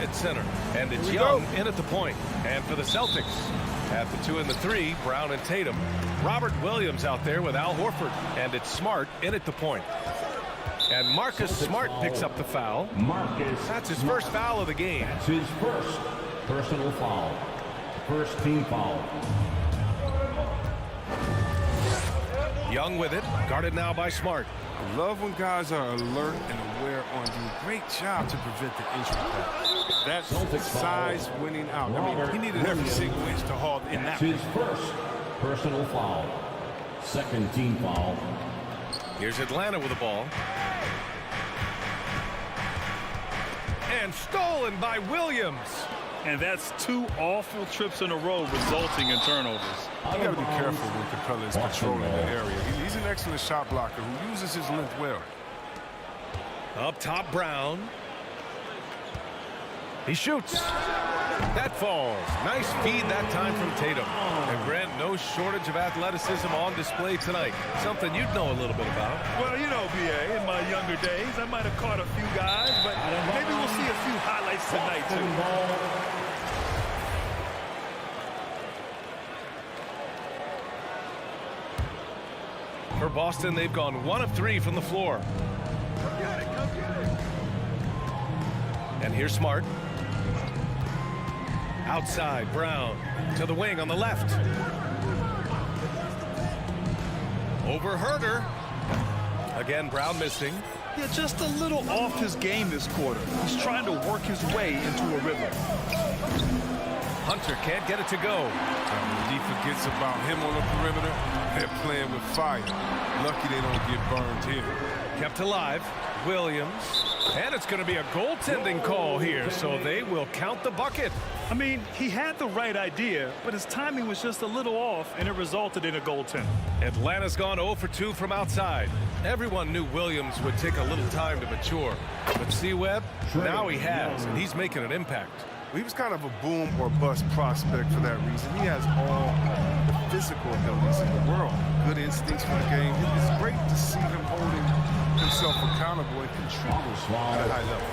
at center. And it's Young in at the point. And for the Celtics, at the 2 and the 3, Brown and Tatum. Robert Williams out there with Al Horford. And it's Smart in at the point. And Marcus Smart picks up the foul. That's his first foul of the game. That's his first personal foul. First team foul. Young with it, guarded now by Smart. I love when guys are alert and aware on you. Great job to prevent the entry pass. That's size winning out. I mean, he needed every single inch to haul in that. That's his first personal foul. Second team foul. Here's Atlanta with the ball. And stolen by Williams. And that's 2 awful trips in a row resulting in turnovers. You got to be careful when Capella is controlling the area. He's an excellent shot blocker who uses his length well. Up top, Brown. He shoots. That falls. Nice feed that time from Tatum. And Grant, no shortage of athleticism on display tonight. Something you'd know a little bit about. Well, you know, B.A., in my younger days, I might have caught a few guys, but maybe we'll see a few highlights tonight, too. For Boston, they've gone 1 of 3 from the floor. And here's Smart. Outside, Brown to the wing on the left. Over Herder. Again, Brown missing. Yeah, just a little off his game this quarter. He's trying to work his way into a rhythm. Hunter can't get it to go. He forgets about him on the perimeter. They're playing with fire. Lucky they don't get burned here. Kept alive. Williams. And it's going to be a goaltending call here, so they will count the bucket. I mean, he had the right idea, but his timing was just a little off, and it resulted in a goaltend. Atlanta's gone 0 for 2 from outside. Everyone knew Williams would take a little time to mature. But C-Webb, now he has, and he's making an impact. He was kind of a boom or bust prospect for that reason. He has all the physical abilities in the world. Good instincts for the game. It's great to see him holding himself accountable and contributing at a high level.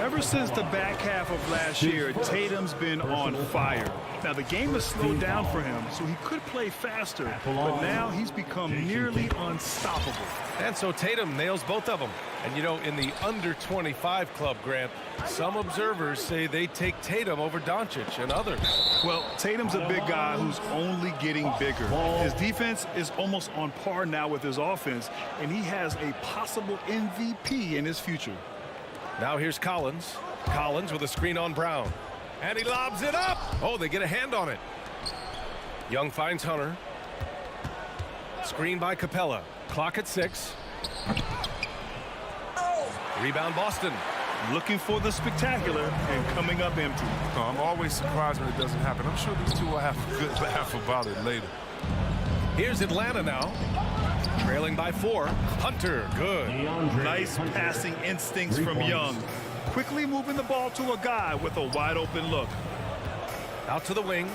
Ever since the back half of last year, Tatum's been on fire. Now, the game has slowed down for him, so he could play faster, but now he's become nearly unstoppable. And so Tatum nails both of them. And, you know, in the under-25 club, Grant, some observers say they take Tatum over Doncic and others. Well, Tatum's a big guy who's only getting bigger. His defense is almost on par now with his offense, and he has a possible MVP in his future. Now here's Collins. Collins with a screen on Brown. And he lobs it up. Oh, they get a hand on it. Young finds Hunter. Screen by Capella. Clock at 6. Rebound Boston. Looking for the spectacular and coming up empty. No, I'm always surprised when it doesn't happen. I'm sure these two will have a good laugh about it later. Here's Atlanta now. Trailing by 4. Hunter, good. Nice passing instincts from Young. Quickly moving the ball to a guy with a wide open look. Out to the wing.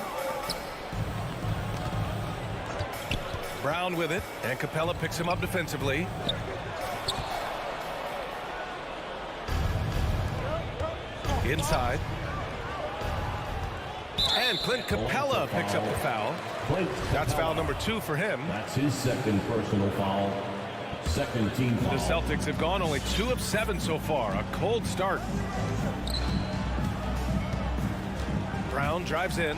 Brown with it, and Capella picks him up defensively. Inside. And Clint Capella picks up the foul. That's foul number 2 for him. That's his second personal foul. Second team foul. The Celtics have gone only 2 of 7 so far. A cold start. Brown drives in.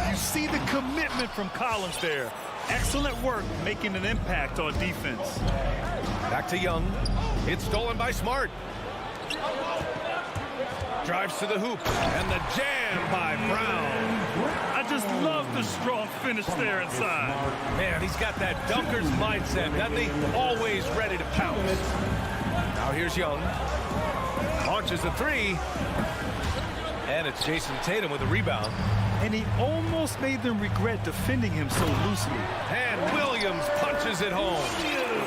You see the commitment from Collins there. Excellent work making an impact on defense. Back to Young. It's stolen by Smart. Drives to the hoop. And the jam by Brown. I just love the strong finish there inside. Man, he's got that dunker's mindset, doesn't he? Always ready to pounce. Now here's Young. Launches a 3. And it's Jason Tatum with a rebound. And he almost made them regret defending him so loosely. And Williams punches it home.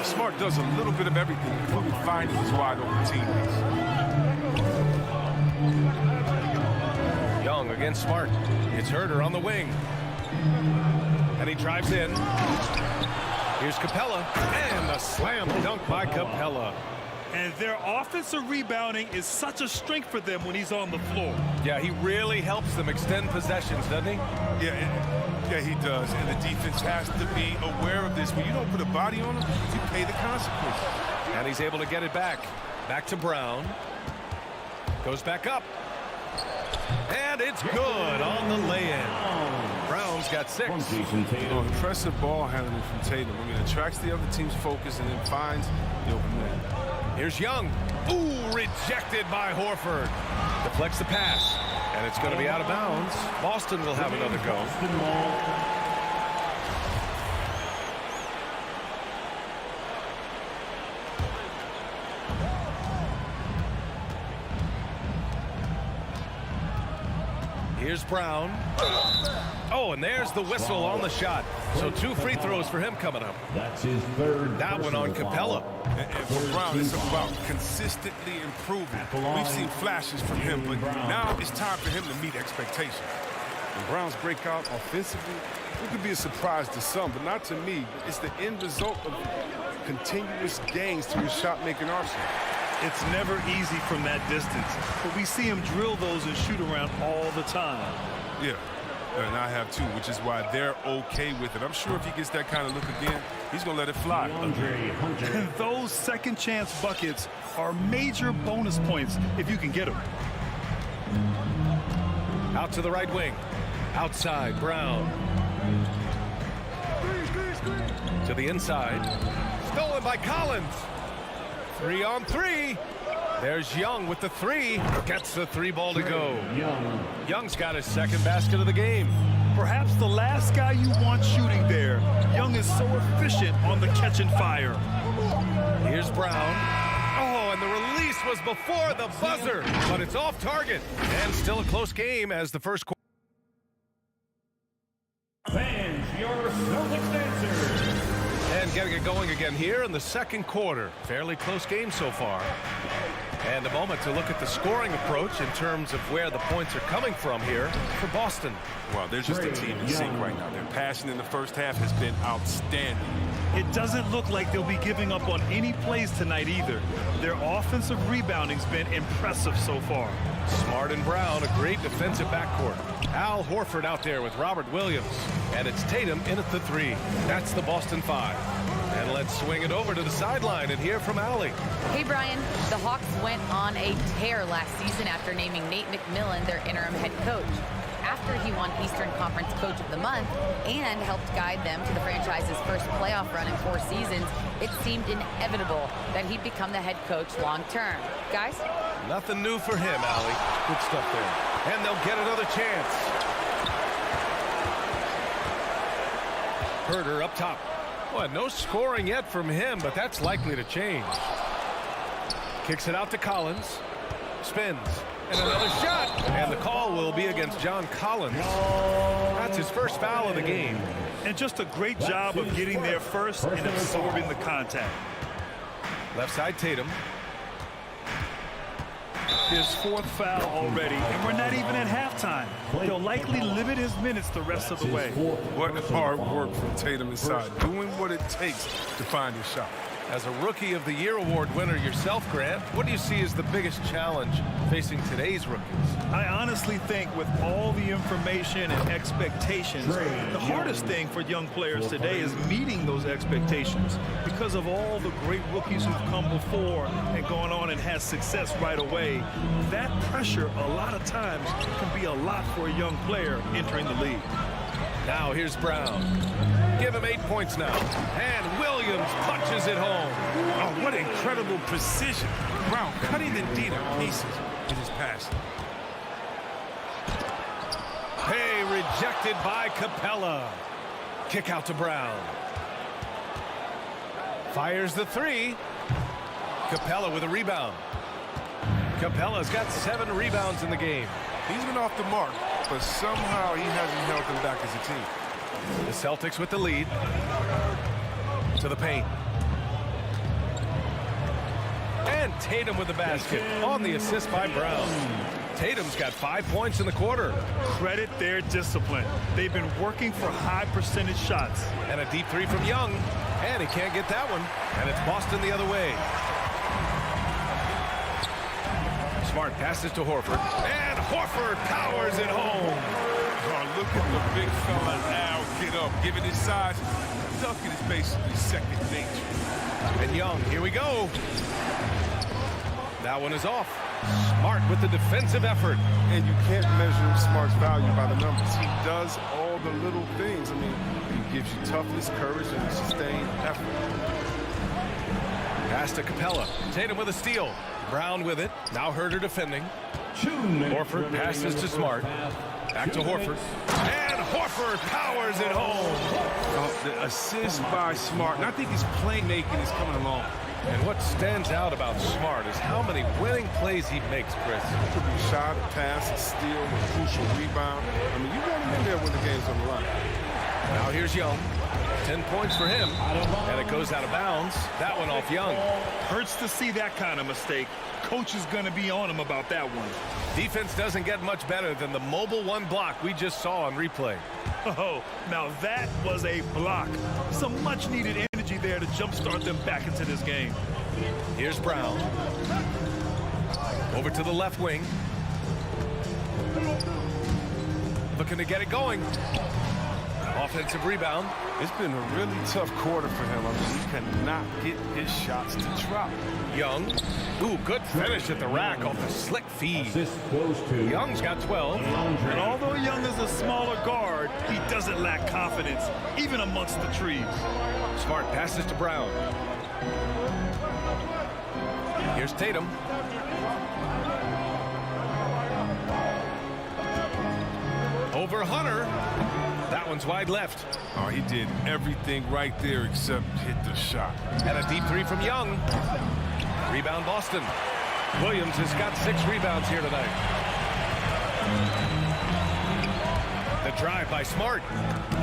Smart does a little bit of everything, including finding his wide open teammates. Young against Smart. It's Herder on the wing. And he drives in. Here's Capella. And a slam dunk by Capella. And their offensive rebounding is such a strength for them when he's on the floor. Yeah, he really helps them extend possessions, doesn't he? Yeah, he does. And the defense has to be aware of this. When you don't put a body on him, you pay the consequences. And he's able to get it back. Back to Brown. Goes back up. And it's good on the lay-in. Brown's got 6. Impressive ball handling from Tatum. I mean, attracts the other team's focus and then finds the open man. Here's Young. Ooh, rejected by Horford. Deflects the pass. And it's going to be out of bounds. Boston will have another go. Here's Brown. Oh, and there's the whistle on the shot. So 2 free throws for him coming up. That's his third. That one on Capella. And for Brown, it's about consistently improving. We've seen flashes from him, but now it's time for him to meet expectations. And Brown's breakout offensively, it could be a surprise to some, but not to me. It's the end result of continuous gains to his shot-making arsenal. It's never easy from that distance, but we see him drill those and shoot around all the time. Yeah, and I have too, which is why they're okay with it. I'm sure if he gets that kind of look again, he's going to let it fly. And those second chance buckets are major bonus points if you can get them. Out to the right wing. Outside, Brown. To the inside. Stolen by Collins. 3 on 3. There's Young with the 3. Gets the 3 ball to go. Young's got his second basket of the game. Perhaps the last guy you want shooting there. Young is so efficient on the catch and fire. Here's Brown. Oh, and the release was before the buzzer, but it's off target. And still a close game as the first quarter. Fans, your Celtics answer. And getting it going again here in the second quarter. Fairly close game so far. And a moment to look at the scoring approach in terms of where the points are coming from here for Boston. Well, they're just a team in sync right now. Their passing in the first half has been outstanding. It doesn't look like they'll be giving up on any plays tonight either. Their offensive rebounding's been impressive so far. Smart and Brown, a great defensive backcourt. Al Horford out there with Robert Williams. And it's Tatum in at the 3. That's the Boston 5. And let's swing it over to the sideline and hear from Allie. Hey, Brian. The Hawks went on a tear last season after naming Nate McMillan their interim head coach. After he won Eastern Conference Coach of the Month and helped guide them to the franchise's first playoff run in 4 seasons, it seemed inevitable that he'd become the head coach long term. Guys? Nothing new for him, Allie. Good stuff there. And they'll get another chance. Herter up top. Well, no scoring yet from him, but that's likely to change. Kicks it out to Collins. Spins. And another shot. And the call will be against John Collins. That's his first foul of the game. And just a great job of getting there first and absorbing the contact. Left side, Tatum. His 4th foul already, and we're not even at halftime. He'll likely limit his minutes the rest of the way. What hard work from Tatum inside, doing what it takes to find his shot. As a Rookie of the Year award winner yourself, Grant, what do you see as the biggest challenge facing today's rookies? I honestly think with all the information and expectations, the hardest thing for young players today is meeting those expectations because of all the great rookies who've come before and gone on and had success right away. That pressure a lot of times can be a lot for a young player entering the league. Now here's Brown. Give him 8 points now. And Williams punches it home. Oh, what incredible precision. Brown cutting the D to pieces with his pass. Hey, rejected by Capella. Kick out to Brown. Fires the 3. Capella with a rebound. Capella's got 7 rebounds in the game. He's been off the mark, but somehow he hasn't held them back as a team. The Celtics with the lead. To the paint. And Tatum with the basket on the assist by Brown. Tatum's got 5 points in the quarter. Credit their discipline. They've been working for high percentage shots. And a deep 3 from Young. And he can't get that one. And it's Boston the other way. Smart passes to Horford. And Horford powers it home. Oh, look at the big fella now get up. Given his size, dunking is basically second nature. And Young, here we go. That one is off. Smart with the defensive effort. And you can't measure Smart's value by the numbers. He does all the little things. I mean, he gives you toughness, courage, and sustained effort. Pass to Capella. Tatum with a steal. Brown with it. Now Herter defending. Horford passes to Smart. Back to Horford. And Horford powers it home. The assist by Smart, and I think his playmaking is coming along. And what stands out about Smart is how many winning plays he makes, Chris. Could be shot, pass, steal, a crucial rebound. I mean, you want him in there when the game's on the line. Now here's Young. 10 points for him. And it goes out of bounds. That one off Young. Hurts to see that kind of mistake. Coach is going to be on him about that one. Defense doesn't get much better than the mobile one block we just saw on replay. Oh, now that was a block. Some much-needed energy there to jumpstart them back into this game. Here's Brown. Over to the left wing. Looking to get it going. Offensive rebound. It's been a really tough quarter for him. I mean, he cannot get his shots to drop. Young. Ooh, good finish at the rack off the slick feed. Assist goes to Young's got 12. And although Young is a smaller guard, he doesn't lack confidence, even amongst the trees. Smart passes to Brown. Here's Tatum. Over Hunter. That one's wide left. Oh, he did everything right there except hit the shot. And a deep three from Young. Rebound Boston. Williams has got 6 rebounds here tonight. The drive by Smart.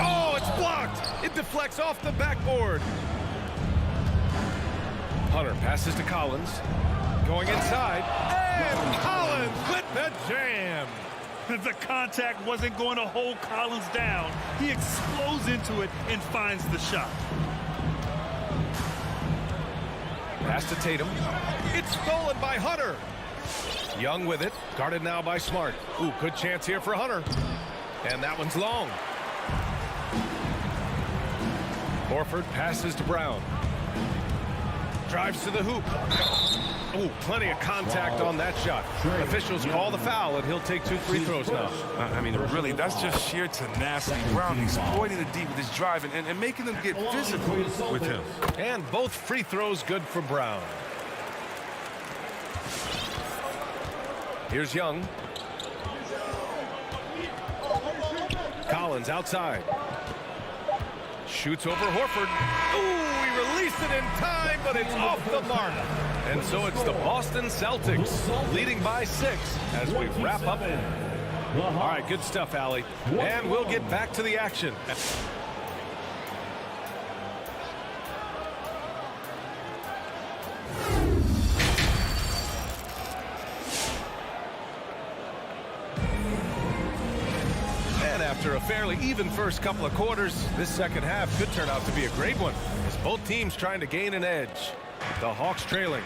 Oh, it's blocked. It deflects off the backboard. Hunter passes to Collins. Going inside. And Collins with the jam. The contact wasn't going to hold Collins down. He explodes into it and finds the shot. Pass to Tatum. It's stolen by Hunter. Young with it. Guarded now by Smart. Ooh, good chance here for Hunter. And that one's long. Horford passes to Brown. Drives to the hoop. Ooh, plenty of contact on that shot. Officials call the foul, and he'll take 2 free throws now. I mean, really, that's just sheer tenacity. Brown exploiting the deep with his drive and making them get physical with him. And both free throws good for Brown. Here's Young. Collins outside. Shoots over Horford. Ooh, he released it in time, but it's off the mark. And so it's the Boston Celtics leading by 6 as we wrap up. All right, good stuff, Allie. And we'll get back to the action. After a fairly even first couple of quarters, this second half could turn out to be a great one as both teams trying to gain an edge. The Hawks trailing.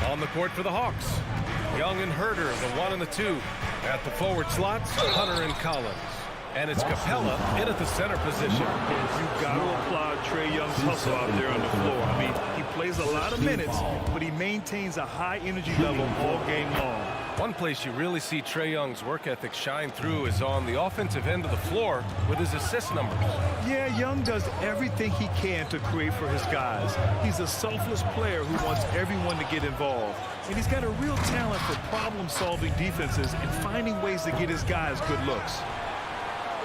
On the court for the Hawks. Young and Herter, the 1 and the 2. At the forward slots, Hunter and Collins. And it's Capella in at the center position. You've got to applaud Trae Young's hustle out there on the floor. I mean, he plays a lot of minutes, but he maintains a high energy level all game long. One place you really see Trae Young's work ethic shine through is on the offensive end of the floor with his assist numbers. Yeah, Young does everything he can to create for his guys. He's a selfless player who wants everyone to get involved. And he's got a real talent for problem-solving defenses and finding ways to get his guys good looks.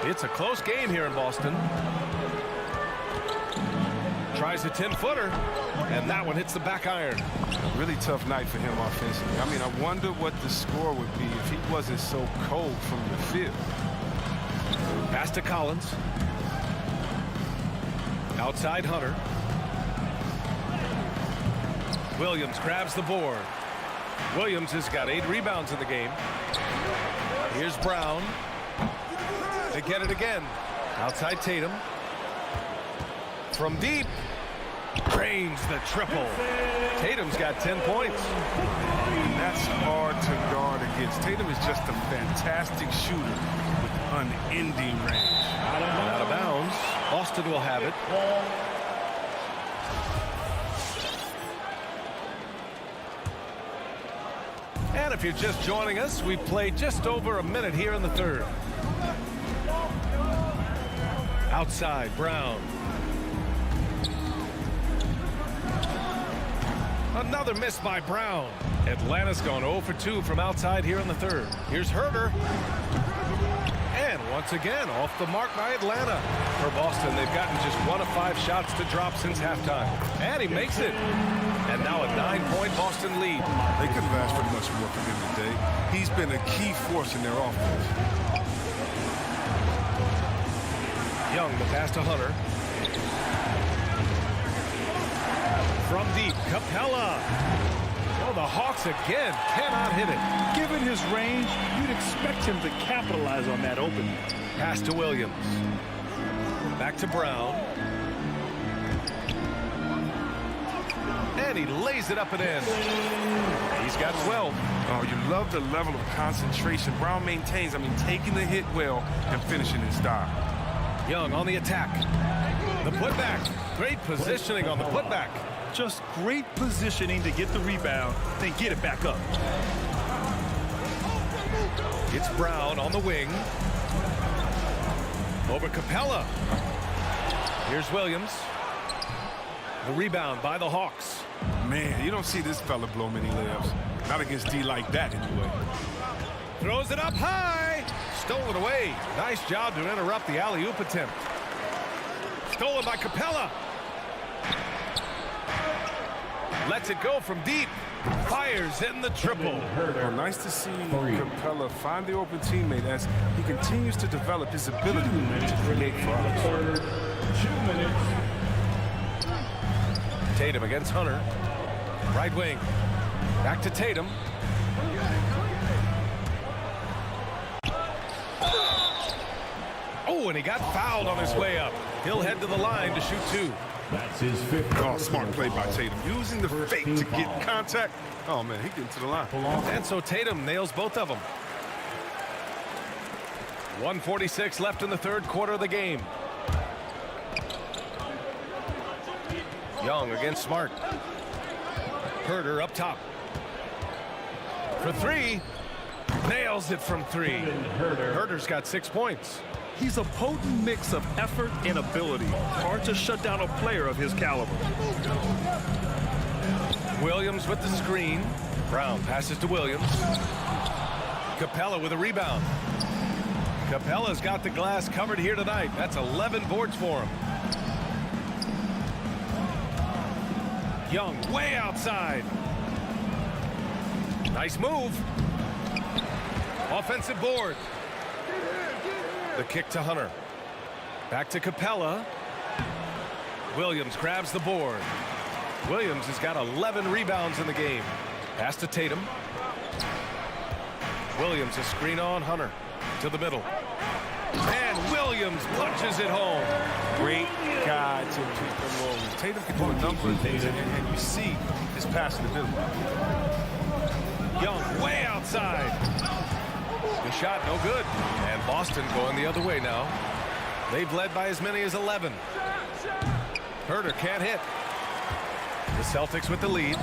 It's a close game here in Boston. Tries a 10-footer, and that one hits the back iron. A really tough night for him offensively. I mean, I wonder what the score would be if he wasn't so cold from the field. Pass to Collins. Outside Hunter. Williams grabs the board. Williams has got 8 rebounds in the game. Here's Brown. They get it again. Outside Tatum. From deep. Drains the triple. Tatum's got 10 points. That's hard to guard against. Tatum is just a fantastic shooter with unending range. Out of bounds. Boston will have it. And if you're just joining us, we've played just over a minute here in the third. Outside, Brown. Another miss by Brown. Atlanta's gone 0 for 2 from outside here in the third. Here's Herter. And once again, off the mark by Atlanta. For Boston, they've gotten just 1 of 5 shots to drop since halftime. And he makes it. And now a 9-point Boston lead. They couldn't have asked for much more from him today. He's been a key force in their offense. Young, the pass to Hunter. From deep, Capella. Oh, the Hawks again cannot hit it. Given his range, you'd expect him to capitalize on that opening. Pass to Williams. Back to Brown. And he lays it up and in. He's got 12. Oh, you love the level of concentration Brown maintains. I mean, taking the hit well and finishing in style. Young on the attack. The putback. Great positioning on the putback. Just great positioning to get the rebound, then get it back up. It's Brown on the wing. Over Capella. Here's Williams. The rebound by the Hawks. Man, you don't see this fella blow many layups. Not against D like that, anyway. Throws it up high. Stolen away. Nice job to interrupt the alley-oop attempt. Stolen by Capella. Lets it go from deep. Fires in the triple. Well, nice to see Capella find the open teammate as he continues to develop his ability to create for others. 2 minutes. Tatum against Hunter. Right wing. Back to Tatum. Oh, and he got fouled on his way up. He'll head to the line to shoot 2. That's his 5th. Oh, smart play by Tatum. Using the fake to get contact. Oh, man, he getting to the line. And so Tatum nails both of them. 1:46 left in the third quarter of the game. Young against Smart. Herter up top. For 3. Nails it from 3. Herter's got 6 points. He's a potent mix of effort and ability. Hard to shut down a player of his caliber. Williams with the screen. Brown passes to Williams. Capella with a rebound. Capella's got the glass covered here tonight. That's 11 boards for him. Young way outside. Nice move. Offensive board. The kick to Hunter. Back to Capella. Williams grabs the board. Williams has got 11 rebounds in the game. Pass to Tatum. Williams a screen on Hunter. To the middle. And Williams punches it home. Great guy to keep them rolling. Tatum can do a number of things, and you see his passing ability. Young way outside. The shot no good. And Boston going the other way now. They've led by as many as 11. Herter can't hit. The Celtics with the lead.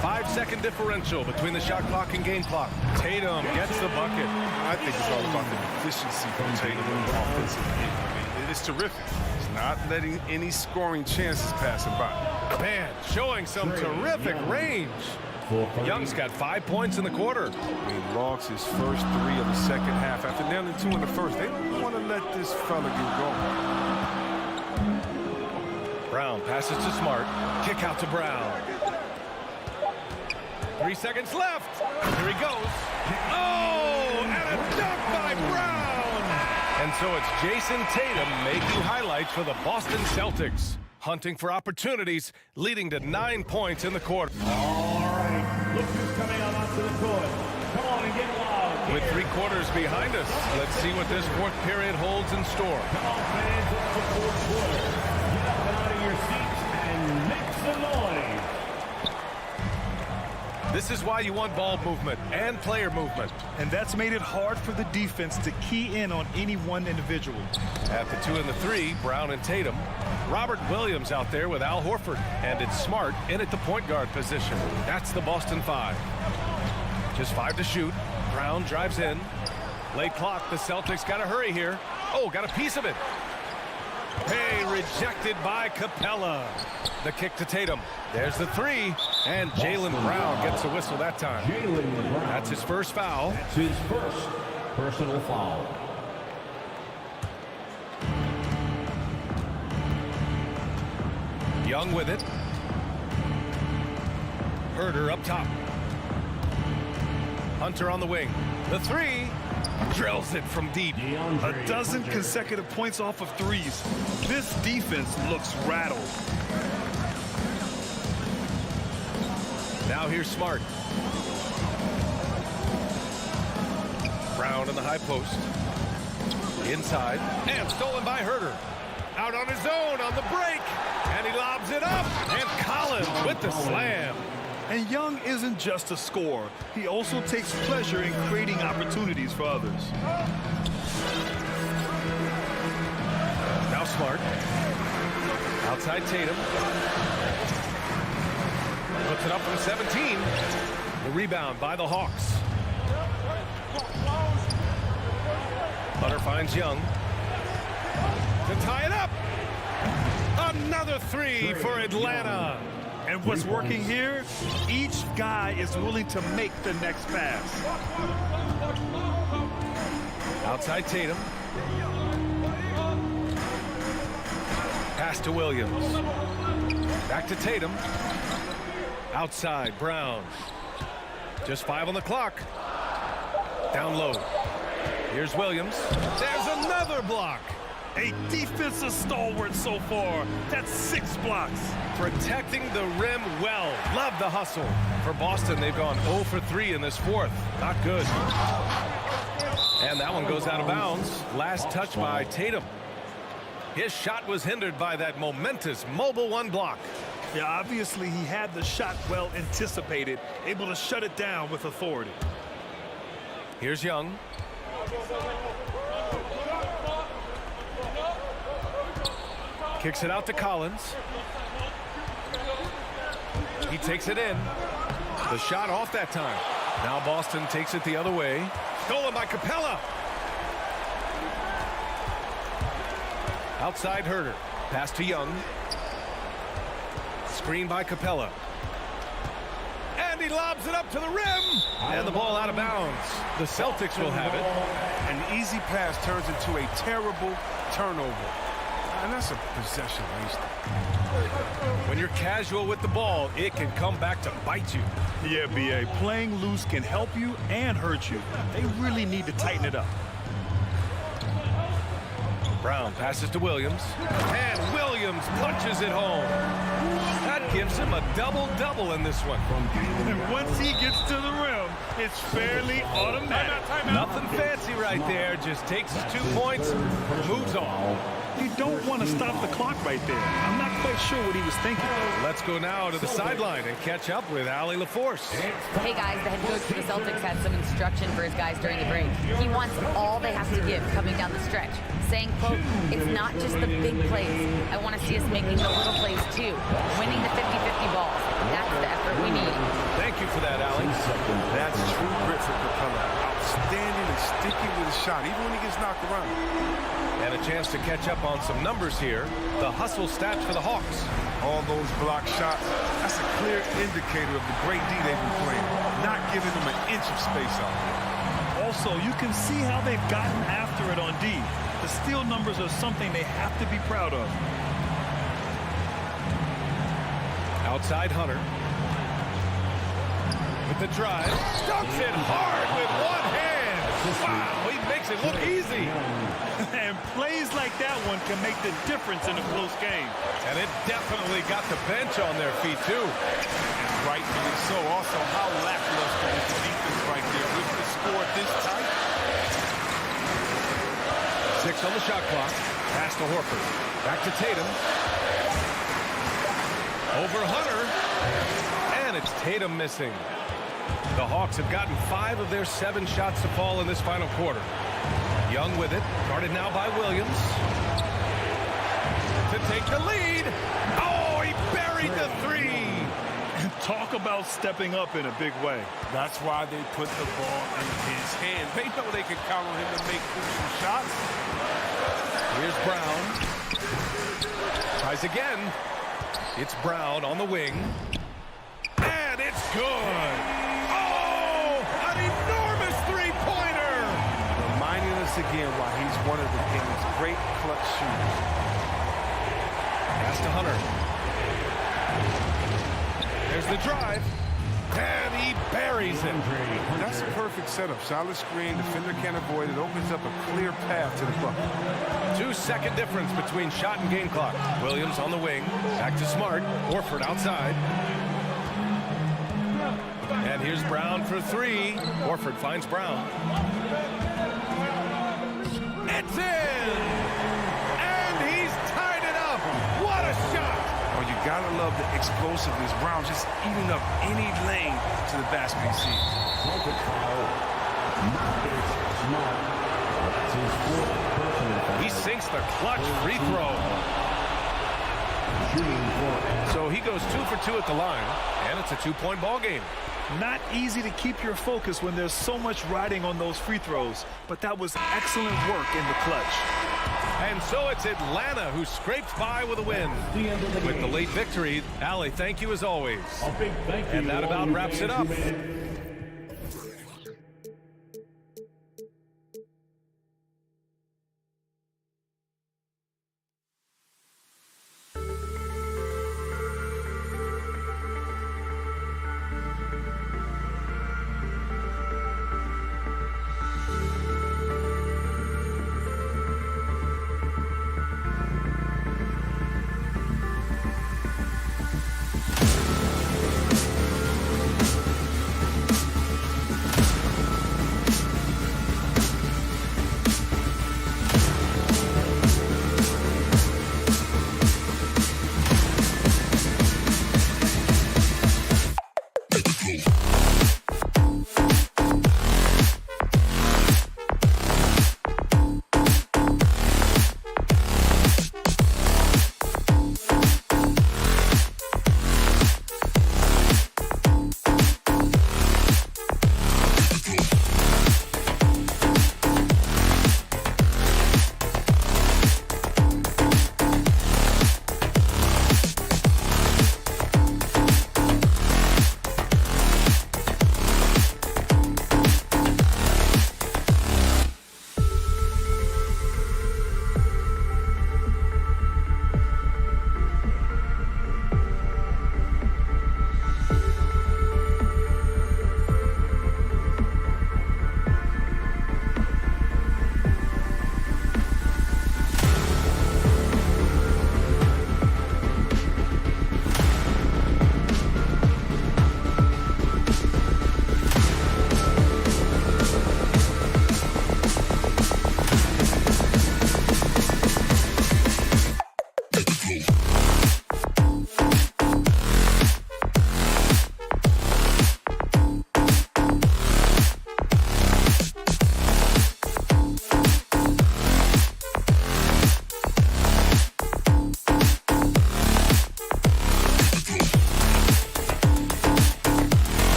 5-second differential between the shot clock and game clock. Tatum gets the bucket. I think it's all about the efficiency from Tatum in the offensive game. I mean, it is terrific. He's not letting any scoring chances pass him by. Man, showing some terrific range. Young's got 5 points in the quarter. He logs his first 3 of the second half. After nailing 2 in the first, they don't want to let this fella get going. Brown passes to Smart. Kick out to Brown. 3 seconds left. Here he goes. Oh, and a dunk by Brown. And so it's Jason Tatum making highlights for the Boston Celtics. Hunting for opportunities, leading to 9 points in the quarter. All right. Look who's coming out onto the court. Come on and get loud. With 3 quarters behind us, let's see what this fourth period holds in store. Come on, fans. It's the fourth quarter. Get up and out of your seats and some noise. This is why you want ball movement and player movement. And that's made it hard for the defense to key in on any one individual. At the 2 and the 3, Brown and Tatum. Robert Williams out there with Al Horford. And it's Smart in at the point guard position. That's the Boston 5. Just 5 to shoot. Brown drives in. Late clock. The Celtics got to hurry here. Oh, got a piece of it. Hey, rejected by Capella. The kick to Tatum. There's the 3. And Jaylen Brown gets a whistle that time. Jaylen Brown. That's his first foul. That's his first personal foul. Young with it. Herder up top. Hunter on the wing. The 3. Drills it from deep. A dozen consecutive points off of threes. This defense looks rattled. Now here's Smart. Brown in the high post. Inside. And stolen by Herder. Out on his own on the break. And he lobs it up. And Collins with the slam. And Young isn't just a scorer. He also takes pleasure in creating opportunities for others. Now Smart. Outside Tatum. Puts it up from 17. The rebound by the Hawks. Hunter finds Young. To tie it up. Another 3 for Atlanta. And what's working here, each guy is willing to make the next pass. Outside Tatum. Pass to Williams. Back to Tatum. Outside Brown. Just 5 on the clock. Down low. Here's Williams. There's another block. A defensive stalwart so far. That's 6 blocks. Protecting the rim well. Love the hustle. For Boston, they've gone 0 for 3 in this 4th. Not good. And that one goes out of bounds. Last touch by Tatum. His shot was hindered by that momentous mobile 1 block. Yeah, obviously he had the shot well anticipated, able to shut it down with authority. Here's Young. Kicks it out to Collins. He takes it in. The shot off that time. Now Boston takes it the other way. Stolen by Capella. Outside Herder. Pass to Young. Screen by Capella. And he lobs it up to the rim. And the ball out of bounds. The Celtics will have it. An easy pass turns into a terrible turnover. And that's a possession waste. When you're casual with the ball, it can come back to bite you. Yeah, B.A. Playing loose can help you and hurt you. They really need to tighten it up. Brown passes to Williams. And Williams punches it home. That gives him a double-double in this one. And once he gets to the rim, it's fairly automatic. Nothing fancy right there. Just takes his 2 points, moves on. You don't want to stop the clock right there. I'm not quite sure what he was thinking. Let's go now to the sideline and catch up with Allie LaForce. Hey guys, the head coach for the Celtics had some instruction for his guys during the break. He wants all they have to give coming down the stretch, saying, quote, it's not just the big plays. I want to see us making the little plays too, winning the 50-50 balls. That's the effort we need. Thank you for that, Allie. That's true grit for Capella. Outstanding and sticky with a shot, even when he gets knocked around. And a chance to catch up on some numbers here. The hustle stats for the Hawks. All those block shots, that's a clear indicator of the great D they've been playing. Not giving them an inch of space out there. Also, you can see how they've gotten after it on D. The steal numbers are something they have to be proud of. Outside Hunter. With the drive. Dunks it hard with one hand. Wow, he makes it look easy. And plays like that one can make the difference in a close game. And it definitely got the bench on their feet, too. Rightfully so. Also, how lackluster is the defense right there with the score this tight. 6 on the shot clock. Pass to Horford. Back to Tatum. Over Hunter. And it's Tatum missing. The Hawks have gotten 5 of their 7 shots to fall in this final quarter. Young with it. Guarded now by Williams. To take the lead. Oh, he buried the 3. Talk about stepping up in a big way. That's why they put the ball in his hand. They know they can count on him to make crucial shots. Here's Brown. Tries again. It's Brown on the wing. And it's good. Oh, an enormous three-pointer. Reminding us again why he's one of the game's great clutch shooters. Pass to Hunter. There's the drive. And he buries it. That's a perfect setup. Solid screen. Defender can't avoid it. Opens up a clear path to the bucket. 2-second difference between shot and game clock. Williams on the wing. Back to Smart. Horford outside. And here's Brown for 3. Horford finds Brown. It's in! And he's tied it up. What a shot! Oh, you gotta love the explosiveness. Brown just eating up any lane to the basket he sees. Celtic foul. Marcus Smart. That's his 4th personal foul. He sinks the clutch free throw. Shooting for So he goes 2 for 2 at the line, and it's a 2-point ball game. Not easy to keep your focus when there's so much riding on those free throws, but that was excellent work in the clutch. And so it's Atlanta who scrapes by with a win. With the late victory, Allie, thank you as always. a big thank you. And that to all about you wraps it fans up. who made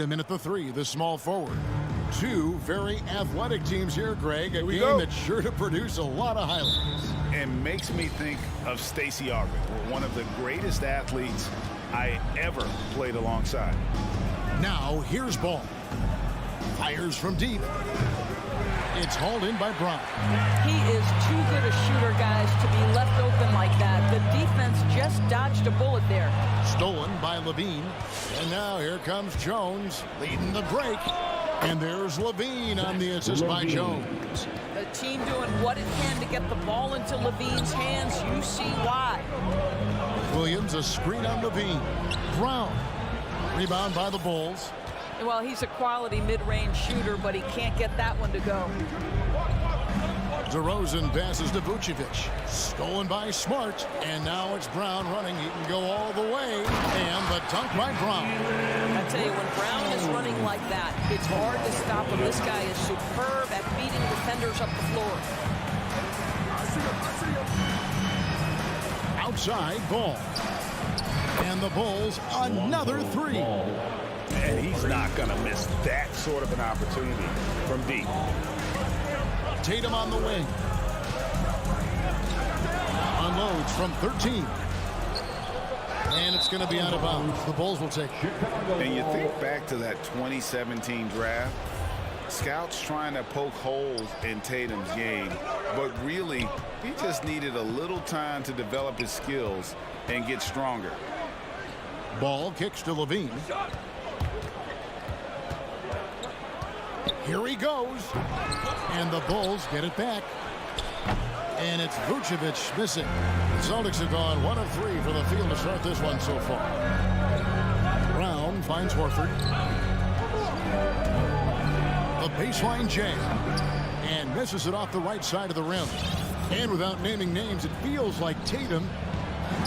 Tatum in at the 3, the small forward. Two very athletic teams here, Greg. A game that's sure to produce a lot of highlights. And makes me think of Stacey Augmon, one of the greatest athletes I ever played alongside. Now, here's Ball. Fires from deep. It's hauled in by Brown. He is too good a shooter, guys, to be left open like that. The defense just dodged a bullet there. Stolen by Levine. And now here comes Jones leading the break. And there's Levine on the assist by Jones. The team doing what it can to get the ball into Levine's hands. You see why. Williams, a screen on Levine. Brown. Rebound by the Bulls. Well, he's a quality mid-range shooter, but he can't get that one to go. DeRozan passes to Vucevic. Stolen by Smart. And now it's Brown running. He can go all the way. And the dunk by Brown. I tell you, when Brown is running like that, it's hard to stop him. This guy is superb at beating defenders up the floor. Outside Ball. And the Bulls, another 3. And he's not going to miss that sort of an opportunity from deep. Tatum on the wing. Unloads from 13. And it's going to be out of bounds. The Bulls will take it. And you think back to that 2017 draft, scouts trying to poke holes in Tatum's game, but really, he just needed a little time to develop his skills and get stronger. Ball kicks to Levine. Here he goes. And the Bulls get it back. And it's Vucevic missing. The Celtics have gone 1 of 3 for the field to start this one so far. Brown finds Horford. The baseline jam. And misses it off the right side of the rim. And without naming names, it feels like Tatum,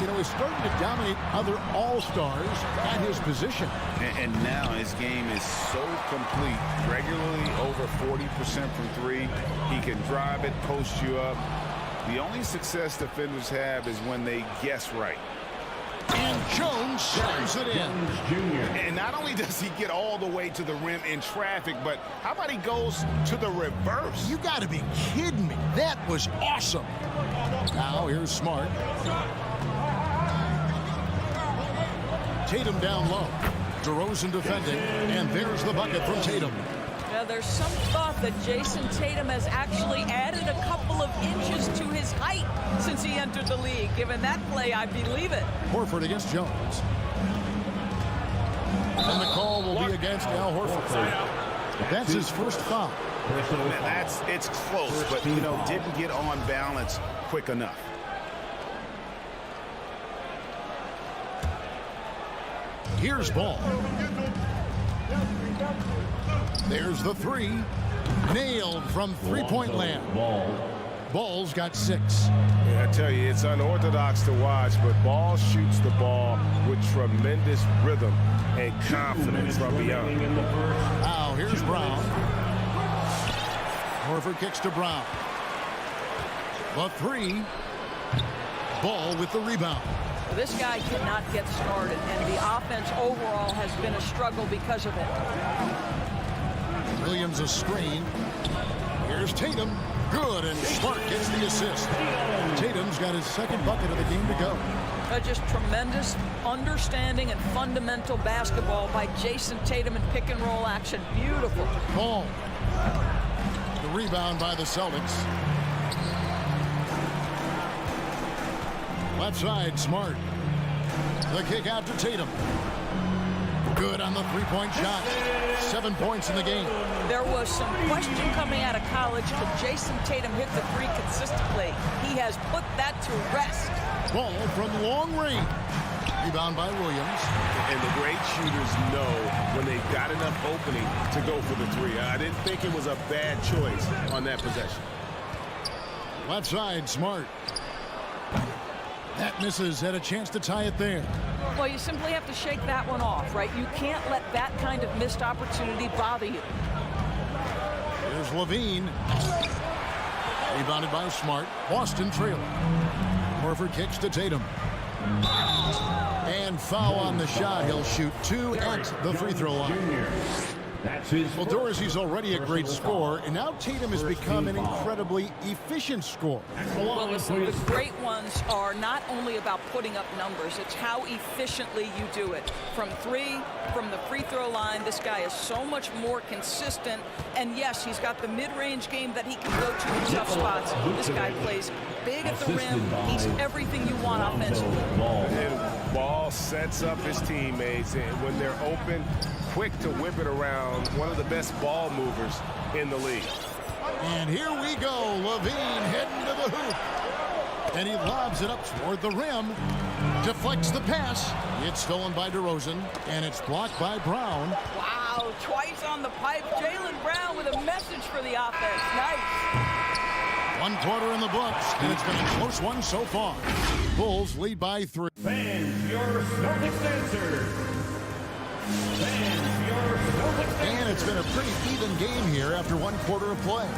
you know, is starting to dominate other all-stars at his position. And now his game is so complete. Regularly over 40% from 3. He can drive it, post you up. The only success defenders have is when they guess right. And Jones slams it in. And not only does he get all the way to the rim in traffic, but how about he goes to the reverse? You got to be kidding me. That was awesome. Now here's Smart. Tatum down low. DeRozan defending. And there's the bucket from Tatum. Now, there's some thought that Jason Tatum has actually added a couple of inches to his height since he entered the league. Given that play, I believe it. Horford against Jones. And the call will be against Al Horford. That's his first foul. It's close, but, you know, didn't get on balance quick enough. Here's Ball. There's the 3. Nailed from three-point land. Ball's got 6. Yeah, I tell you, it's unorthodox to watch, but Ball shoots the ball with tremendous rhythm and confidence from beyond. Now here's Brown. Horford kicks to Brown. The 3. Ball with the rebound. This guy cannot get started, and the offense overall has been a struggle because of it. Williams a screen. Here's Tatum. Good, and Smart gets the assist. Tatum's got his second bucket of the game to go. Just tremendous understanding and fundamental basketball by Jason Tatum in pick and roll action. Beautiful. Ball. The rebound by the Celtics. Left side, Smart. The kick out to Tatum. Good on the three-point shot. 7 points in the game. There was some question coming out of college. Could Jason Tatum hit the 3 consistently? He has put that to rest. Ball from long range. Rebound by Williams. And the great shooters know when they've got enough opening to go for the 3. I didn't think it was a bad choice on that possession. Left side, Smart. That misses. Had a chance to tie it there. Well, you simply have to shake that one off, right? You can't let that kind of missed opportunity bother you. Here's Levine. Rebounded by Smart. Boston trailing. Horford kicks to Tatum. And foul on the shot. He'll shoot 2 at the free throw line. Well, Dorsey's already a great scorer, and now Tatum has become an incredibly efficient scorer. Well, listen, the great ones are not only about putting up numbers, it's how efficiently you do it. From 3, from the free throw line, this guy is so much more consistent. And yes, he's got the mid-range game that he can go to in tough spots. This guy plays big at the rim. He's everything you want offensively. And Ball sets up his teammates, and when they're open, quick to whip it around. One of the best ball movers in the league. And here we go. Levine heading to the hoop. And he lobs it up toward the rim. Deflects the pass. It's stolen by DeRozan. And it's blocked by Brown. Wow, twice on the pipe. Jaylen Brown with a message for the offense. Nice. 1 quarter in the books. And it's been a close one so far. Bulls lead by 3. Fans, your Celtics answer. And it's been a pretty even game here after 1 quarter of play.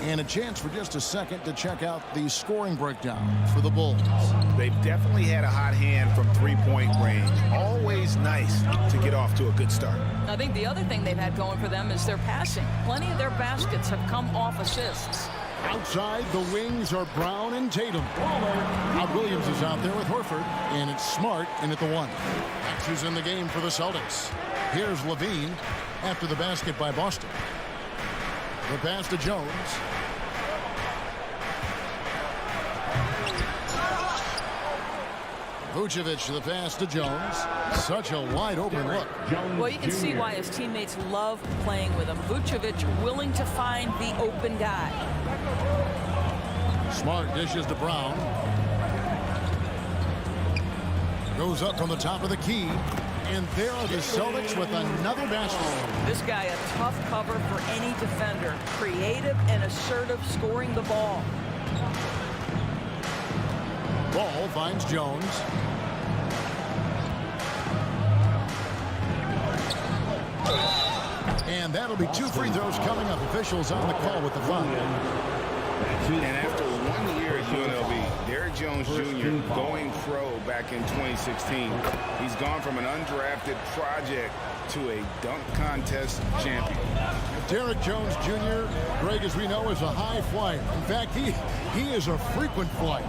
And a chance for just a second to check out the scoring breakdown for the Bulls. They've definitely had a hot hand from three-point range. Always nice to get off to a good start. I think the other thing they've had going for them is their passing. Plenty of their baskets have come off assists. Outside, the wings are Brown and Tatum. Now Williams is out there with Horford, and it's Smart in at the 1. That's who's in the game for the Celtics. Here's Levine after the basket by Boston. The pass to Jones. Vucevic, the pass to Jones. Such a wide open look. Well, you can see why his teammates love playing with him. Vucevic willing to find the open guy. Smart dishes to Brown. Goes up from the top of the key. And there are the Celtics with another basket. This guy a tough cover for any defender. Creative and assertive scoring the ball. Ball finds Jones. And that'll be 2 free throws coming up. Officials on the call with the foul. And after 1 year at UNLV, Derrick Jones Jr. going pro back in 2016. He's gone from an undrafted project to a dunk contest champion. Derrick Jones Jr., Greg, as we know, is a high flyer. In fact, he is a frequent flyer.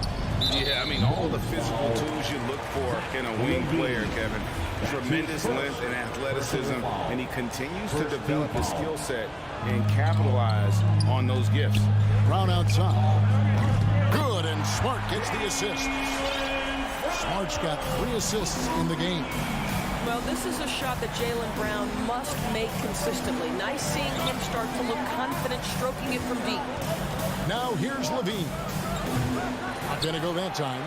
Yeah, I mean, all the physical tools you look for in a wing player, Kevin. Tremendous length and athleticism, and he continues to develop his skill set and capitalize on those gifts. Brown outside. Good, and Smart gets the assist. Smart's got 3 assists in the game. Well, this is a shot that Jaylen Brown must make consistently. Nice seeing him start to look confident, stroking it from deep. Now here's Levine. Not going to go that time.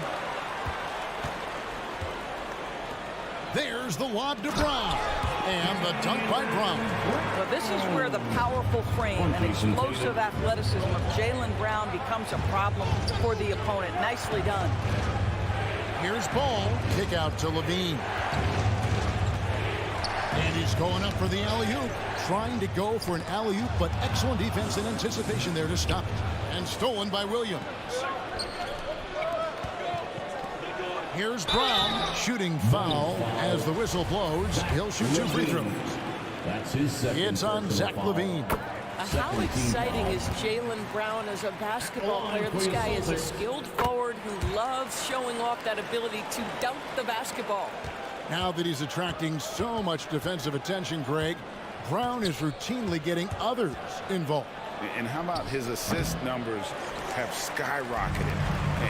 There's the lob to Brown. And the dunk by Brown. Well, this is where the powerful frame and explosive athleticism of Jaylen Brown becomes a problem for the opponent. Nicely done. Here's Ball. Kick out to Levine. And he's going up for the alley-oop. Trying to go for an alley-oop, but excellent defense and anticipation there to stop it. And stolen by Williams. Here's Brown, shooting foul as the whistle blows. He'll shoot 2 free throws. That's his second. It's on Zach Levine. How exciting is Jaylen Brown as a basketball player? This guy is a skilled forward who loves showing off that ability to dunk the basketball. Now that he's attracting so much defensive attention, Greg, Brown is routinely getting others involved. And how about his assist numbers have skyrocketed?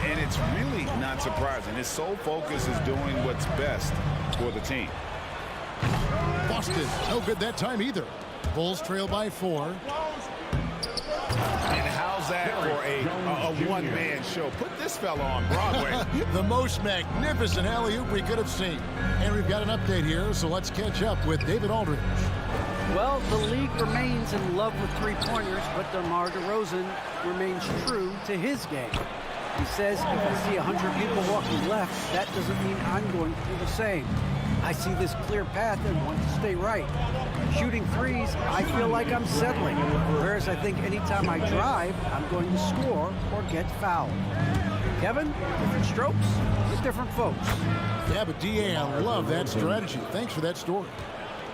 And it's really not surprising. His sole focus is doing what's best for the team. Boston, no good that time either. Bulls trail by 4. And how's that for a one-man show? Put this fella on Broadway. The most magnificent alley-oop we could have seen. And we've got an update here, so let's catch up with David Aldridge. Well, the league remains in love with three-pointers, but DeMar DeRozan remains true to his game. He says, if I see 100 people walking left, that doesn't mean I'm going to do the same. I see this clear path and want to stay right. Shooting threes, I feel like I'm settling, whereas I think anytime I drive, I'm going to score or get fouled. Kevin, different strokes with different folks. Yeah, but DA, I love that strategy. Thanks for that story.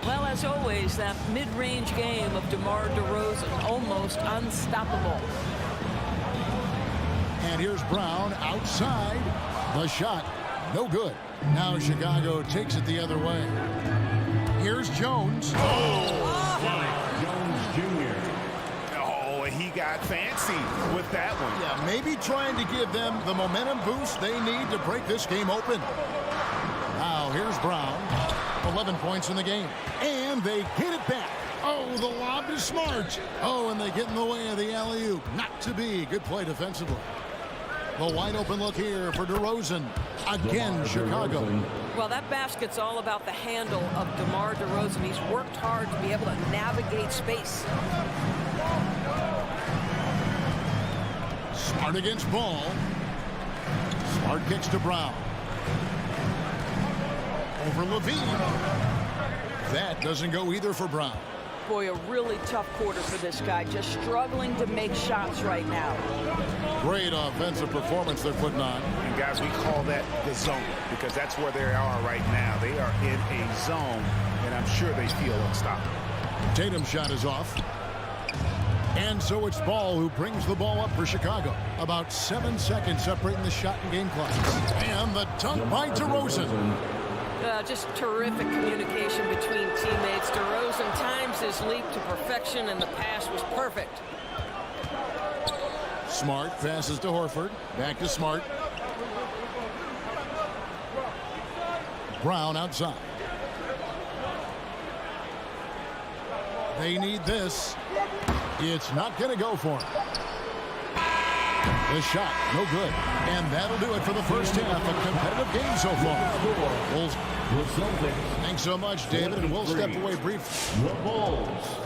Well, as always, that mid-range game of DeMar DeRozan, almost unstoppable. And here's Brown outside. The shot, no good. Now Chicago takes it the other way. Here's Jones. Jones Jr. Oh, he got fancy with that one. Yeah, maybe trying to give them the momentum boost they need to break this game open. Now here's Brown. 11 points in the game. And they hit it back. Oh, the lob is smart. Oh, and they get in the way of the alley-oop. Not to be. Good play defensively. The wide open look here for DeRozan. Again, Chicago. Well, that basket's all about the handle of DeMar DeRozan. He's worked hard to be able to navigate space. Smart against Ball. Smart kicks to Brown. Over Levine. That doesn't go either for Brown. Boy, a really tough quarter for this guy. Just struggling to make shots right now. Great offensive performance they're putting on. And guys, we call that the zone because that's where they are right now. They are in a zone, and I'm sure they feel unstoppable. Tatum's shot is off. And so it's Ball who brings the ball up for Chicago. About 7 seconds separating the shot and game clock. And the dunk by DeRozan. Just terrific communication between teammates. DeRozan times his leap to perfection, and the pass was perfect. Smart passes to Horford. Back to Smart. Brown outside. They need this. It's not going to go for him. The shot, no good. And that'll do it for the first half. A competitive game so far. Bulls. Thanks so much, David, and we'll step away briefly. The Bulls,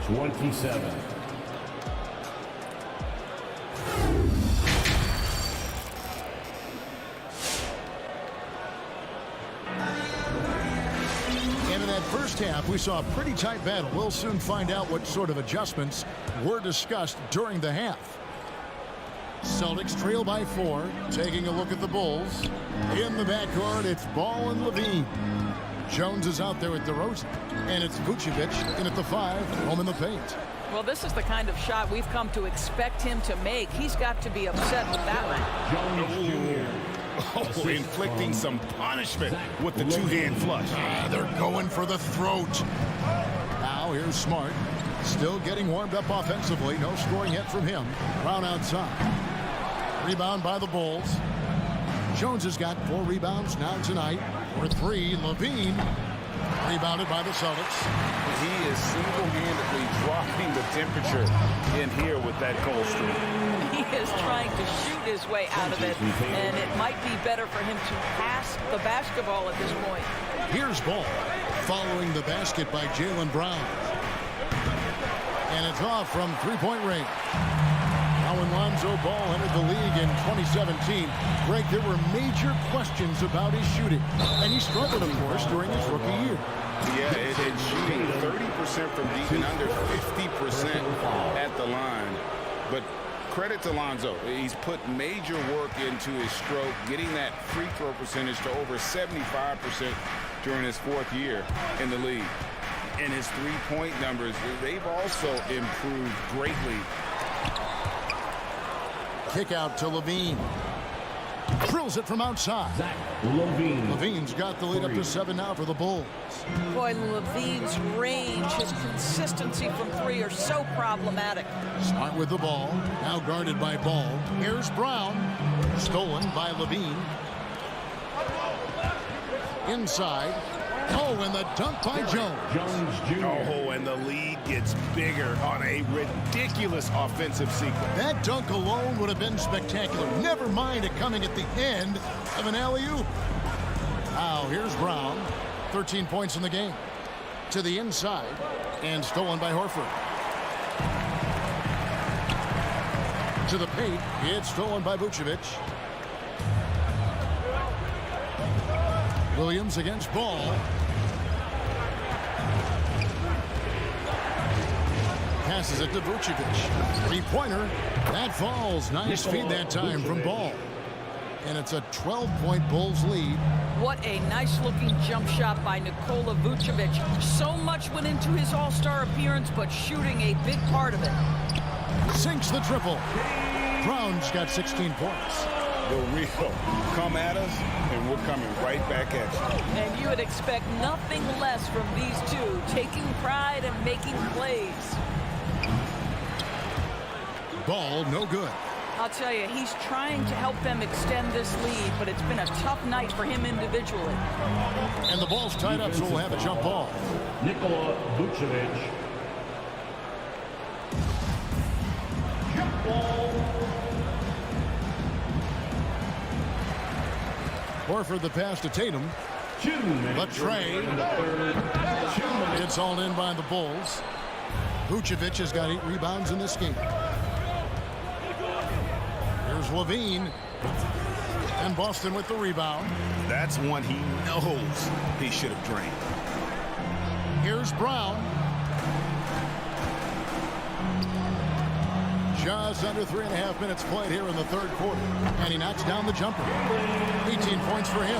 27. And in that first half, we saw a pretty tight battle. We'll soon find out what sort of adjustments were discussed during the half. Celtics trail by 4. Taking a look at the Bulls. In the backcourt, it's Ball and Levine. Jones is out there with DeRozan. And it's Vucevic in at the 5, home in the paint. Well, this is the kind of shot we've come to expect him to make. He's got to be upset with that one. Jones Jr. Oh, inflicting some punishment with the two-hand flush. They're going for the throat. Now here's Smart. Still getting warmed up offensively. No scoring yet from him. Brown outside. Rebound by the Bulls. Jones has got 4 rebounds now tonight. For 3, Levine. Rebounded by the Celtics. He is single-handedly dropping the temperature in here with that cold streak. He is trying to shoot his way out of it, and it might be better for him to pass the basketball at this point. Here's Ball. Following the basket by Jaylen Brown. And it's off from three-point range. Now when Lonzo Ball entered the league in 2017, Greg, there were major questions about his shooting. And he struggled, of course, during his rookie year. Yeah, it's shooting 30% from deep and under 50% at the line. But credit to Lonzo. He's put major work into his stroke, getting that free throw percentage to over 75% during his 4th year in the league. And his three-point numbers, they've also improved greatly. Kick out to Levine. Drills it from outside. Levine's got the lead up to 7 now for the Bulls. Boy, Levine's range, his consistency from 3 are so problematic. Smart with the ball. Now guarded by Ball. Here's Brown. Stolen by Levine. Inside. Oh, and the dunk by Jones. Oh, and the lead gets bigger on a ridiculous offensive sequence. That dunk alone would have been spectacular. Never mind it coming at the end of an alley-oop. Now, here's Brown. 13 points in the game. To the inside. And stolen by Horford. To the paint. It's stolen by Vucevic. Williams against Ball. Passes it to Vucevic. Three-pointer. That falls. Nice feed that time from Ball. and it's a 12-point Bulls lead. What a nice-looking jump shot by Nikola Vucevic. So much went into his All-Star appearance, but shooting a big part of it. Sinks the triple. Brown's got 16 points. The real come at us, and we're coming right back at you. And you would expect nothing less from these two, taking pride and making plays. Ball no good. I'll tell you, he's trying to help them extend this lead, but it's been a tough night for him individually. And the ball's tied up, so we'll have a jump ball. Nikola Vucevic. Jump ball. Horford the pass to Tatum. 2 minutes. But Trey. In the third. 2 minutes. It's all in by the Bulls. Vucevic has got 8 rebounds in this game. Here's Levine. And Boston with the rebound. That's one he knows he should have drained. Here's Brown. Just under 3.5 minutes played here in the third quarter. And he knocks down the jumper. 18 points for him.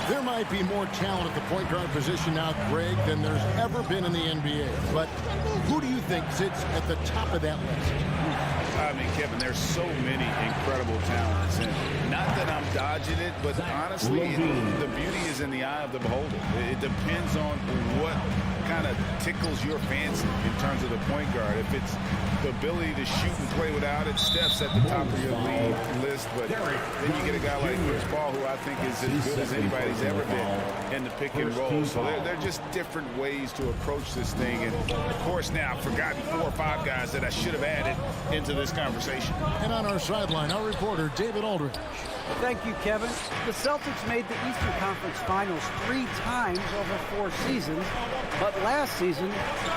There might be more talent at the point guard position now, Greg, than there's ever been in the NBA. But who do you think sits at the top of that list? I mean, Kevin, there's so many incredible talents. And not that I'm dodging it, but honestly, the beauty is in the eye of the beholder. It depends on what kind of tickles your fancy in terms of the point guard. If it's the ability to shoot and play without it, Steph's at the top of your league list. But then you get a guy like Chris Paul, who I think is as good as anybody's ever been in the pick and roll. So they're just different ways to approach this thing. And, of course, now I've forgotten 4 or 5 guys that I should have added into this conversation. And on our sideline, our reporter, David Aldridge. Thank you, Kevin. The Celtics made the Eastern Conference Finals 3 times over 4 seasons, but last season,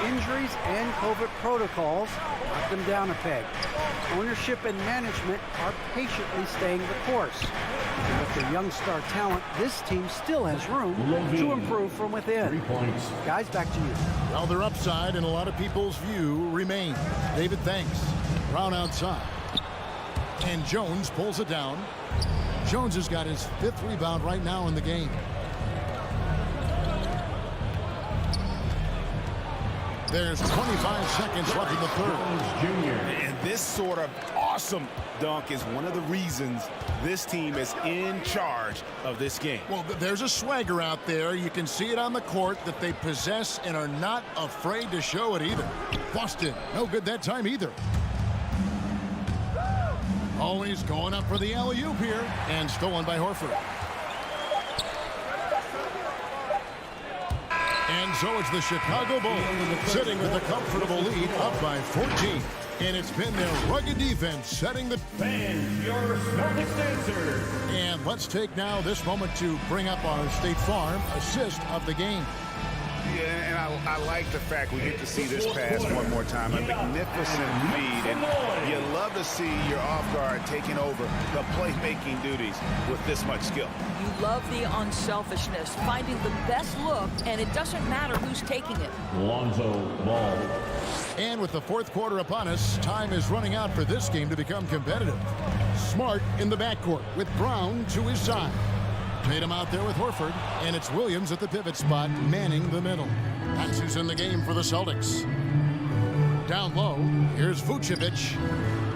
injuries and COVID protocols knocked them down a peg. Ownership and management are patiently staying the course. And with the young star talent, this team still has room to improve from within. 3 points. Guys, back to you. Well, their upside in a lot of people's view remains. David, thanks. Brown outside. And Jones pulls it down. Jones has got his 5th rebound right now in the game. There's 25 seconds left in the third. And this sort of awesome dunk is one of the reasons this team is in charge of this game. Well, there's a swagger out there. You can see it on the court that they possess and are not afraid to show it either. Boston, no good that time either. Always going up for the alley-oop here, and stolen by Horford. And so it's the Chicago Bulls sitting with a comfortable lead, up by 14. And it's been their rugged defense setting the... Fans, your Celtics answer. And let's take now this moment to bring up our State Farm assist of the game. Yeah, and I like the fact we get to see this pass one more time. A magnificent feed, and you love to see your off guard taking over the playmaking duties with this much skill. You love the unselfishness, finding the best look, and it doesn't matter who's taking it. Lonzo Ball. And with the fourth quarter upon us, time is running out for this game to become competitive. Smart in the backcourt with Brown to his side. Tatum out there with Horford, and it's Williams at the pivot spot, manning the middle. That's who's in the game for the Celtics. Down low, here's Vucevic,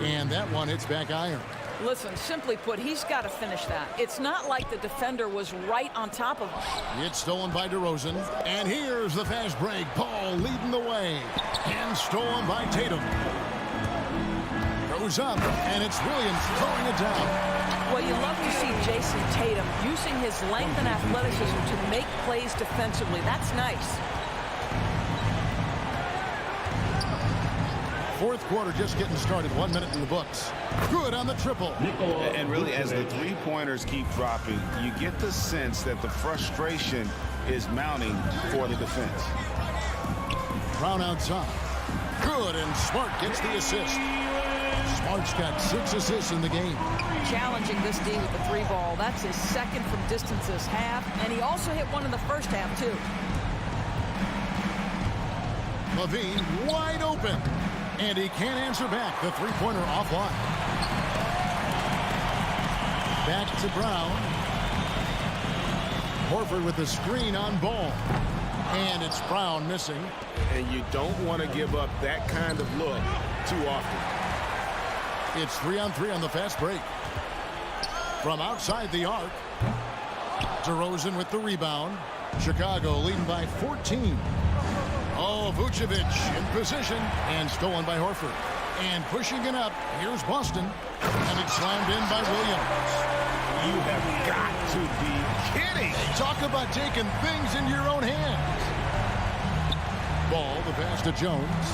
and that one hits back iron. Listen, simply put, he's got to finish that. It's not like the defender was right on top of him. It's stolen by DeRozan, and here's the fast break. Paul leading the way, and stolen by Tatum. Goes up, and it's Williams throwing it down. Well, you love to see Jason Tatum using his length and athleticism to make plays defensively. That's nice. Fourth quarter just getting started. 1 minute in the books. Good on the triple. And really, as the three-pointers keep dropping, you get the sense that the frustration is mounting for the defense. Brown outside. Good, and Smart gets the assist. Smart's got 6 assists in the game. Challenging this D with the 3 ball. That's his second from distance this half, and he also hit one in the first half, too. Levine wide open, and he can't answer back. The three-pointer offline. Back to Brown. Horford with the screen on Ball. And it's Brown missing. And you don't want to give up that kind of look too often. It's 3-on-3 on the fast break. From outside the arc. DeRozan with the rebound. Chicago leading by 14. Oh, Vucevic in position and stolen by Horford. And pushing it up, here's Boston. And it's slammed in by Williams. You have got to be kidding. Talk about taking things into your own hands. Ball, the pass to Jones.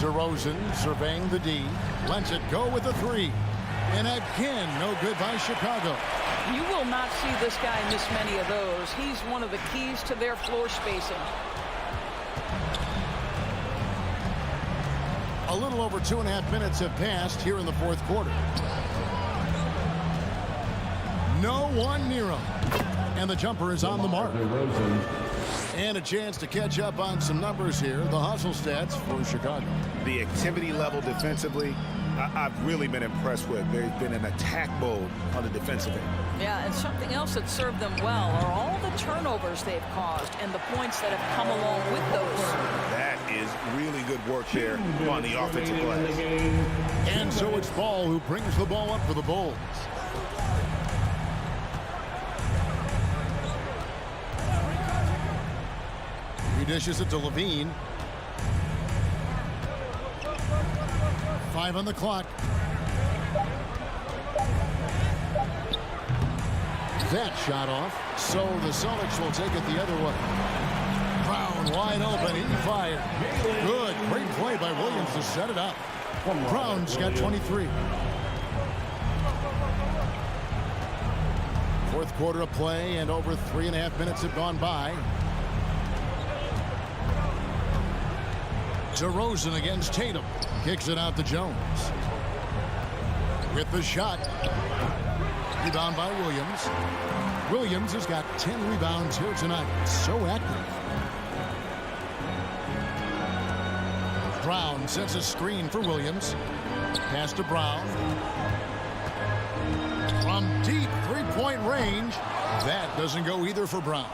DeRozan surveying the D. Lets it go with a three. And again, no good by Chicago. You will not see this guy miss many of those. He's one of the keys to their floor spacing. A little over 2.5 minutes have passed here in the fourth quarter. No one near him. And the jumper is on the mark. And a chance to catch up on some numbers here. The hustle stats for Chicago. The activity level defensively, I've really been impressed with. There's been an attack mode on the defensive end. Yeah, and something else that served them well are all the turnovers they've caused and the points that have come along with those. That is really good work there on the offensive glass. And so it's Ball who brings the ball up for the Bulls. He dishes it to Levine. 5 on the clock. That shot off. So the Celtics will take it the other way. Brown wide open. He fired. Good. Great play by Williams to set it up. Brown's got 23. Fourth quarter of play and over 3.5 minutes have gone by. DeRozan against Tatum. Kicks it out to Jones. With the shot. Rebound by Williams. Williams has got 10 rebounds here tonight. So active. Brown sets a screen for Williams. Pass to Brown. From deep three-point range. That doesn't go either for Brown.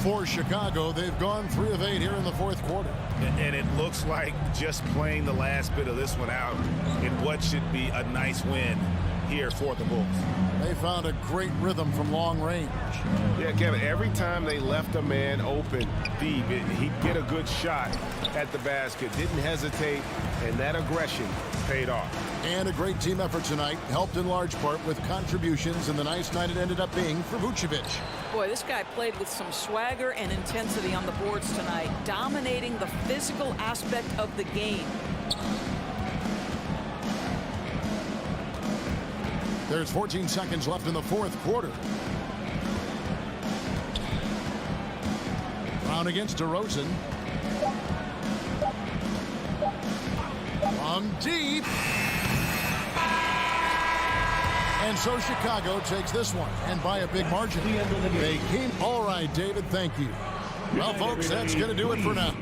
For Chicago, they've gone 3 of 8 here in the fourth quarter. And it looks like just playing the last bit of this one out in what should be a nice win here for the Bulls. They found a great rhythm from long range. Yeah, Kevin, every time they left a man open deep, he'd get a good shot at the basket, didn't hesitate, and that aggression paid off. And a great team effort tonight, helped in large part with contributions, and the nice night it ended up being for Vucevic. Boy, this guy played with some swagger and intensity on the boards tonight, dominating the physical aspect of the game. There's 14 seconds left in the fourth quarter. Brown against DeRozan. From deep. And so Chicago takes this one, and by a big margin. They came. All right, David, thank you. Well, folks, that's going to do it for now.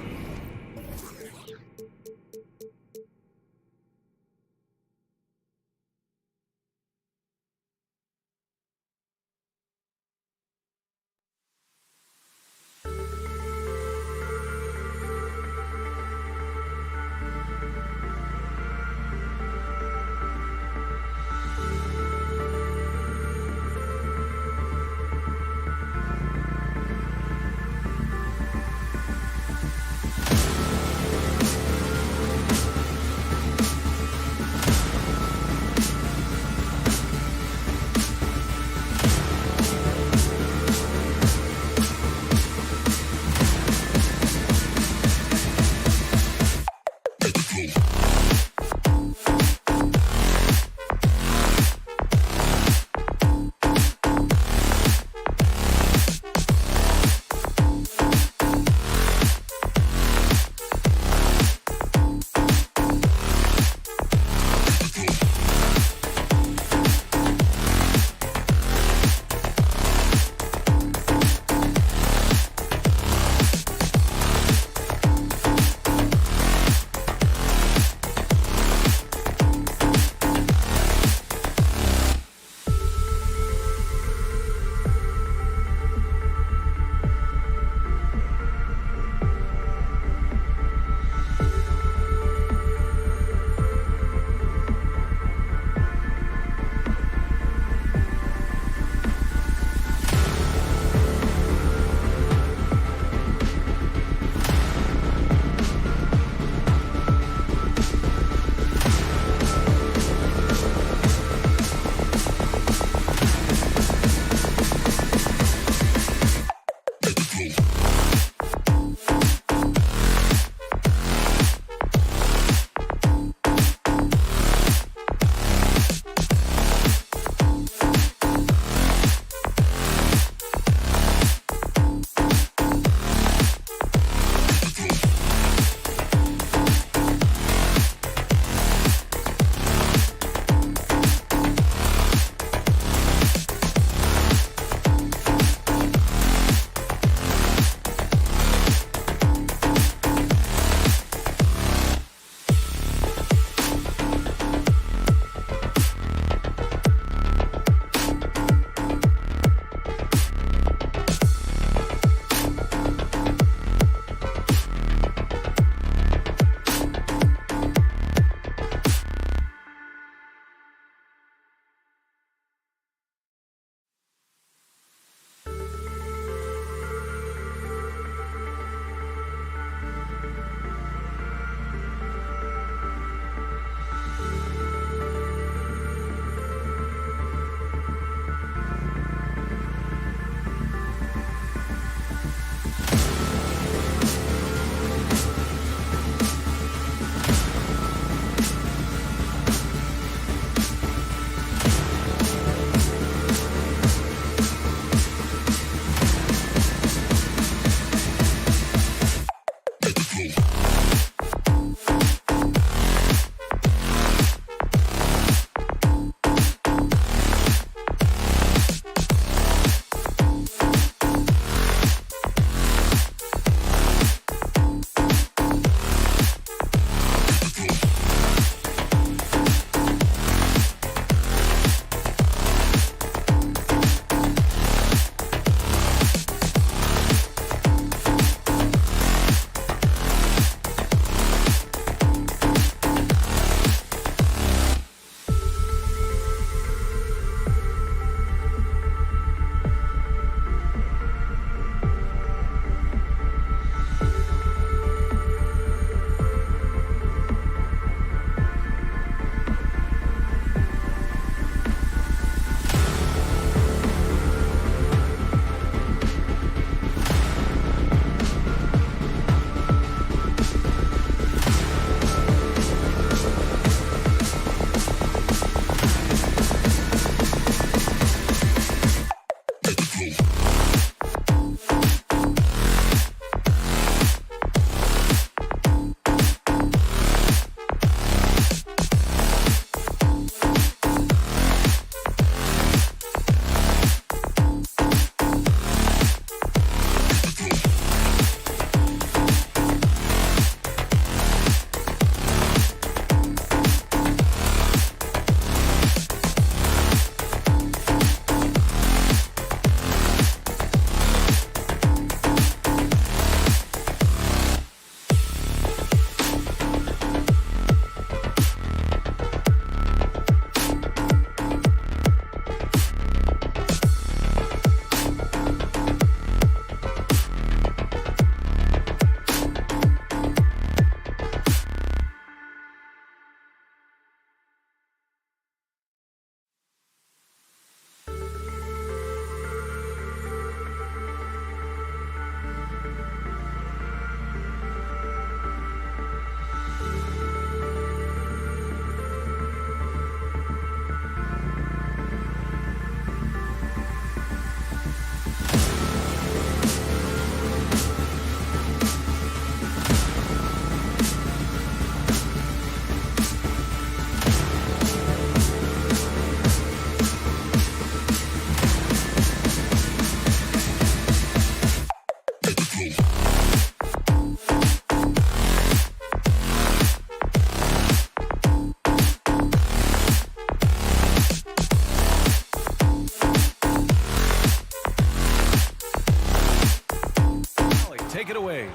away.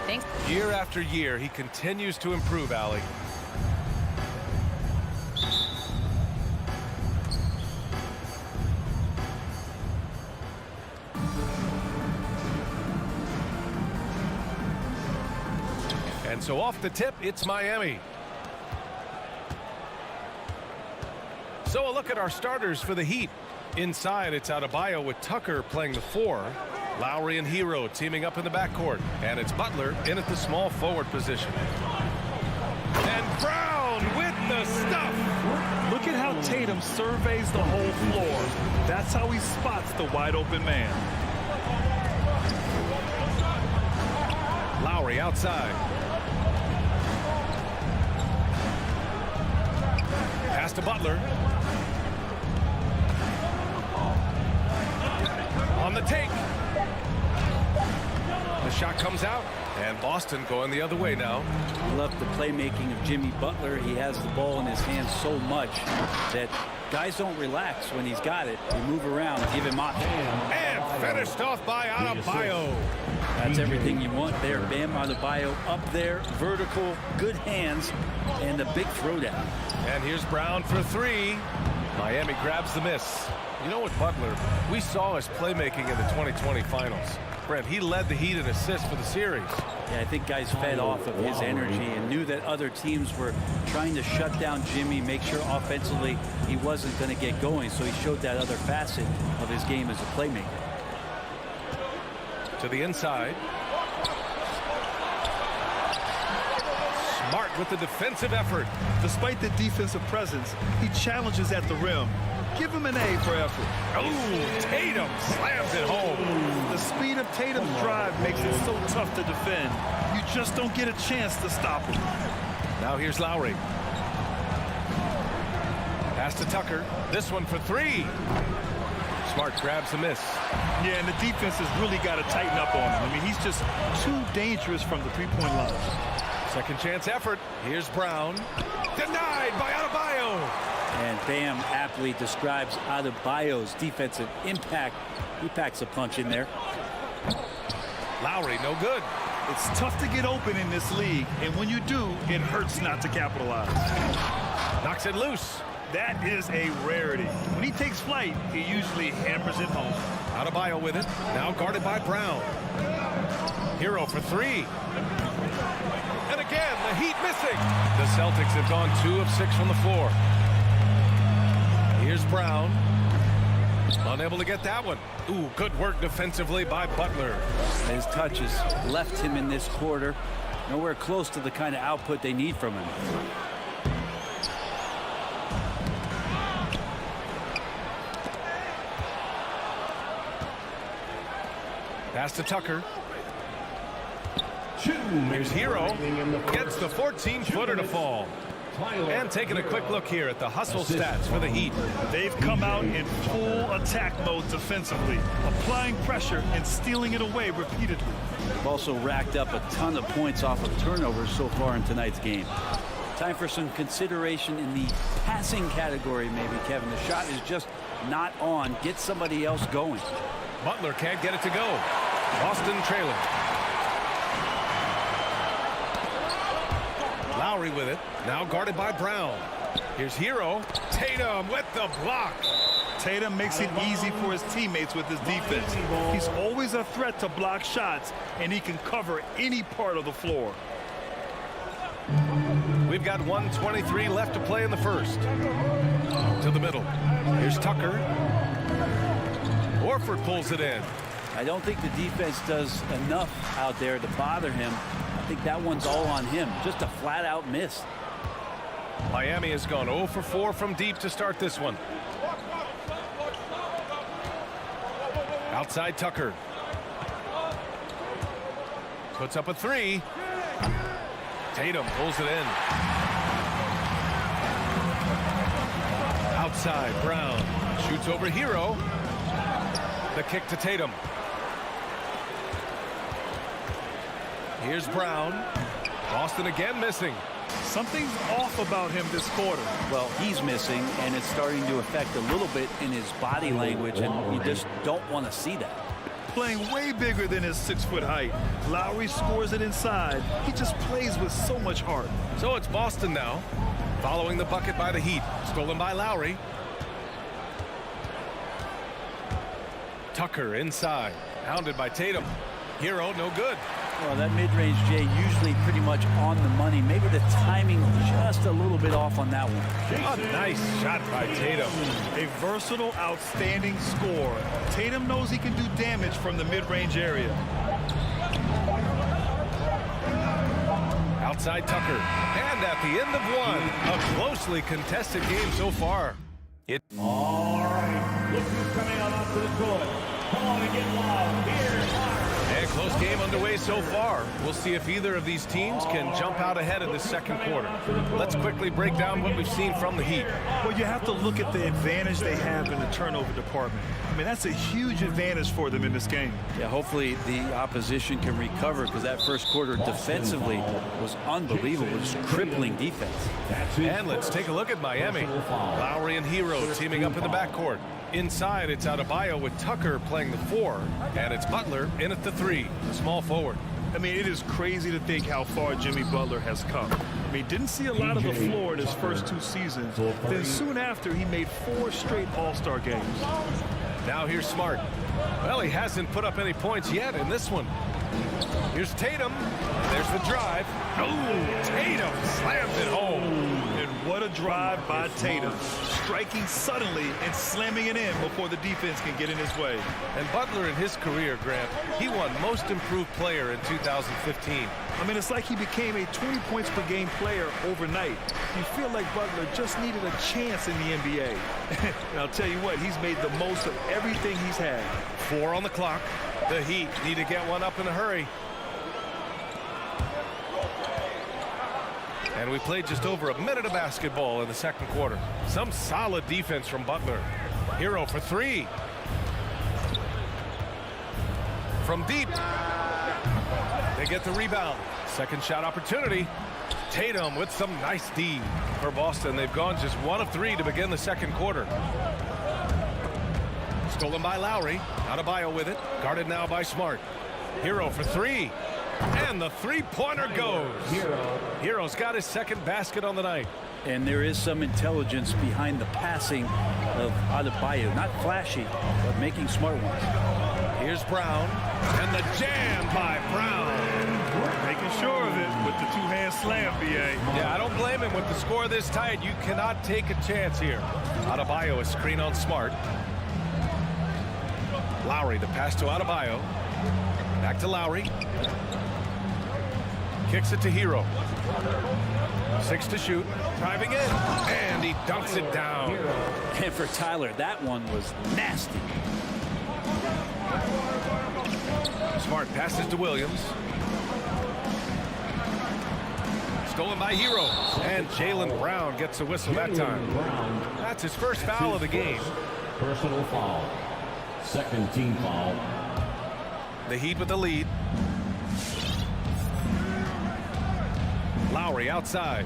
Thanks. Year after year, he continues to improve, Allie. And so off the tip, it's Miami. So a look at our starters for the Heat. Inside, it's Adebayo with Tucker playing the 4. Lowry and Hero teaming up in the backcourt. And it's Butler in at the small forward position. And Brown with the stuff. Look at how Tatum surveys the whole floor. That's how he spots the wide open man. Lowry outside. Pass to Butler. On the take. The shot comes out, and Boston going the other way now. I love the playmaking of Jimmy Butler. He has the ball in his hands so much that guys don't relax when he's got it. They move around, give him options. And finished off by Adebayo. That's everything you want there. Bam Adebayo up there, vertical, good hands, and a big throwdown. And here's Brown for 3. Miami grabs the miss. You know what, Butler, we saw his playmaking in the 2020 finals. Brent, he led the Heat in assists for the series. Yeah, I think guys fed off of his energy and knew that other teams were trying to shut down Jimmy, make sure offensively he wasn't going to get going. So he showed that other facet of his game as a playmaker. To the inside. Smart with the defensive effort. Despite the defensive presence, he challenges at the rim. Give him an A for effort. Oh, Tatum slams it home. The speed of Tatum's drive makes it so tough to defend. You just don't get a chance to stop him. Now here's Lowry. Pass to Tucker. This one for 3. Smart grabs the miss. Yeah, and the defense has really got to tighten up on him. I mean, he's just too dangerous from the three-point line. Second chance effort. Here's Brown. Denied by Adebayo. And Bam aptly describes Adebayo's defensive impact. He packs a punch in there. Lowry, no good. It's tough to get open in this league, and when you do, it hurts not to capitalize. Knocks it loose. That is a rarity. When he takes flight, he usually hammers it home. Adebayo with it. Now guarded by Brown. Hero for 3. And again, the Heat missing. The Celtics have gone 2 of 6 from the floor. Here's Brown. Unable to get that one. Ooh, good work defensively by Butler. His touches left him in this quarter. Nowhere close to the kind of output they need from him. Pass to Tucker. Here's Hero. Gets the 14-footer to fall. And taking a quick look here at the hustle stats for the Heat. They've come out in full attack mode defensively, applying pressure and stealing it away repeatedly. They've also racked up a ton of points off of turnovers so far in tonight's game. Time for some consideration in the passing category, maybe, Kevin. The shot is just not on. Get somebody else going. Butler can't get it to go. Boston trailing. Lowry with it. Now guarded by Brown. Here's Hero. Tatum with the block. Tatum makes it easy for his teammates with his defense. He's always a threat to block shots, and he can cover any part of the floor. We've got 1:23 left to play in the first. To the middle. Here's Tucker. Horford pulls it in. I don't think the defense does enough out there to bother him. I think that one's all on him. Just a flat-out miss. Miami has gone 0 for 4 from deep to start this one. Outside Tucker. Puts up a 3. Tatum pulls it in. Outside Brown. Shoots over Hero. The kick to Tatum. Here's Brown. Boston again missing. Something's off about him this quarter. Well, he's missing, and it's starting to affect a little bit in his body language, and you just don't want to see that. playing way bigger than his 6-foot height. Lowry scores it inside. He just plays with so much heart. So it's Boston now, following the bucket by the Heat. Stolen by Lowry. Tucker inside, hounded by Tatum. Hero, no good. Well, that mid-range, Jay, usually pretty much on the money. Maybe the timing just a little bit off on that one. A nice shot by Tatum. A versatile, outstanding scorer. Tatum knows he can do damage from the mid-range area. Outside Tucker. And at the end of one, a closely contested game so far. All right, look who's coming out onto the court. Come on and get loud. Here's And close game underway so far. We'll see if either of these teams can jump out ahead in this second quarter. Let's quickly break down what we've seen from the Heat. Well, you have to look at the advantage they have in the turnover department. I mean, that's a huge advantage for them in this game. Yeah, hopefully the opposition can recover, because that first quarter defensively was unbelievable. Just crippling defense. And let's take a look at Miami. Lowry and Hero teaming up in the backcourt. Inside, it's Adebayo with Tucker playing the 4, and it's Butler in at the 3, the small forward. I mean, it is crazy to think how far Jimmy Butler has come. I mean, didn't see a lot of the floor in his first 2 seasons. Then soon after, he made 4 straight All-Star games. Now here's Smart. Well, he hasn't put up any points yet in this one. Here's Tatum. There's the drive. Oh, Tatum slams it home. And what a drive by Tatum. Striking suddenly and slamming it in before the defense can get in his way. And Butler in his career, Grant, he won Most Improved Player in 2015. I mean, it's like he became a 20 points per game player overnight. You feel like Butler just needed a chance in the NBA. And I'll tell you what, he's made the most of everything he's had. 4 on the clock. The Heat need to get one up in a hurry. And we played just over a minute of basketball in the second quarter. Some solid defense from Butler. Hero for 3. From deep. They get the rebound. Second shot opportunity. Tatum with some nice D for Boston. They've gone just 1 of 3 to begin the second quarter. Stolen by Lowry. Adebayo with it. Guarded now by Smart. Hero for 3. And the three-pointer goes. Hero's got his second basket on the night. And there is some intelligence behind the passing of Adebayo. Not flashy, but making smart ones. Here's Brown. And the jam by Brown. Making sure of it with the two-hand slam, B.A. Yeah, I don't blame him with the score this tight. You cannot take a chance here. Adebayo, a screen on Smart. Lowry, the pass to Adebayo. Back to Lowry. Kicks it to Hero. 6 to shoot. Driving in. And he dunks it down. And for Tyler, that one was nasty. Smart passes to Williams. Stolen by Hero. And Jaylen Brown gets a whistle that time. That's his first foul of the game. Personal foul. Second team foul. The Heat with the lead. Lowry outside.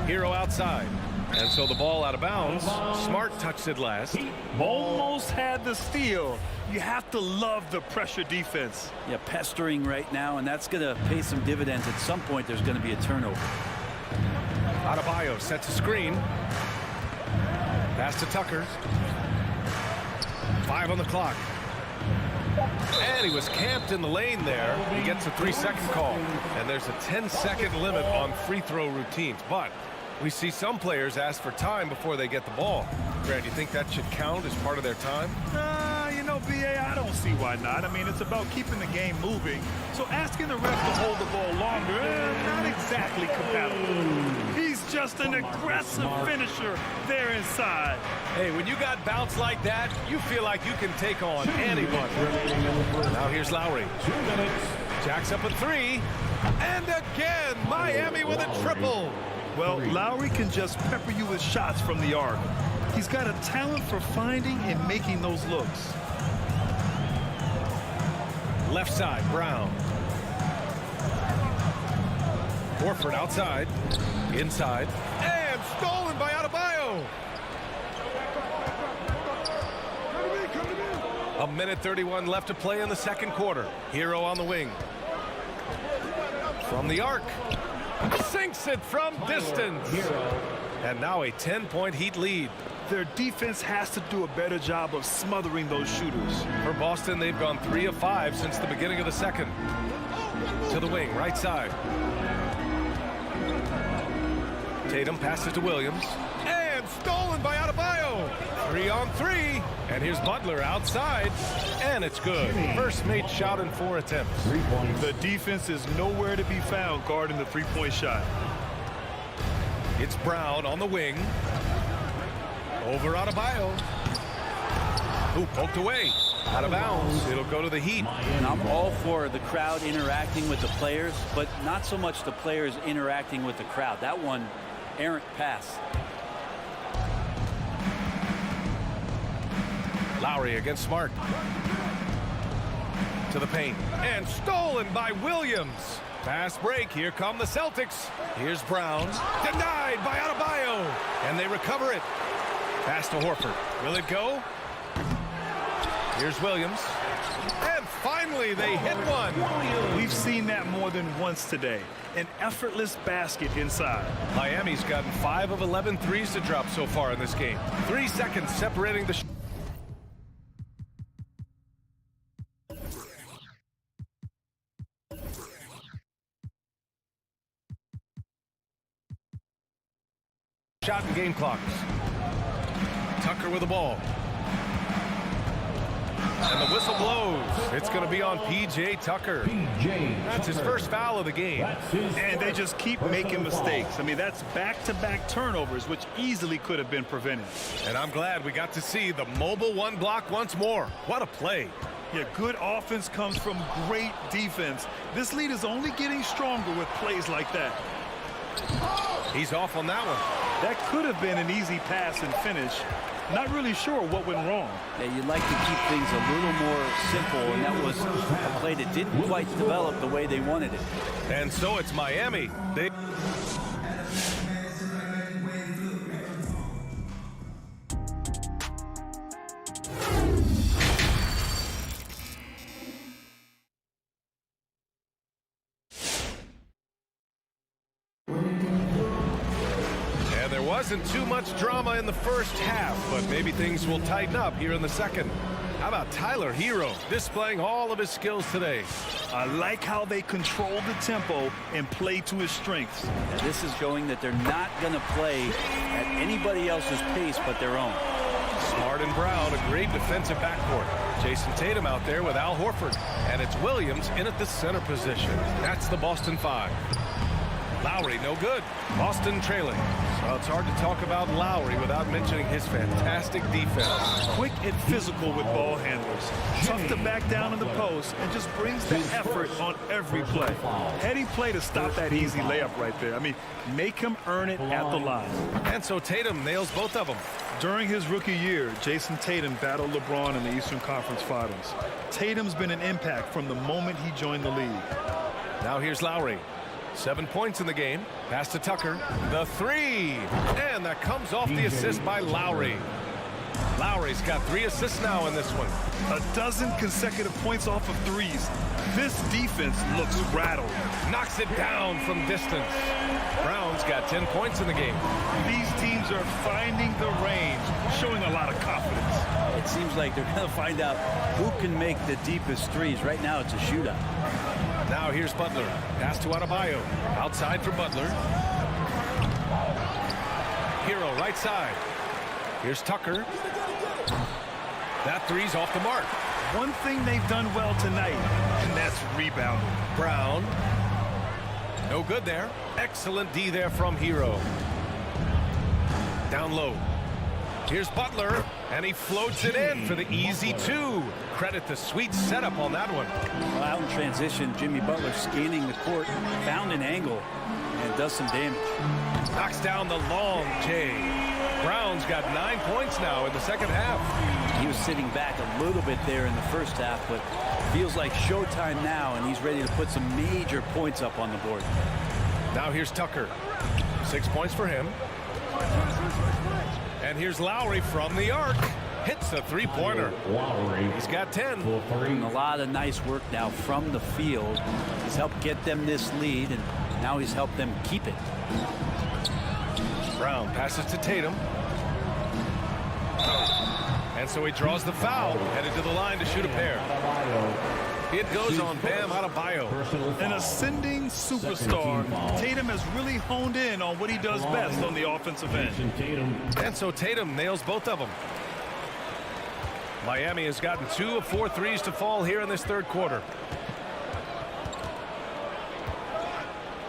Hero outside. And so the ball out of bounds. Smart touched it last. Almost had the steal. You have to love the pressure defense. Yeah, pestering right now, and that's going to pay some dividends. At some point, there's going to be a turnover. Adebayo sets a screen. Pass to Tucker. 5 on the clock. And he was camped in the lane there. He gets a 3-second call. And there's a 10-second limit on free throw routines. But we see some players ask for time before they get the ball. Grant, do you think that should count as part of their time? You know, B.A., I don't see why not. I mean, it's about keeping the game moving. So asking the ref to hold the ball longer, not exactly compatible. He's just an aggressive finisher there inside. Hey, when you got bounce like that, you feel like you can take on anybody. Now here's Lowry. 2 minutes. Jacks up a 3. And again, Miami with a triple. Well, Lowry can just pepper you with shots from the arc. He's got a talent for finding and making those looks. Left side, Brown. Horford outside. Inside. And stolen by Adebayo. A minute 31 left to play in the second quarter. Hero on the wing. From the arc. Sinks it from distance. And now a 10-point Heat lead. Their defense has to do a better job of smothering those shooters. For Boston, they've gone 3 of 5 since the beginning of the second. To the wing, right side. Tatum passes to Williams. And stolen by Adebayo. 3-on-3. And here's Butler outside. And it's good. First made shot in 4 attempts. The defense is nowhere to be found guarding the three-point shot. It's Brown on the wing. Over Adebayo. Who poked away. Out of bounds. It'll go to the Heat. And I'm all for the crowd interacting with the players, but not so much the players interacting with the crowd. That one, errant pass. Lowry against Smart. To the paint. And stolen by Williams. Fast break. Here come the Celtics. Here's Brown. Denied by Adebayo. And they recover it. Pass to Horford. Will it go? Here's Williams. And finally they hit one. We've seen that more than once today. An effortless basket inside. Miami's gotten 5 of 11 threes to drop so far in this game. 3 seconds separating the shot and game clocks. Tucker with the ball. And the whistle blows. It's going to be on P.J. Tucker. That's his first foul of the game. And they just keep making mistakes. I mean, that's back-to-back turnovers, which easily could have been prevented. And I'm glad we got to see the mobile one block once more. What a play. Yeah, good offense comes from great defense. This lead is only getting stronger with plays like that. He's off on that one. That could have been an easy pass and finish. Not really sure what went wrong. Yeah, you'd like to keep things a little more simple, and that was a play that didn't quite develop the way they wanted it. And so it's Miami. Wasn't too much drama in the first half, but maybe things will tighten up here in the second. How about Tyler Hero displaying all of his skills today? I like how they control the tempo and play to his strengths. And this is showing that they're not going to play at anybody else's pace but their own. Smart and Brown, a great defensive backcourt. Jason Tatum out there with Al Horford. And it's Williams in at the center position. That's the Boston 5. Lowry, no good. Boston trailing. So it's hard to talk about Lowry without mentioning his fantastic defense. Quick and physical with ball handlers. Tough to back down in the post and just brings the effort on every play. Heady play to stop that easy layup right there. I mean, make him earn it at the line. And so Tatum nails both of them. During his rookie year, Jason Tatum battled LeBron in the Eastern Conference Finals. Tatum's been an impact from the moment he joined the league. Now here's Lowry. 7 points in the game. Pass to Tucker. The 3. And that comes off the assist by Lowry. Lowry's got 3 assists now in this one. 12 consecutive points off of threes. This defense looks rattled. Knocks it down from distance. Brown's got 10 points in the game. These teams are finding the range, showing a lot of confidence. It seems like they're going to find out who can make the deepest threes. Right now it's a shootout. Now here's Butler. Pass to Adebayo. Outside for Butler. Hero right side. Here's Tucker. That 3's off the mark. One thing they've done well tonight, and that's rebounding. Brown. No good there. Excellent D there from Hero. Down low. Here's Butler, and he floats it in for the easy 2. Credit the sweet setup on that one. Well, out in transition, Jimmy Butler scanning the court, found an angle, and does some damage. Knocks down the long J. Brown's got 9 points now in the second half. He was sitting back a little bit there in the first half, but feels like showtime now, and he's ready to put some major points up on the board. Now here's Tucker. 6 points for him. And here's Lowry from the arc. hits a three-pointer. He's got 10. And a lot of nice work now from the field. He's helped get them this lead, and now he's helped them keep it. Brown passes to Tatum. And so he draws the foul, headed to the line to shoot a pair. It goes on Bam Adebayo. An ascending superstar. Tatum has really honed in on what he does best on the offensive end. And so Tatum nails both of them. Miami has gotten 2 of 4 threes to fall here in this third quarter.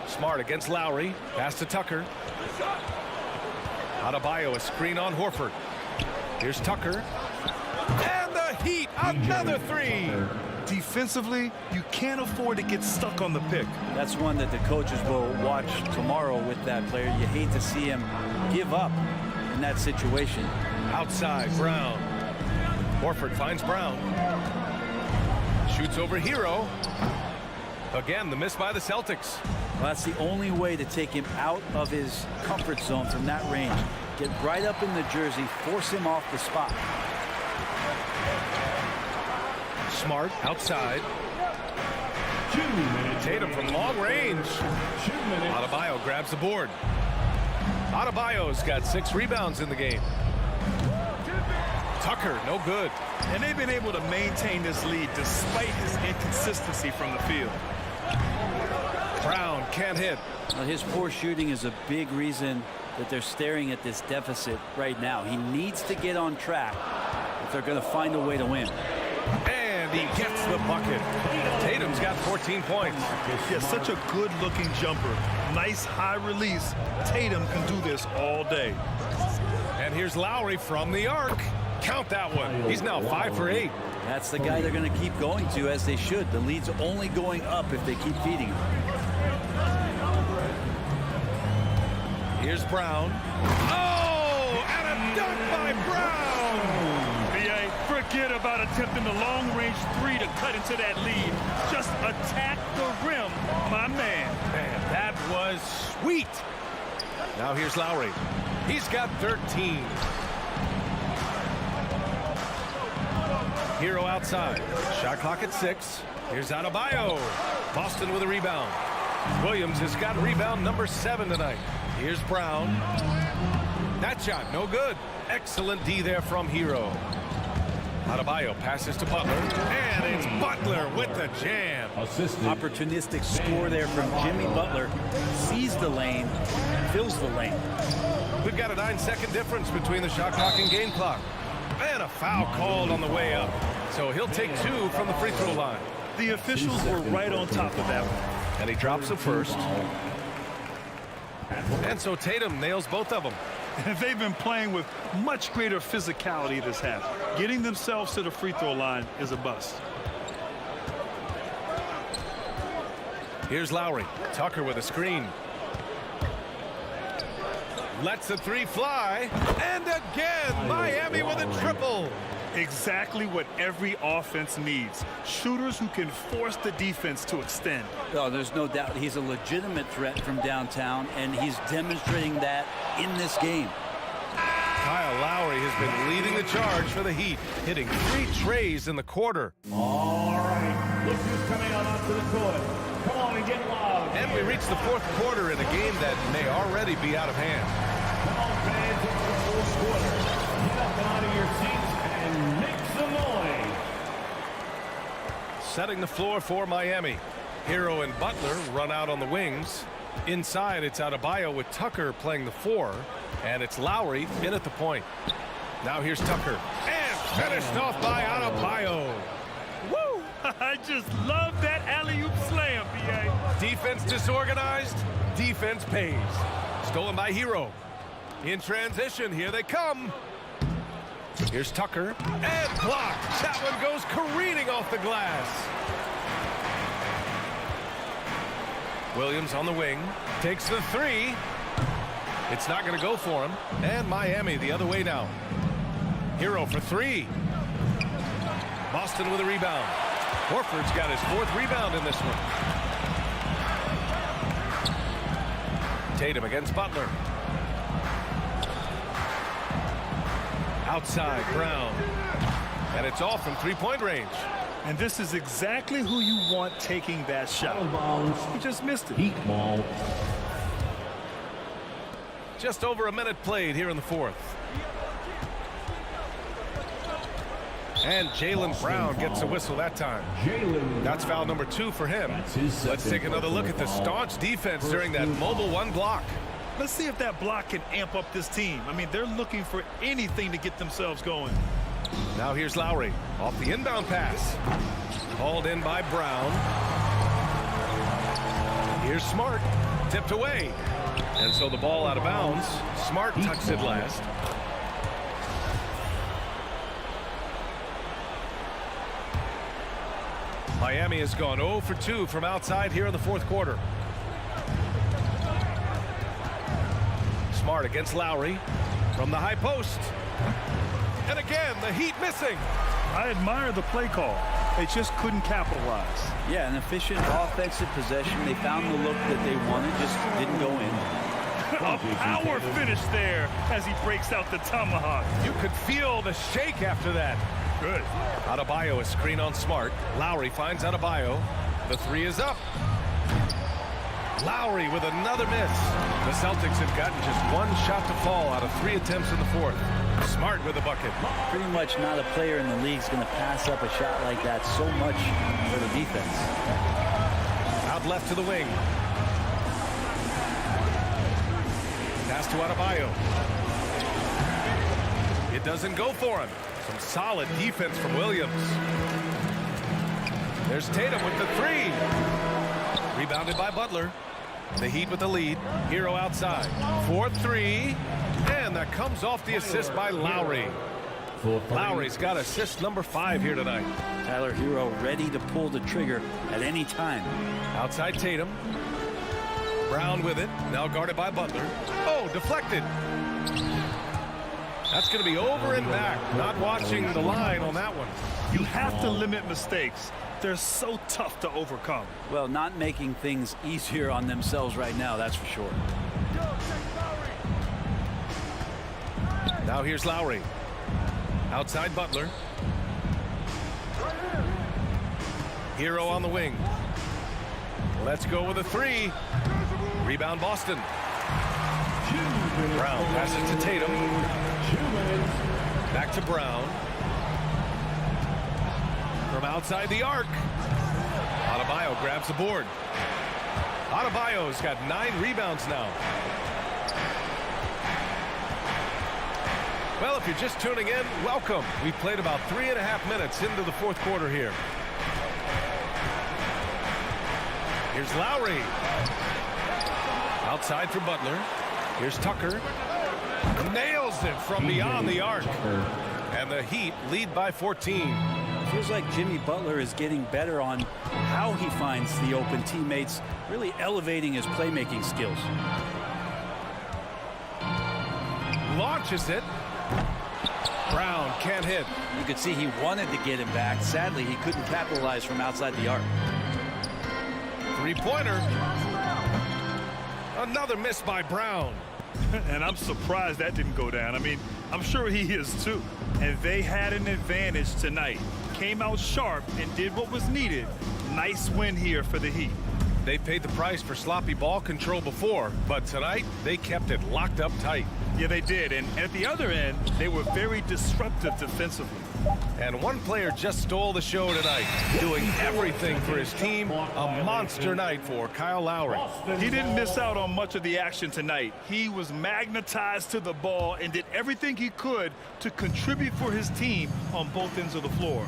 Smart against Lowry. Pass to Tucker. Adebayo, a screen on Horford. Here's Tucker. And the Heat, another three. Defensively, you can't afford to get stuck on the pick. That's one that the coaches will watch tomorrow with that player. You hate to see him give up in that situation. Outside, Brown. Horford finds Brown. Shoots over Hero. Again, the miss by the Celtics. Well, that's the only way to take him out of his comfort zone from that range. Get right up in the jersey, force him off the spot. Smart outside. Tatum from long range. Adebayo grabs the board. Adebayo's got 6 rebounds in the game. Tucker, no good. And they've been able to maintain this lead despite his inconsistency from the field. Brown can't hit. Well, his poor shooting is a big reason that they're staring at this deficit right now. He needs to get on track if they're going to find a way to win. And he gets the bucket. Tatum's got 14 points. Yeah, such a good-looking jumper. Nice high release. Tatum can do this all day. And here's Lowry from the arc. Count that one. He's now 5 for 8. That's the guy they're going to keep going to, as they should. The lead's only going up if they keep feeding him. Here's Brown. Oh, and a dunk by Brown. B.A., forget about attempting the long-range 3 to cut into that lead. Just attack the rim, my man. Man, that was sweet. Now here's Lowry. He's got 13. Hero outside. Shot clock at 6. Here's Adebayo. Boston with a rebound. Williams has got rebound number 7 tonight. Here's Brown. That shot, no good. Excellent D there from Hero. Adebayo passes to Butler. And it's Butler with the jam. Opportunistic score there from Jimmy Butler. Sees the lane, fills the lane. We've got a 9-second difference between the shot clock and game clock. And a foul called on the way up. So he'll take 2 from the free throw line. The officials were right on top of that one. And he drops the first. And so Tatum nails both of them. They've been playing with much greater physicality this half. Getting themselves to the free throw line is a bust. Here's Lowry. Tucker with a screen. Lets the 3 fly. And again, Miami with a triple. Exactly what every offense needs. Shooters who can force the defense to extend. Oh, there's no doubt he's a legitimate threat from downtown, and he's demonstrating that in this game. Kyle Lowry has been leading the charge for the Heat, hitting 3 trays in the quarter. All right, look who's coming on onto the court. Come on and get loud. And we reach the 4th quarter in a game that may already be out of hand. Come on, fans, it's the 4th quarter. Get up and out of your seats and make some noise. Setting the floor for Miami. Hero and Butler run out on the wings. Inside, it's Adebayo with Tucker playing the 4. And it's Lowry in at the point. Now here's Tucker. And finished off by Adebayo. Woo! I just love that alley-oop slam, B.A. Defense disorganized. Defense pays. Stolen by Hero. In transition, here they come. Here's Tucker. And blocked. That one goes careening off the glass. Williams on the wing. Takes the 3. It's not going to go for him. And Miami the other way now. Hero for 3. Boston with a rebound. Horford's got his 4th rebound in this one. Tatum against Butler. Outside, Brown. And it's off from three-point range. And this is exactly who you want taking that shot. He just missed it. Heat ball. Just over a minute played here in the fourth. And Jaylen Brown gets a whistle that time. That's foul number 2 for him. Let's take another look at the staunch defense during that mobile one block. Let's see if that block can amp up this team. I mean, they're looking for anything to get themselves going. Now here's Lowry off the inbound pass. Hauled in by Brown. Here's Smart. Tipped away. And so the ball out of bounds. Smart touched it last. Miami has gone 0 for 2 from outside here in the fourth quarter. Smart against Lowry from the high post. And again, the Heat missing. I admire the play call. They just couldn't capitalize. Yeah, an efficient offensive possession. They found the look that they wanted, just didn't go in. A power finish there as he breaks out the tomahawk. You could feel the shake after that. Good. Adebayo is screen on Smart. Lowry finds Adebayo. The three is up. Lowry with another miss. The Celtics have gotten just one shot to fall out of 3 attempts in the fourth. Smart with a bucket. Pretty much not a player in the league is going to pass up a shot like that so much for the defense. Out left to the wing. Pass to Adebayo. It doesn't go for him. Some solid defense from Williams. There's Tatum with the three. Rebounded by Butler. The Heat with the lead. Hero outside. 4-3. And that comes off the assist by Lowry. Lowry's got assist number 5 here tonight. Tyler Hero ready to pull the trigger at any time. Outside Tatum. Brown with it. Now guarded by Butler. Oh, deflected. That's going to be over and back. Not watching the line on that one. You have to limit mistakes. They're so tough to overcome. Well, not making things easier on themselves right now, that's for sure. Now here's Lowry. Outside Butler. Hero on the wing. Let's go with a three. Rebound Boston. Brown passes to Tatum. Back to Brown. From outside the arc. Adebayo grabs the board. Adebayo's got 9 rebounds now. Well, if you're just tuning in, welcome. We've played about 3.5 minutes into the fourth quarter here. Here's Lowry. Outside for Butler. Here's Tucker. Nails it from beyond the arc. And the Heat lead by 14. Feels like Jimmy Butler is getting better on how he finds the open teammates, really elevating his playmaking skills. Launches it. Brown can't hit. You could see he wanted to get him back. Sadly, he couldn't capitalize from outside the arc. Three-pointer. Another miss by Brown. And I'm surprised that didn't go down. I mean, I'm sure he is too. And they had an advantage tonight. Came out sharp and did what was needed. Nice win here for the Heat. They paid the price for sloppy ball control before, but tonight they kept it locked up tight. Yeah, they did. And at the other end, they were very disruptive defensively. And one player just stole the show tonight, doing everything for his team. A monster night for Kyle Lowry. He didn't miss out on much of the action tonight. He was magnetized to the ball and did everything he could to contribute for his team on both ends of the floor.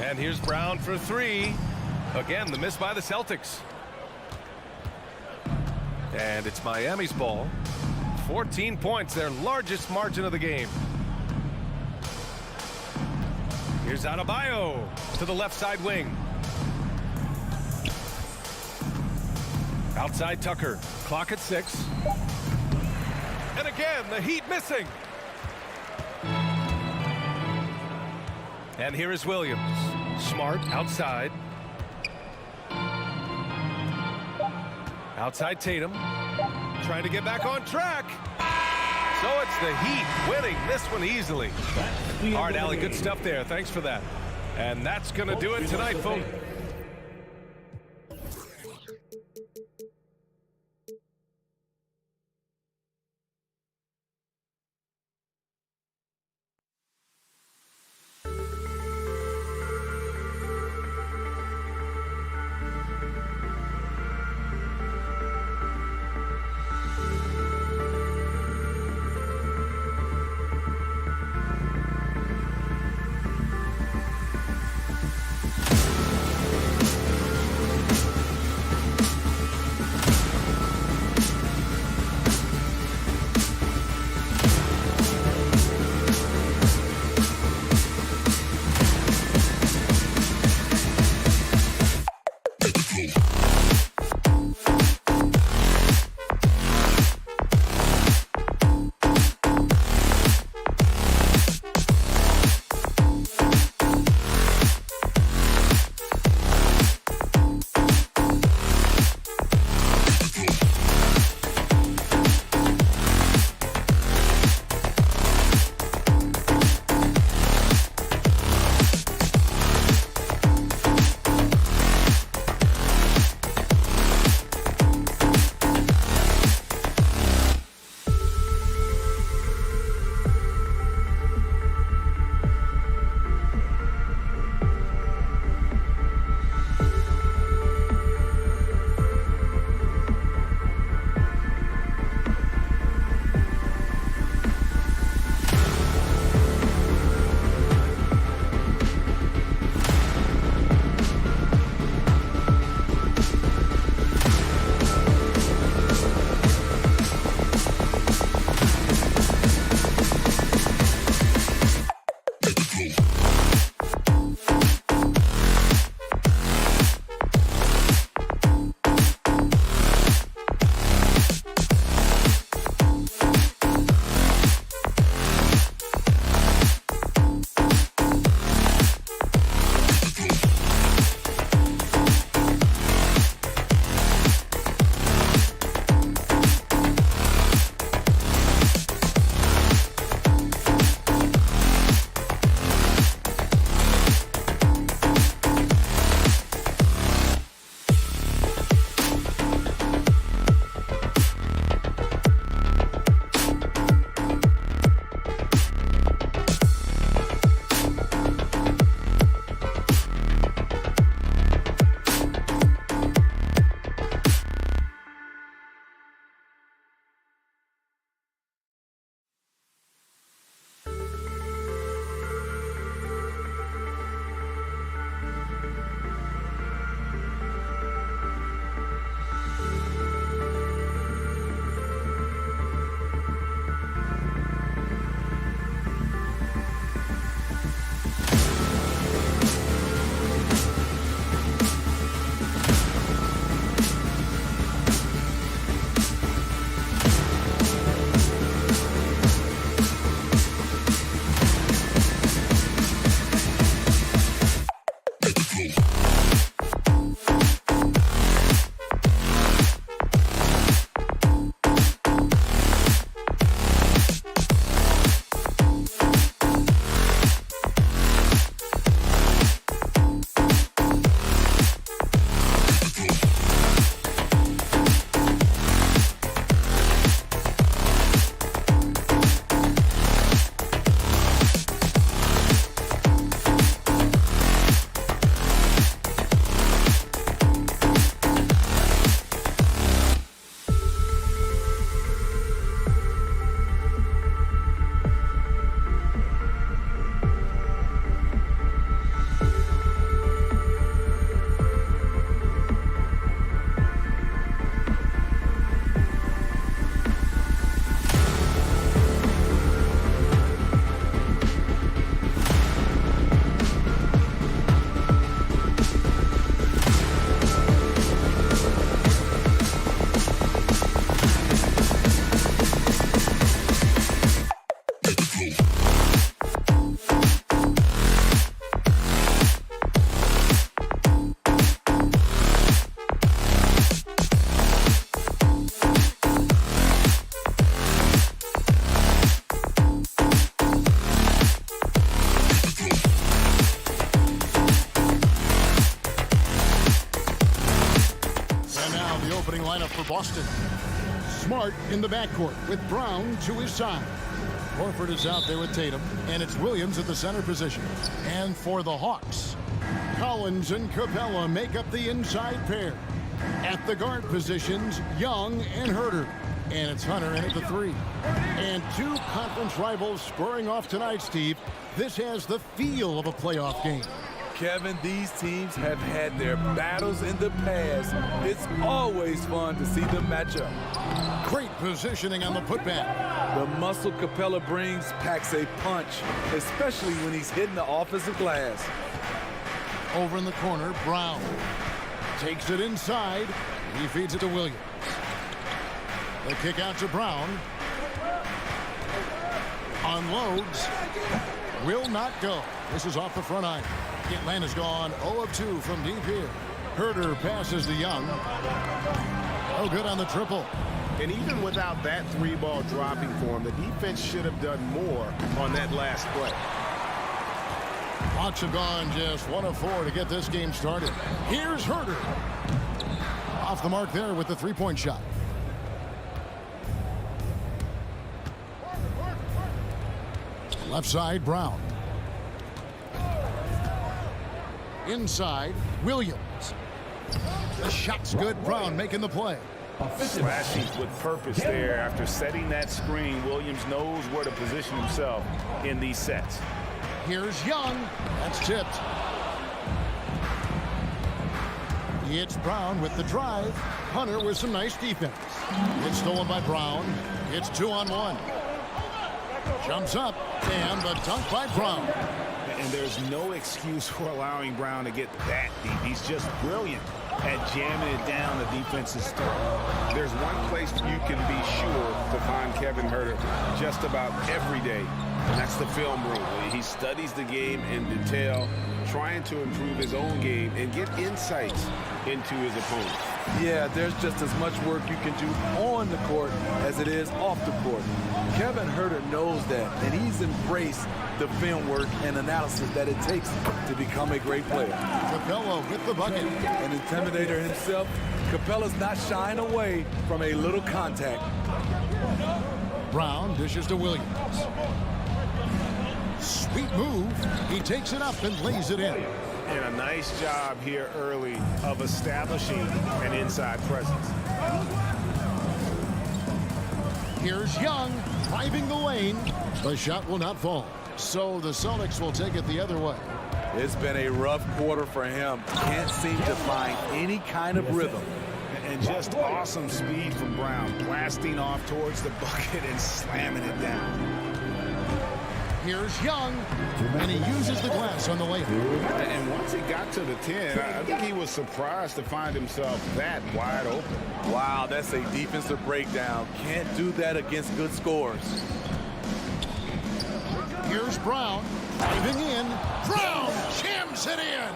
And here's Brown for three. Again, the miss by the Celtics. And it's Miami's ball. 14 points, their largest margin of the game. Here's Adebayo to the left side wing. Outside Tucker. Clock at 6. And again, the Heat missing. And here is Williams. Smart outside. Outside Tatum. Trying to get back on track. So it's the Heat winning this one easily. All right, Allie, good stuff there. Thanks for that. And that's going to do it tonight, folks. the opening lineup for Boston. Smart in the backcourt with Brown to his side. Horford is out there with Tatum, and it's Williams at the center position. And for the Hawks, Collins and Capella make up the inside pair. At the guard positions, Young and Herter. And it's Hunter in at the 3. And two conference rivals squaring off tonight, Steve. This has the feel of a playoff game. Kevin, these teams have had their battles in the past. It's always fun to see them match up. Great positioning on the putback. The muscle Capella brings packs a punch, especially when he's hitting the offensive glass. Over in the corner, Brown takes it inside. He feeds it to Williams. The kick out to Brown. Unloads. Will not go. This is off the front iron. Atlanta's gone 0 of 2 from deep here. Herter passes to Young. Oh, good on the triple. And even without that 3-ball dropping for him, the defense should have done more on that last play. Hawks have gone just 1 of 4 to get this game started. Here's Herter. Off the mark there with the 3-point shot. Left side, Brown. Inside, Williams. The shot's good. Brown making the play. Slashing with purpose there. After setting that screen, Williams knows where to position himself in these sets. Here's Young. That's tipped. It's Brown with the drive. Hunter with some nice defense. It's stolen by Brown. It's 2-on-1. Jumps up, and the dunk by Brown. And there's no excuse for allowing Brown to get that deep. He's just brilliant at jamming it down the defense's throat. There's one place you can be sure to find Kevin Herter just about every day, and that's the film room. He studies the game in detail, trying to improve his own game and get insights into his opponent. Yeah, there's just as much work you can do on the court as it is off the court. Kevin Herter knows that, and he's embraced the film work and analysis that it takes to become a great player. Capella with the bucket. An intimidator himself, Capella's not shying away from a little contact. Brown dishes to Williams. Sweet move. He takes it up and lays it in. And a nice job here early of establishing an inside presence. Here's Young driving the lane. The shot will not fall. So the Celtics will take it the other way. It's been a rough quarter for him. Can't seem to find any kind of rhythm. And just awesome speed from Brown, blasting off towards the bucket and slamming it down. Here's Young, and he uses the glass on the layup. And once he got to the 10, I think he was surprised to find himself that wide open. Wow, that's a defensive breakdown. Can't do that against good scores. Here's Brown, driving in. Brown jams it in.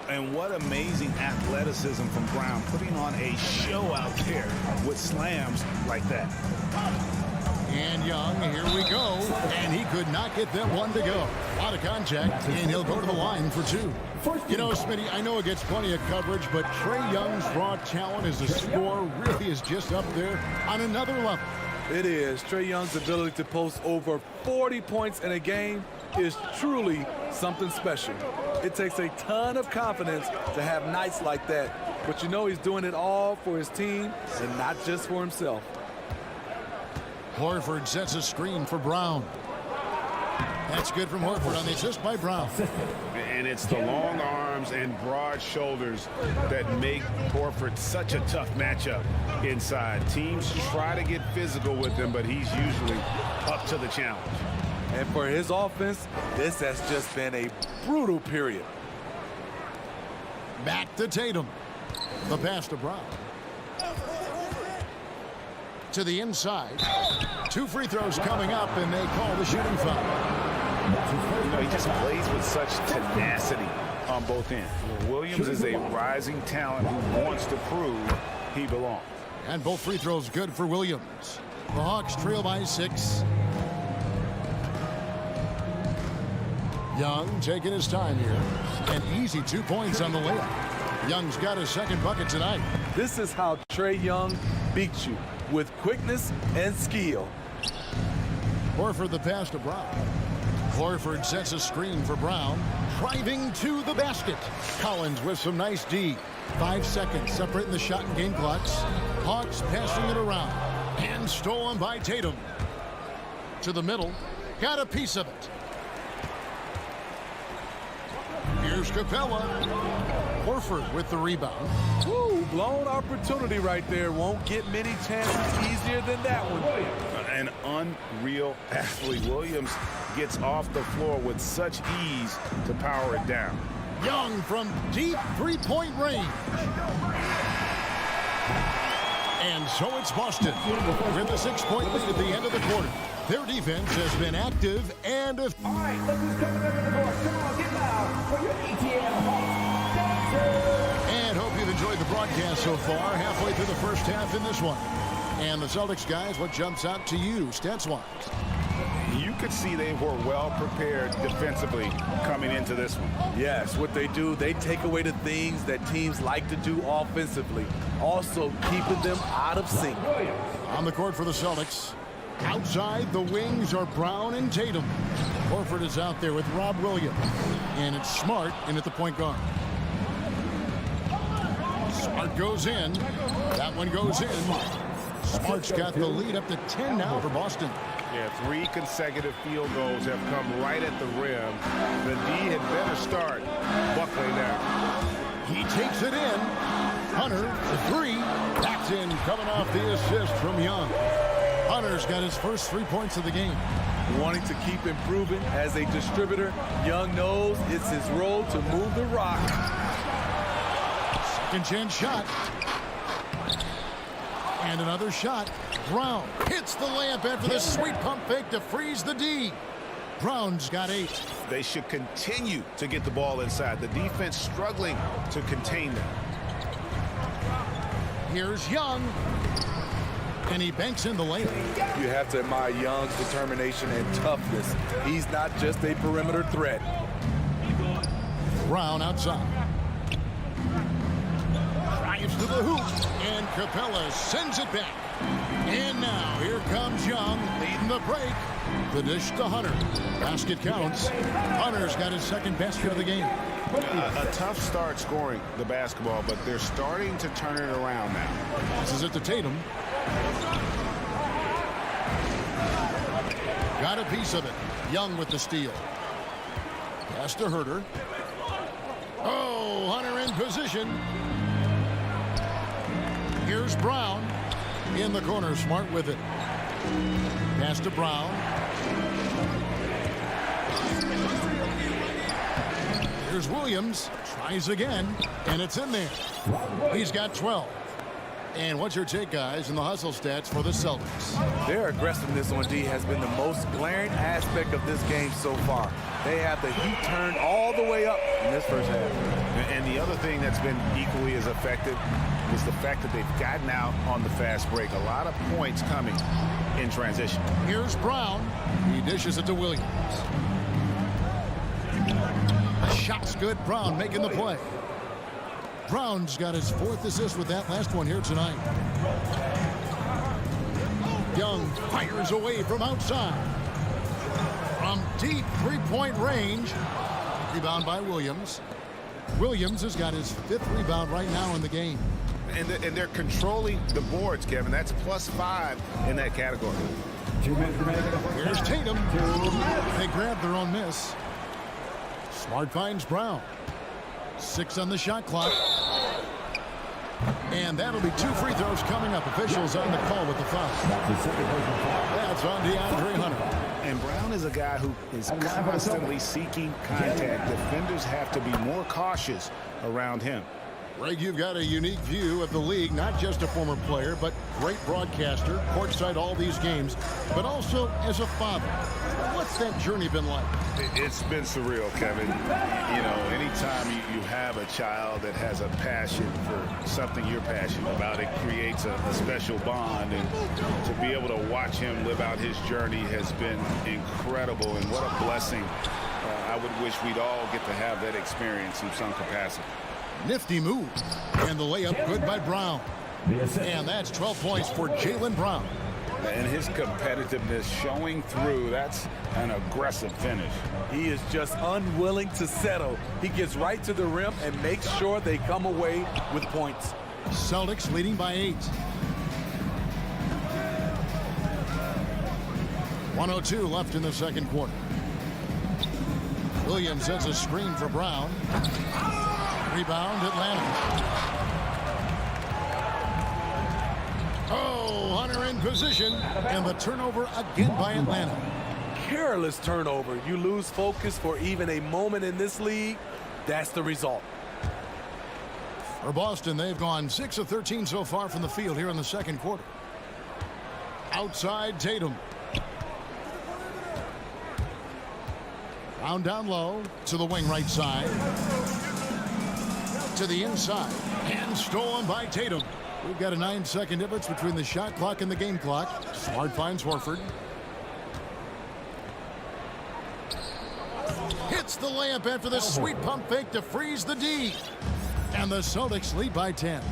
And what amazing athleticism from Brown, putting on a show out there with slams like that. And Young, here we go. And he could not get them one to go. A lot of contact, and he'll go to the line for 2. You know, Smitty, I know it gets plenty of coverage, but Trae Young's raw talent as a scorer really is just up there on another level. It is. Trae Young's ability to post over 40 points in a game is truly something special. It takes a ton of confidence to have nights like that. But you know he's doing it all for his team and not just for himself. Horford sets a screen for Brown. That's good from Horford on the assist by Brown. And it's the long arms and broad shoulders that make Horford such a tough matchup inside. Teams try to get physical with him, but he's usually up to the challenge. And for his offense, this has just been a brutal period. Back to Tatum. The pass to Brown. To the inside. 2 free throws coming up, and they call the shooting foul. You know, he just plays with such tenacity on both ends. Williams is a rising talent who wants to prove he belongs. And both free throws good for Williams. The Hawks trail by 6. Young taking his time here. An easy 2 points on the layup. Young's got his second bucket tonight. This is how Trae Young beats you, with quickness and skill. Horford the pass to Brown. Horford sets a screen for Brown. Driving to the basket. Collins with some nice D. 5 seconds separating the shot and game clocks. Hawks passing it around. And stolen by Tatum. To the middle. Got a piece of it. Here's Capella. Horford with the rebound. Woo, blown opportunity right there. Won't get many chances easier than that one. An unreal athlete. Williams gets off the floor with such ease to power it down. Young from deep three-point range. And so it's Boston with a 6-point lead at the end of the quarter. Their defense has been active and effective. All right, look who's coming into the court. Come on, get loud for your ATL Hawks. And hope you've enjoyed the broadcast so far. Halfway through the first half in this one. And the Celtics guys, what jumps out to you stats-wise? You could see they were well prepared defensively coming into this one. Yes, what they do, they take away the things that teams like to do offensively, also keeping them out of sync. On the court for the Celtics. Outside, the wings are Brown and Tatum. Horford is out there with Rob Williams. And it's Smart in at the point guard. Smart goes in. That one goes in. Smart's got the lead up to 10 now for Boston. Yeah, 3 consecutive field goals have come right at the rim. The D had better start buckling down. He takes it in. Hunter, the 3. That's in, coming off the assist from Young. Hunter's got his first 3 points of the game. Wanting to keep improving as a distributor, Young knows it's his role to move the rock. Second chance shot. And another shot. Brown hits the layup after the sweet pump fake to freeze the D. Brown's got 8. They should continue to get the ball inside. The defense struggling to contain them. Here's Young. And he banks in the layup. You have to admire Young's determination and toughness. He's not just a perimeter threat. Brown outside. Drives to the hoop. And Capella sends it back. And now here comes Young leading the break. The dish to Hunter. Basket counts. Hunter's got his second basket of the game. A tough start scoring the basketball, but they're starting to turn it around now. This is it to Tatum. Got a piece of it. Young with the steal. Pass to Herter. Oh, Hunter in position. Here's Brown. In the corner, Smart with it. Pass to Brown. Here's Williams. Tries again. And it's in there. He's got 12. And what's your take, guys, in the hustle stats for the Celtics? Their aggressiveness on D has been the most glaring aspect of this game so far. They have the heat turned all the way up in this first half. And the other thing that's been equally as effective is the fact that they've gotten out on the fast break. A lot of points coming in transition. Here's Brown. He dishes it to Williams. Shot's good. Brown making the play. Brown's got his 4th assist with that last one here tonight. Young fires away from outside. From deep three-point range. Rebound by Williams. Williams has got his 5th rebound right now in the game. And they're controlling the boards, Kevin. That's +5 in that category. Here's Tatum. They grab their own miss. Smart finds Brown. 6 on the shot clock. And that'll be 2 free throws coming up. Officials on the call with the foul. That's on DeAndre Hunter. And Brown is a guy who is constantly seeking contact. Defenders have to be more cautious around him. Greg, you've got a unique view of the league, not just a former player, but great broadcaster, courtside all these games, but also as a father. What's that journey been like? It's been surreal, Kevin. You know, anytime you have a child that has a passion for something you're passionate about, it creates a special bond. And to be able to watch him live out his journey has been incredible. And what a blessing. I would wish we'd all get to have that experience in some capacity. Nifty move. And the layup good by Brown. And that's 12 points for Jaylen Brown. And his competitiveness showing through. That's an aggressive finish. He is just unwilling to settle. He gets right to the rim and makes sure they come away with points. Celtics leading by 8. 1:02 left in the second quarter. Williams sets a screen for Brown. Rebound, Atlanta. Oh, Hunter in position. And the turnover again by Atlanta. Careless turnover. You lose focus for even a moment in this league. That's the result. For Boston, they've gone 6 of 13 so far from the field here in the second quarter. Outside Tatum. Brown down low to the wing right side. To the inside. And stolen by Tatum. We've got a 9-second difference between the shot clock and the game clock. Smart finds Horford. Hits the layup after the sweet pump fake to freeze the D. And the Celtics lead by 10.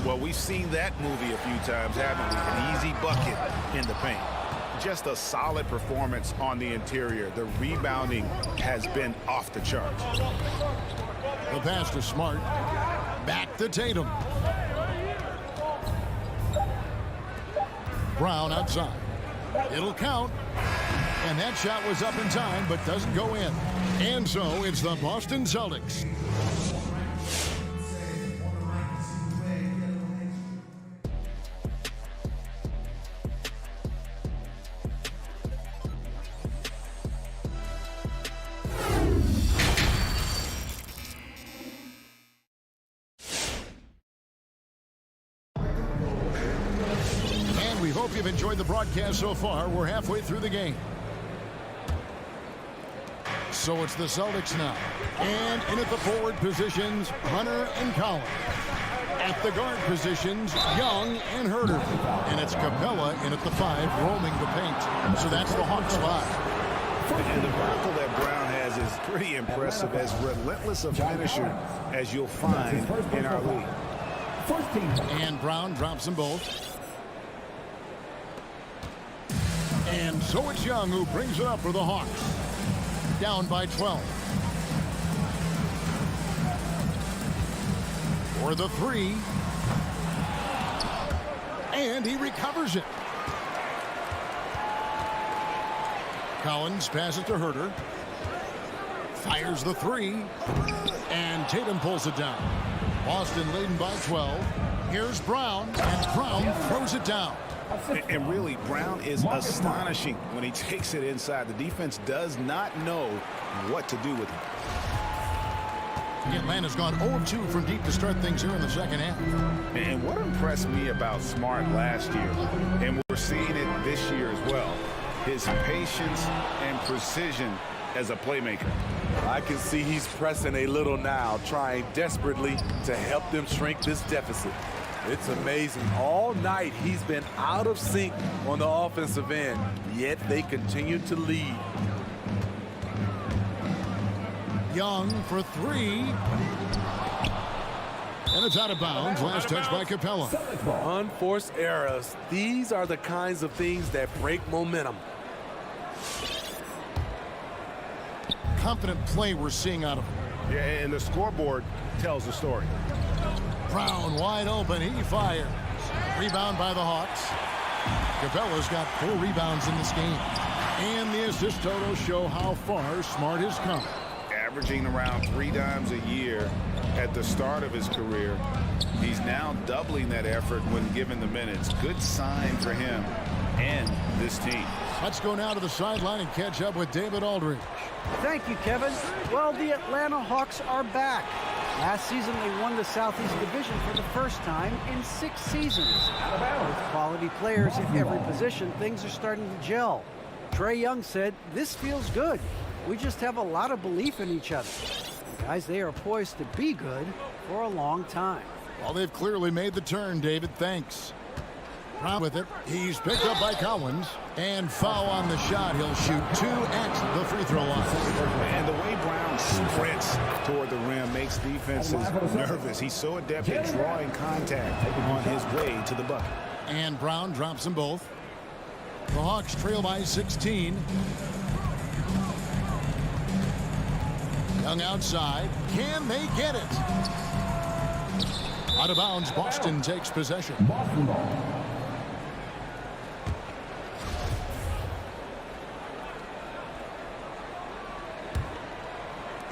Well, we've seen that movie a few times, haven't we? An easy bucket in the paint. Just a solid performance on the interior. The rebounding has been off the charts. The pass to Smart. Back to Tatum. Brown outside. It'll count. And that shot was up in time, but doesn't go in. And so it's the Boston Celtics. We hope you've enjoyed the broadcast so far. We're halfway through the game. So it's the Celtics now. And in at the forward positions, Hunter and Collins. At the guard positions, Young and Herter. And it's Capella in at the 5, roaming the paint. So that's the Hawks 5. And the vertical that Brown has is pretty impressive, as relentless a finisher as you'll find in our league. And Brown drops them both. And so it's Young who brings it up for the Hawks. Down by 12. For the 3. And he recovers it. Collins passes to Herter. Fires the 3. And Tatum pulls it down. Boston leading by 12. Here's Brown. And Brown throws it down. And really, Brown is astonishing when he takes it inside. The defense does not know what to do with him. Atlanta's gone 0-2 from deep to start things here in the second half. And what impressed me about Smart last year, and we're seeing it this year as well, his patience and precision as a playmaker. I can see he's pressing a little now, trying desperately to help them shrink this deficit. It's amazing. All night he's been out of sync on the offensive end, yet they continue to lead. Young for 3. And it's out of bounds. Last touch by Capella. Unforced errors. These are the kinds of things that break momentum. Confident play we're seeing out of him. Yeah, and the scoreboard tells the story. Brown wide open. He fires. Rebound by the Hawks. Capella's got 4 rebounds in this game. And the assist totals show how far Smart has come. Averaging around 3 times a year at the start of his career. He's now doubling that effort when given the minutes. Good sign for him and this team. Let's go now to the sideline and catch up with David Aldridge. Thank you, Kevin. Well, the Atlanta Hawks are back. Last season, they won the Southeast Division for the first time in 6 seasons. With quality players in every position, things are starting to gel. Trae Young said, "This feels good. We just have a lot of belief in each other." Guys, they are poised to be good for a long time. Well, they've clearly made the turn, David. Thanks. Brown with it. He's picked up by Collins. And foul on the shot. He'll shoot 2 at the free throw line. And the way Brown sprints toward the rim makes defenses nervous. He's so adept at drawing contact on his way to the bucket. And Brown drops them both. The Hawks trail by 16. Young outside. Can they get it? Out of bounds. Boston takes possession.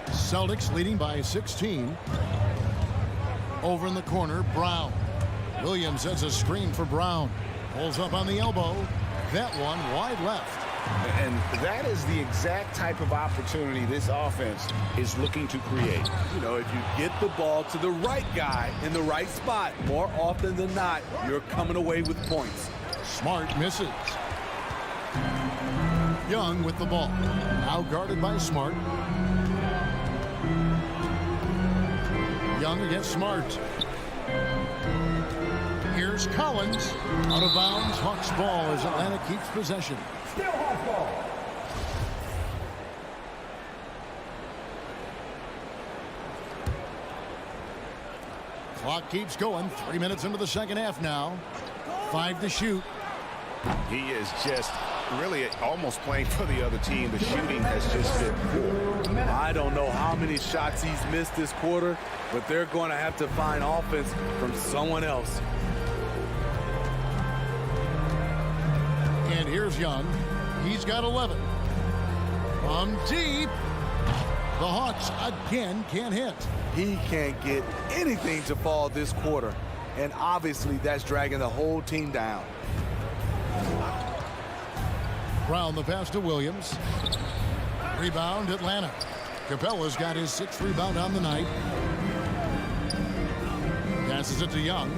Celtics leading by 16. Over in the corner, Brown. Williams has a screen for Brown. Pulls up on the elbow. That one wide left. And that is the exact type of opportunity this offense is looking to create. You know, if you get the ball to the right guy in the right spot, more often than not, you're coming away with points. Smart misses. Young with the ball. Now guarded by Smart. Young against Smart. Here's Collins. Out of bounds. Hawks ball as Atlanta keeps possession. Still Hawks ball. Clock keeps going. 3 minutes into the second half now. 5 to shoot. He is just really almost playing for the other team. The shooting has just been poor. I don't know how many shots he's missed this quarter, but they're going to have to find offense from someone else. And here's Young. He's got 11. From deep. The Hawks again can't hit. He can't get anything to fall this quarter, and obviously that's dragging the whole team down. Brown the pass to Williams. Rebound Atlanta. Capella's got his 6th rebound on the night. Passes it to Young.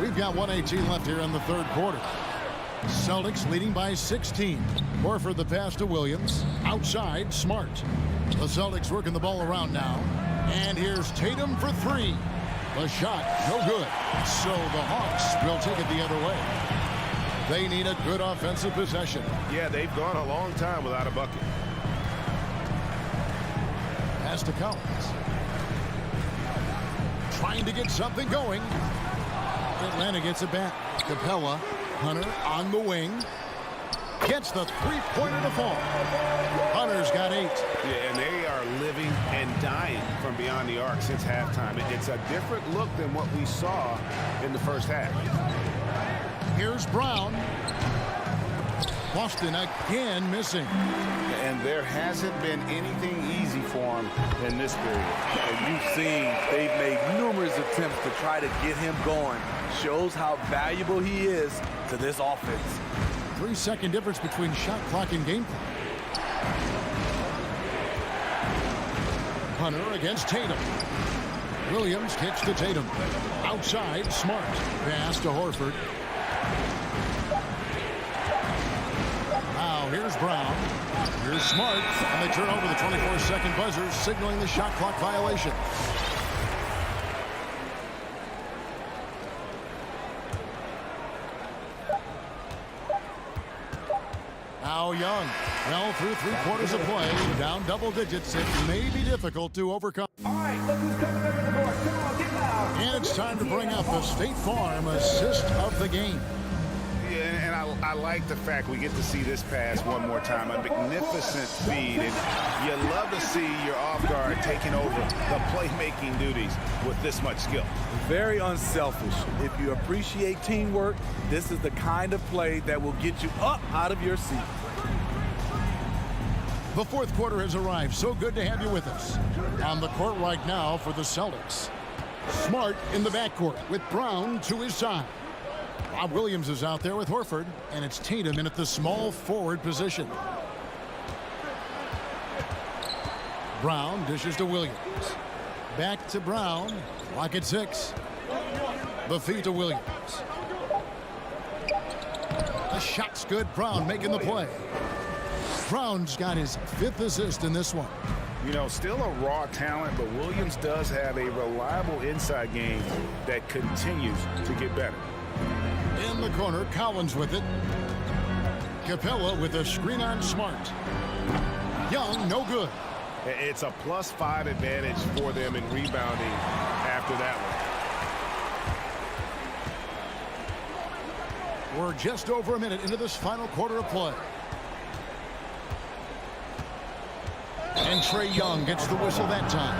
We've got 1:18 left here in the third quarter. Celtics leading by 16. Horford the pass to Williams. Outside, Smart. The Celtics working the ball around now. And here's Tatum for 3. The shot, no good. So the Hawks will take it the other way. They need a good offensive possession. Yeah, they've gone a long time without a bucket. Pass to Collins. Trying to get something going. Atlanta gets it back. Capella, Hunter on the wing. Gets the three-pointer to fall. Hunter's got 8. Yeah, and they are living and dying from beyond the arc since halftime. It's a different look than what we saw in the first half. Here's Brown. Boston again missing. And there hasn't been anything easy for him in this period. And you've seen they've made numerous attempts to try to get him going. Shows how valuable he is to this offense. 3-second difference between shot clock and game clock. Hunter against Tatum. Williams kicks to Tatum. Outside, Smart. Pass to Horford. Now here's Brown. Here's Smart. And they turn over the 24-second buzzer, signaling the shot clock violation. Now Young. Well, through 3 quarters of play, down double digits, it may be difficult to overcome. All right, look who's coming up to the board. Come on, get loud. And it's time to bring up the State Farm assist of the game. Yeah, and I like the fact we get to see this pass one more time. A magnificent feed, and you love to see your off guard taking over the playmaking duties with this much skill. Very unselfish. If you appreciate teamwork, this is the kind of play that will get you up out of your seat. The fourth quarter has arrived. So good to have you with us. On the court right now for the Celtics. Smart in the backcourt with Brown to his side. Bob Williams is out there with Horford, and it's Tatum in at the small forward position. Brown dishes to Williams. Back to Brown. Clock at 6. The feed to Williams. The shot's good. Brown making the play. Brown's got his 5th assist in this one. You know, still a raw talent, but Williams does have a reliable inside game that continues to get better. In the corner, Collins with it. Capella with a screen on Smart. Young, no good. It's a +5 advantage for them in rebounding after that one. We're just over a minute into this final quarter of play. And Trae Young gets the whistle that time.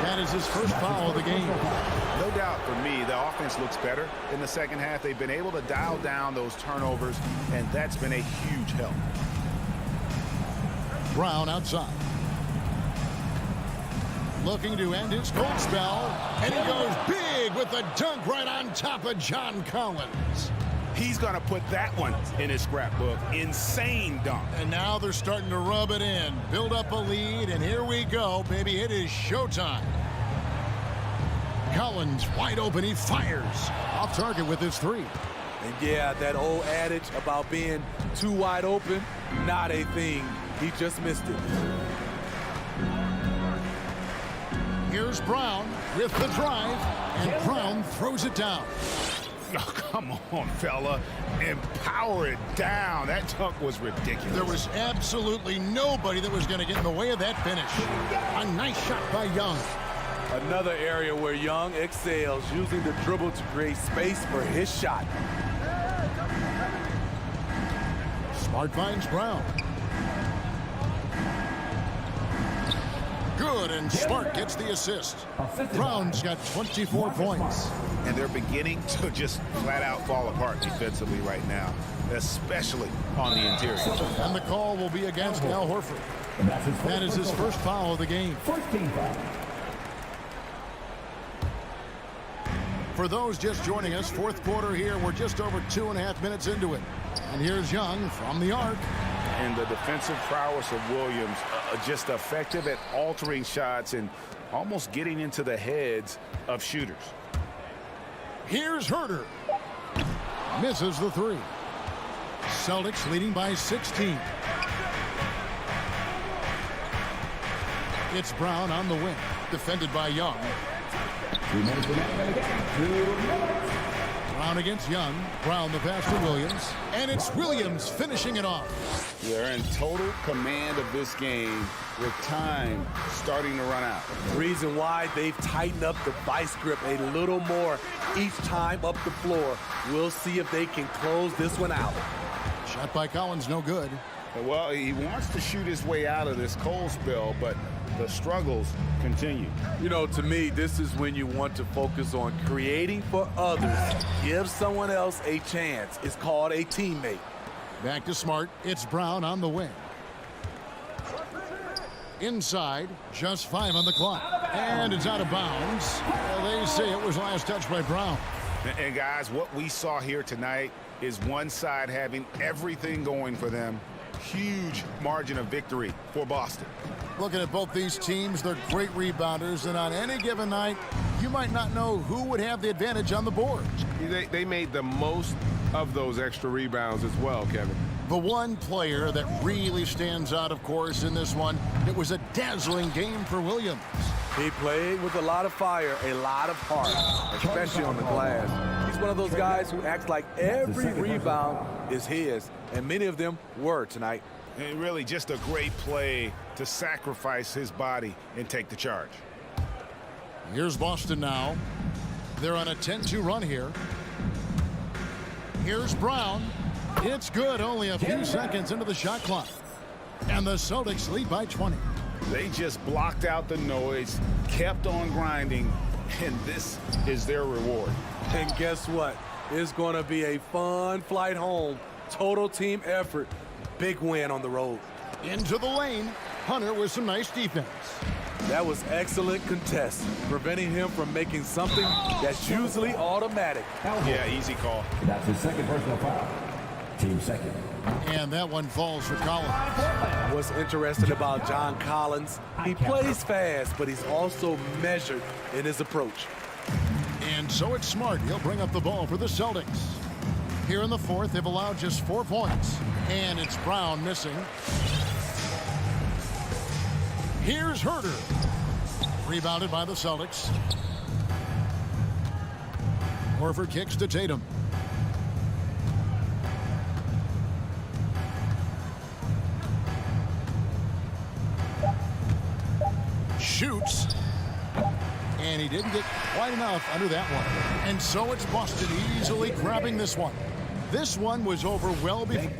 That is his first foul of the game. No doubt for me, the offense looks better in the second half. They've been able to dial down those turnovers, and that's been a huge help. Brown outside. Looking to end his cold spell. And he goes big with the dunk right on top of John Collins. He's going to put that one in his scrapbook. Insane dunk. And now they're starting to rub it in. Build up a lead, and here we go, baby. It is showtime. Collins wide open. He fires. Off target with his three. And yeah, that old adage about being too wide open, not a thing. He just missed it. Here's Brown with the drive, and Brown throws it down. Oh, come on, fella. Empower it down. That dunk was ridiculous. There was absolutely nobody that was going to get in the way of that finish. A nice shot by Young. Another area where Young excels, using the dribble to create space for his shot. Smart finds Brown. Good, and Smart gets the assist. Brown's got 24 points. And they're beginning to just flat out fall apart defensively right now, especially on the interior. And the call will be against Al Horford. That is his first foul of the game. For those just joining us, fourth quarter here. We're just over 2.5 minutes into it. And here's Young from the arc. And the defensive prowess of Williams, just effective at altering shots and almost getting into the heads of shooters. Here's Herter. Misses the three. Celtics leading by 16. It's Brown on the wing. Defended by Young. Brown against Young. Brown the pass to Williams. And it's Williams finishing it off. They're in total command of this game with time starting to run out. The reason why they've tightened up the vice grip a little more each time up the floor. We'll see if they can close this one out. Shot by Collins, no good. Well, he wants to shoot his way out of this cold spell, but the struggles continue. You know, to me, this is when you want to focus on creating for others. Give someone else a chance. It's called a teammate. Back to Smart. It's Brown on the wing. Inside, just 5 on the clock. And it's out of bounds. Well, they say it was last touched by Brown. And guys, what we saw here tonight is one side having everything going for them. Huge margin of victory for Boston. Looking at both these teams, they're great rebounders, and on any given night, you might not know who would have the advantage on the boards. They made the most of those extra rebounds as well, Kevin. The one player that really stands out, of course, in this one, it was a dazzling game for Williams. He played with a lot of fire, a lot of heart, especially on the glass. He's one of those guys who acts like every rebound is his, and many of them were tonight. And really just a great play to sacrifice his body and take the charge. Here's Boston now. They're on a 10-2 run here. Here's Brown. It's good, only a few seconds into the shot clock. And the Celtics lead by 20. They just blocked out the noise, kept on grinding, and this is their reward. And guess what? It's going to be a fun flight home. Total team effort. Big win on the road. Into the lane. Hunter with some nice defense. That was excellent contest, preventing him from making something that's usually automatic. Yeah, easy call. That's his second personal foul. Team second. And that one falls for Collins. What's interesting about John Collins, he plays fast, but he's also measured in his approach. And so it's Smart. He'll bring up the ball for the Celtics. Here in the fourth, they've allowed just 4 points. And it's Brown missing. Here's Herter. Rebounded by the Celtics. Horford kicks to Tatum. Shoots. And he didn't get quite enough under that one. And so it's Boston easily grabbing this one. This one was over well before.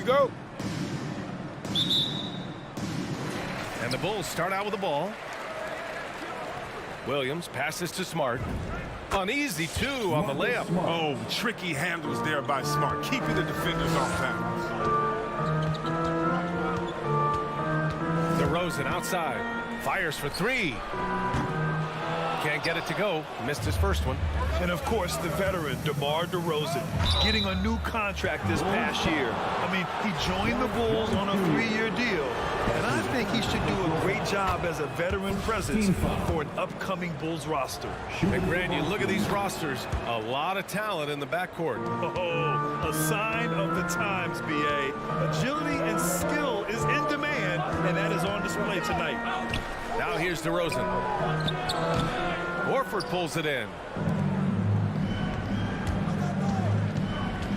go. And the Bulls start out with the ball. Williams passes to Smart. Uneasy, too, on the layup. Oh, tricky handles there by Smart, keeping the defenders off balance. DeRozan outside. Fires for three. Can't get it to go. Missed his first one. And, of course, the veteran, DeMar DeRozan, getting a new contract this past year. I mean, he joined the Bulls on a 3-year deal. And I think he should do a great job as a veteran presence for an upcoming Bulls roster. And, Grant, you look at these rosters, a lot of talent in the backcourt. Oh, a sign of the times, B.A. Agility and skill is in demand, and that is on display tonight. Now here's DeRozan. Horford pulls it in.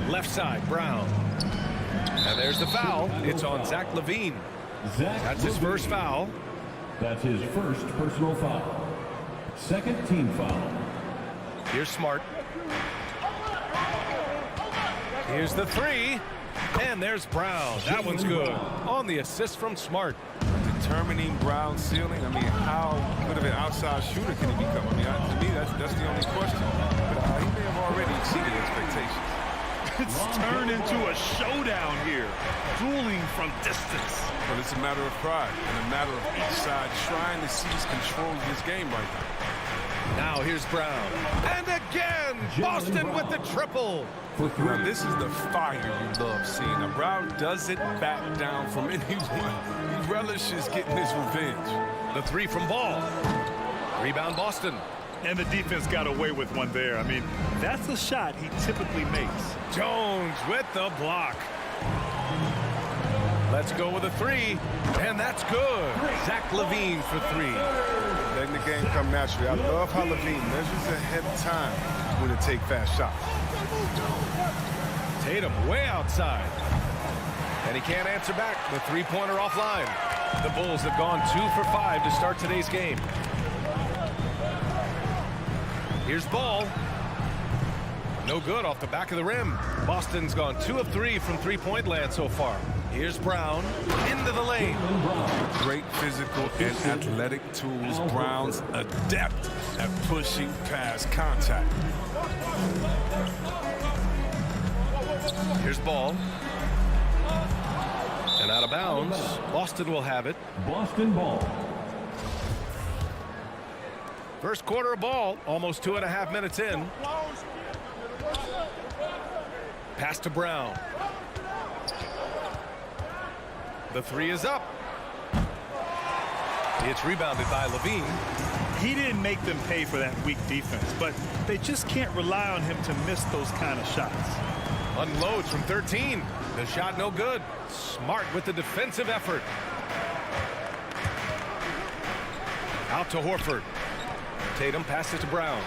Left side, Brown. And there's the foul. It's on Zach Levine. That's his first foul. That's his first personal foul. Second team foul. Here's Smart. Here's the three. And there's Brown. That one's good. On the assist from Smart. Determining Brown's ceiling. I mean, how good of an outside shooter can he become? I mean, to me, that's the only question. But he may have already exceeded expectations. It's turned into a showdown here, dueling from distance. But it's a matter of pride and a matter of each side trying to seize control of this game right now. Now here's Brown. And again, Boston with the triple. Now, this is the fire you love seeing. Now, Brown doesn't back down from anyone. He relishes getting his revenge. The three from Ball. Rebound Boston. And the defense got away with one there. I mean, that's a shot he typically makes. Jones with the block. Let's go with a three. And that's good. Zach Levine for three. Letting the game come naturally. I love how Levine measures ahead of time when to take fast shots. Tatum way outside. And he can't answer back. The three-pointer offline. The Bulls have gone 2 for 5 to start today's game. Here's Ball. No good off the back of the rim. Boston's gone 2 of 3 from three-point land so far. Here's Brown into the lane. Great physical and athletic tools. Brown's adept at pushing past contact. Here's Ball. And out of bounds. Boston will have it. Boston ball. First quarter of ball, almost 2.5 minutes in. Pass to Brown. The three is up. It's rebounded by Levine. He didn't make them pay for that weak defense, but they just can't rely on him to miss those kind of shots. Unloads from 13. The shot no good. Smart with the defensive effort. Out to Horford. Tatum passes to Brown.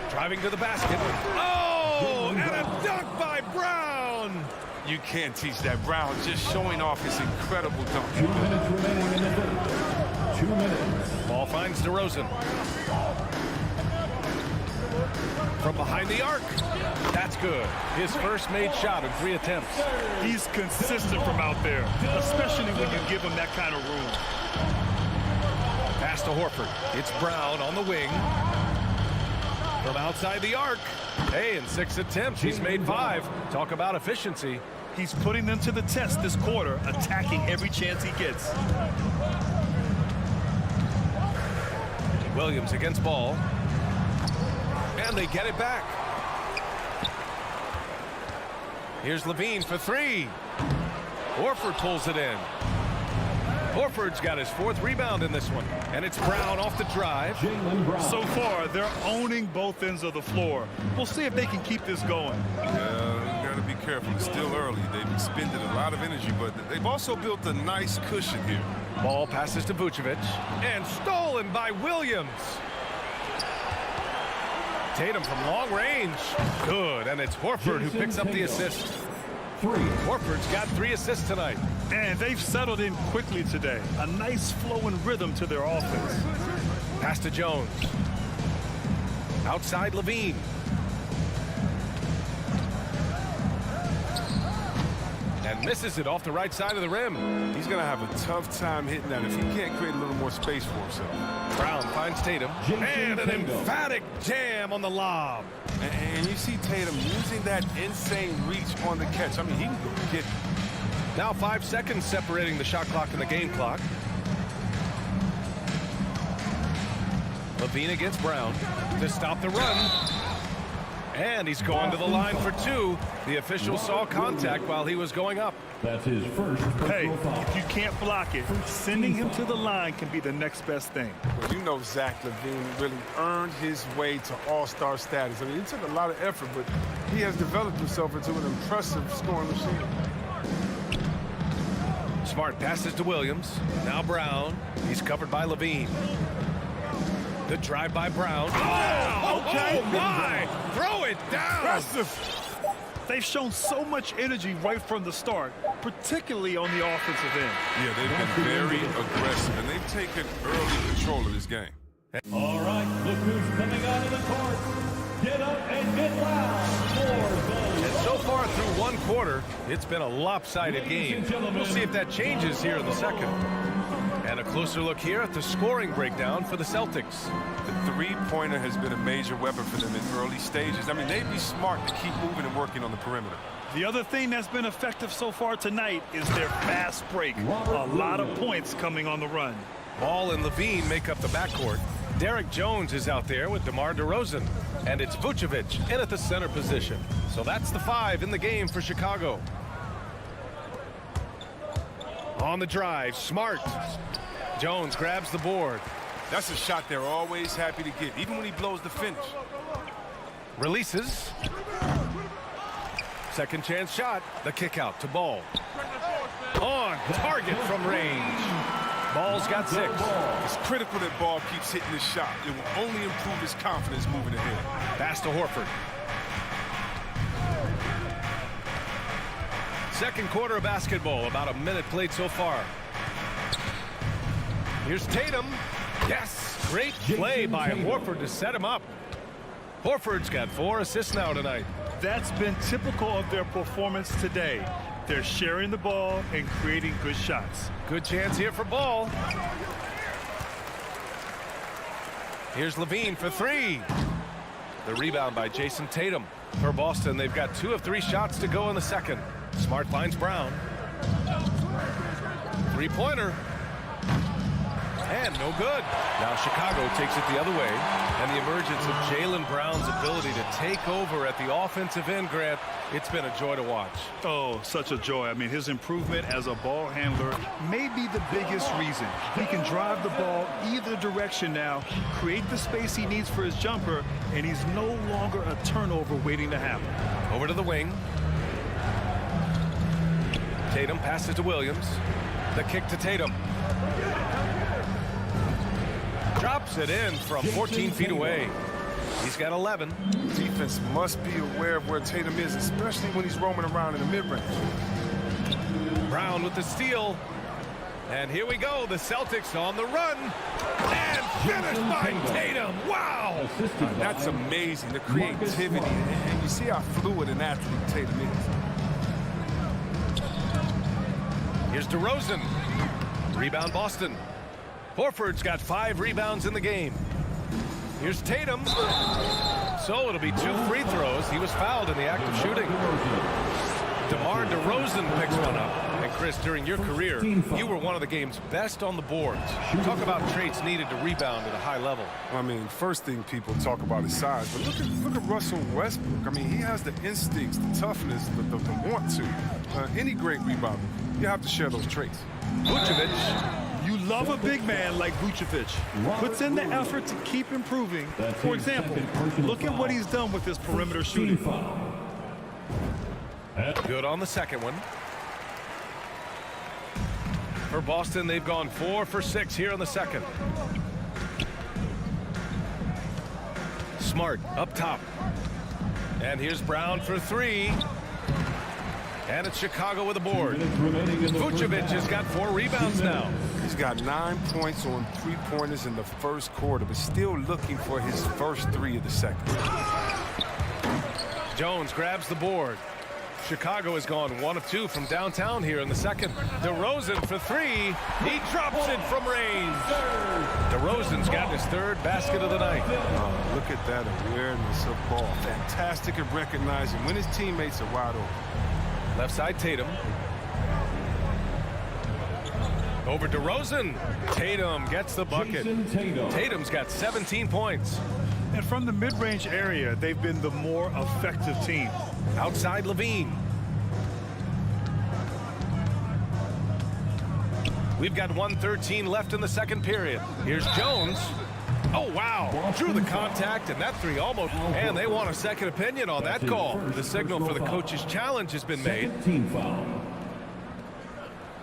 Driving to the basket. Oh, and a dunk by Brown. You can't teach that. Brown just showing off his incredible dunk. 2 minutes remaining in the third. 2 minutes. Ball finds DeRozan. From behind the arc. That's good. His first made shot in 3 attempts. He's consistent from out there, especially when you give him that kind of room. Pass to Horford. It's Brown on the wing. From outside the arc. Hey, in 6 attempts, he's made 5. Talk about efficiency. He's putting them to the test this quarter, attacking every chance he gets. Williams against Ball. And they get it back. Here's Levine for 3. Horford pulls it in. Horford's got his 4th rebound in this one. And it's Brown off the drive. So far, they're owning both ends of the floor. We'll see if they can keep this going. Yeah, you got to be careful. It's still early. They've expended a lot of energy, but they've also built a nice cushion here. Ball passes to Vucevic. And stolen by Williams. Tatum from long range. Good. And it's Horford who picks up the assist. Horford's got 3 assists tonight. And they've settled in quickly today. A nice flow and rhythm to their offense. Pass to Jones. Outside Levine. Misses it off the right side of the rim. He's going to have a tough time hitting that if he can't create a little more space for himself. Brown finds Tatum. And an emphatic jam on the lob. And you see Tatum using that insane reach on the catch. I mean, he can go get it. Now 5 seconds separating the shot clock and the game clock. Levine against Brown to stop the run. And he's going to the line for two. The official saw contact while he was going up. That's his first. Hey, if you can't block it, sending him to the line can be the next best thing. Well, you know Zach Levine really earned his way to all-star status. I mean, it took a lot of effort, but he has developed himself into an impressive scoring machine. Smart passes to Williams. Now Brown. He's covered by Levine. The drive by Brown. Oh, okay. Oh my! Throw it down. Impressive. They've shown so much energy right from the start, particularly on the offensive end. Yeah, they've been very aggressive, and they've taken early control of this game. All right, look who's coming out of the court. Get up and get loud for the... And so far through one quarter, it's been a lopsided game. We'll see if that changes here in the second. And a closer look here at the scoring breakdown for the Celtics. The three-pointer has been a major weapon for them in early stages. I mean, they'd be smart to keep moving and working on the perimeter. The other thing that's been effective so far tonight is their fast break. A lot of points coming on the run. Ball and Levine make up the backcourt. Derek Jones is out there with DeMar DeRozan. And it's Vucevic in at the center position. So that's the 5 in the game for Chicago. On the drive, Smart. Jones grabs the board. That's a shot they're always happy to get, even when he blows the finish. Releases. Second chance shot. The kick out to Ball. On target from range. Ball's got 6. It's critical that Ball keeps hitting this shot. It will only improve his confidence moving ahead. Pass to Horford. Second quarter of basketball. About a minute played so far. Here's Tatum. Yes, great play by Horford to set him up. Horford's got 4 assists now tonight. That's been typical of their performance today. They're sharing the ball and creating good shots. Good chance here for Ball. Here's Levine for 3. The rebound by Jason Tatum. For Boston, they've got 2 of 3 shots to go in the second. Smart finds Brown. Three-pointer. And no good. Now Chicago takes it the other way. And the emergence of Jaylen Brown's ability to take over at the offensive end, Grant, it's been a joy to watch. Oh, such a joy. I mean, his improvement as a ball handler may be the biggest reason. He can drive the ball either direction now, create the space he needs for his jumper, and he's no longer a turnover waiting to happen. Over to the wing. Tatum passes to Williams. The kick to Tatum. Drops it in from 14 feet away. He's got 11. Defense must be aware of where Tatum is, especially when he's roaming around in the mid-range. Brown with the steal. And here we go. The Celtics on the run. And finished by Tatum. Wow. That's amazing, the creativity. And you see how fluid an athlete Tatum is. Here's DeRozan. Rebound Boston. Horford's got 5 rebounds in the game. Here's Tatum. So it'll be 2 free throws. He was fouled in the act of shooting. DeMar DeRozan picks one up. And Chris, during your career, you were one of the game's best on the boards. Talk about traits needed to rebound at a high level. I mean, first thing people talk about is size, but look at Russell Westbrook. I mean, he has the instincts, the toughness, the want to. Any great rebounder, you have to share those traits. Vucevic. You love a big man like Vucevic. Puts in the effort to keep improving. For example, look at what he's done with his perimeter shooting. Good on the second one. For Boston, they've gone 4 for 6 here in the second. Smart up top. And here's Brown for 3. And it's Chicago with a board. Vucevic has got 4 rebounds now. He's got 9 points on 3-pointers in the first quarter, but still looking for his first 3 of the second. Jones grabs the board. Chicago has gone 1 of 2 from downtown here in the second. DeRozan for 3. He drops it from range. DeRozan's got his 3rd basket of the night. Oh, look at that awareness of ball. Fantastic at recognizing when his teammates are wide open. Left side, Tatum. Over DeRozan. Tatum gets the bucket. Tatum's got 17 points. And from the mid-range area, they've been the more effective team. Outside Levine. We've got 1:13 left in the second period. Here's Jones. Oh, wow. Drew the contact, and that 3 almost. And they want a second opinion on that call. The signal for the coach's challenge has been made. Team foul.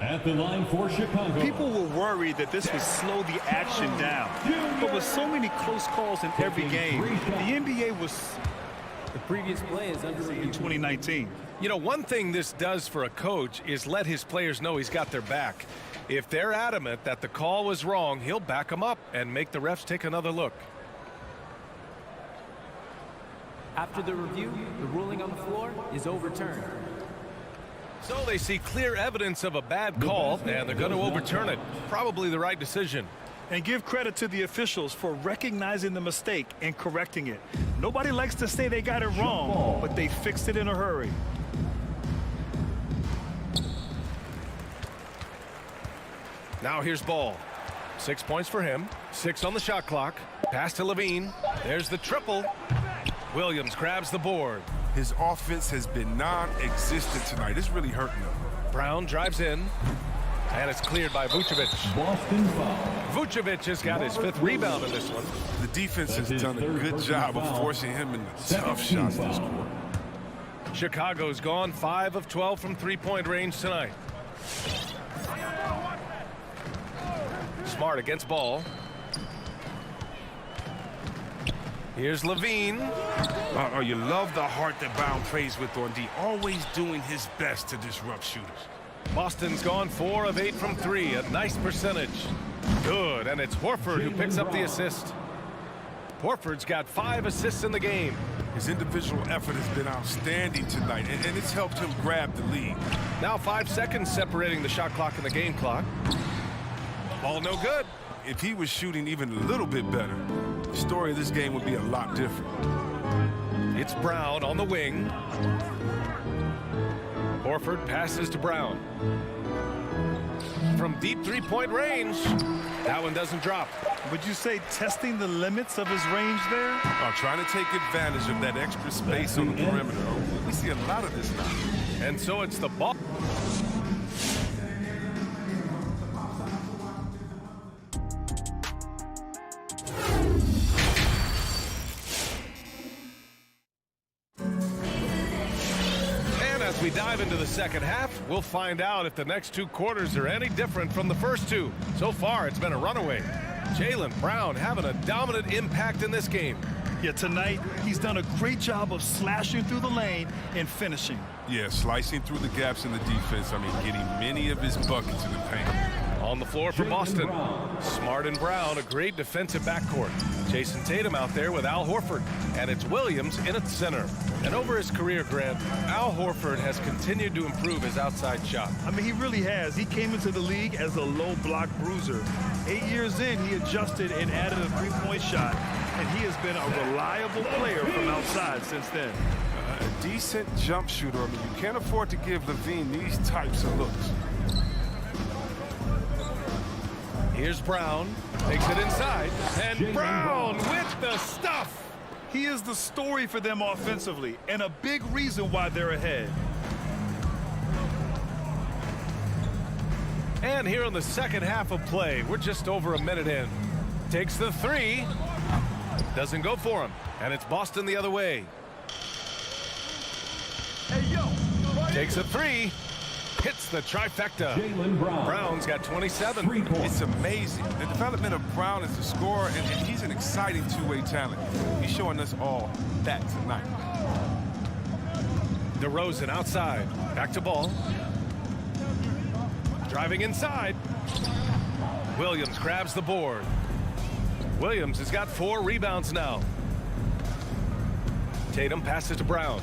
At the line for Chicago. People were worried that this would slow the action down. But with so many close calls in every game, the NBA was the previous play is under review. In 2019. You know, one thing this does for a coach is let his players know he's got their back. If they're adamant that the call was wrong, he'll back them up and make the refs take another look. After the review, the ruling on the floor is overturned. So they see clear evidence of a bad call, and they're going to overturn it. Probably the right decision. And give credit to the officials for recognizing the mistake and correcting it. Nobody likes to say they got it wrong, but they fixed it in a hurry. Now here's Ball. 6 points for him. 6 on the shot clock. Pass to Levine. There's the triple. Williams grabs the board. His offense has been non-existent tonight. It's really hurting him. Brown drives in, and it's cleared by Vucevic. Boston foul. Vucevic has got his 5th rebound in this one. The defense has done a good job of forcing him into tough shots this quarter. Chicago's gone 5 of 12 from three-point range tonight. Smart against Ball. Here's Levine. You love the heart that Brown plays with on D, always doing his best to disrupt shooters. Boston's gone 4 of 8 from 3, a nice percentage. Good, and it's Horford who picks up the assist. Horford's got 5 assists in the game. His individual effort has been outstanding tonight, and it's helped him grab the lead. Now 5 seconds separating the shot clock and the game clock. Ball no good. If he was shooting even a little bit better, the story of this game would be a lot different. It's Brown on the wing. Horford passes to Brown. From deep three-point range, that one doesn't drop. Would you say testing the limits of his range there? Trying to take advantage of that extra space on the perimeter. We see a lot of this now. And so it's the ball. We dive into the second half. We'll find out if the next 2 quarters are any different from the first 2. So far, it's been a runaway. Jaylen Brown having a dominant impact in this game. Yeah, tonight, he's done a great job of slashing through the lane and finishing. Yeah, slicing through the gaps in the defense. Getting many of his buckets in the paint. On the floor for Boston. Smart and Brown, a great defensive backcourt. Jason Tatum out there with Al Horford. And it's Williams in at center. And over his career, Grant, Al Horford has continued to improve his outside shot. He really has. He came into the league as a low block bruiser. 8 years in, he adjusted and added a three-point shot. And he has been a reliable player from outside since then. A decent jump shooter. You can't afford to give Levine these types of looks. Here's Brown. Takes it inside. And Brown with the stuff. He is the story for them offensively, and a big reason why they're ahead. And here in the second half of play, we're just over a minute in. Takes the 3. Doesn't go for him. And it's Boston the other way. Takes a 3. Hits the trifecta. Jaylen Brown. Brown's got 27. It's amazing. The development of Brown as a scorer, and he's an exciting two-way talent. He's showing us all that tonight. DeRozan outside. Back to Ball. Driving inside. Williams grabs the board. Williams has got 4 rebounds now. Tatum passes to Brown.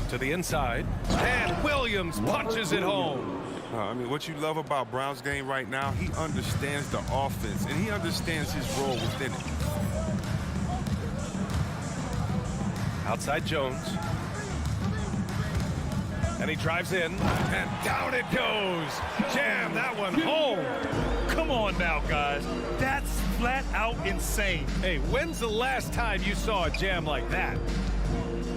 To the inside. And Williams punches it home. I mean, what you love about Brown's game right now, he understands the offense, and he understands his role within it. Outside Jones. And he drives in, and down it goes. Jam that one home. Come on now, guys. That's flat out insane. Hey, when's the last time you saw a jam like that?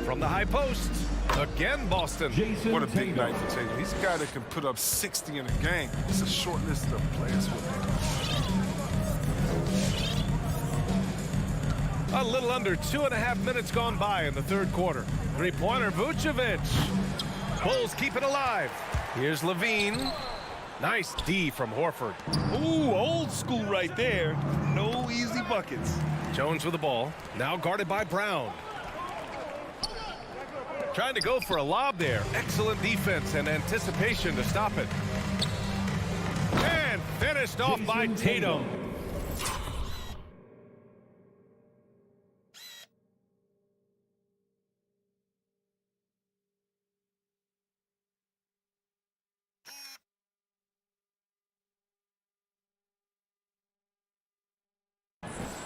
From the high post, again Boston. What a big night for Tatum. He's a guy that can put up 60 in a game. It's a short list of players with him. A little under 2.5 minutes gone by in the third quarter. Three-pointer, Vucevic. Bulls keep it alive. Here's Levine. Nice D from Horford. Ooh, old school right there. No easy buckets. Jones with the ball. Now guarded by Brown. Trying to go for a lob there. Excellent defense and anticipation to stop it. And finished off by Tatum.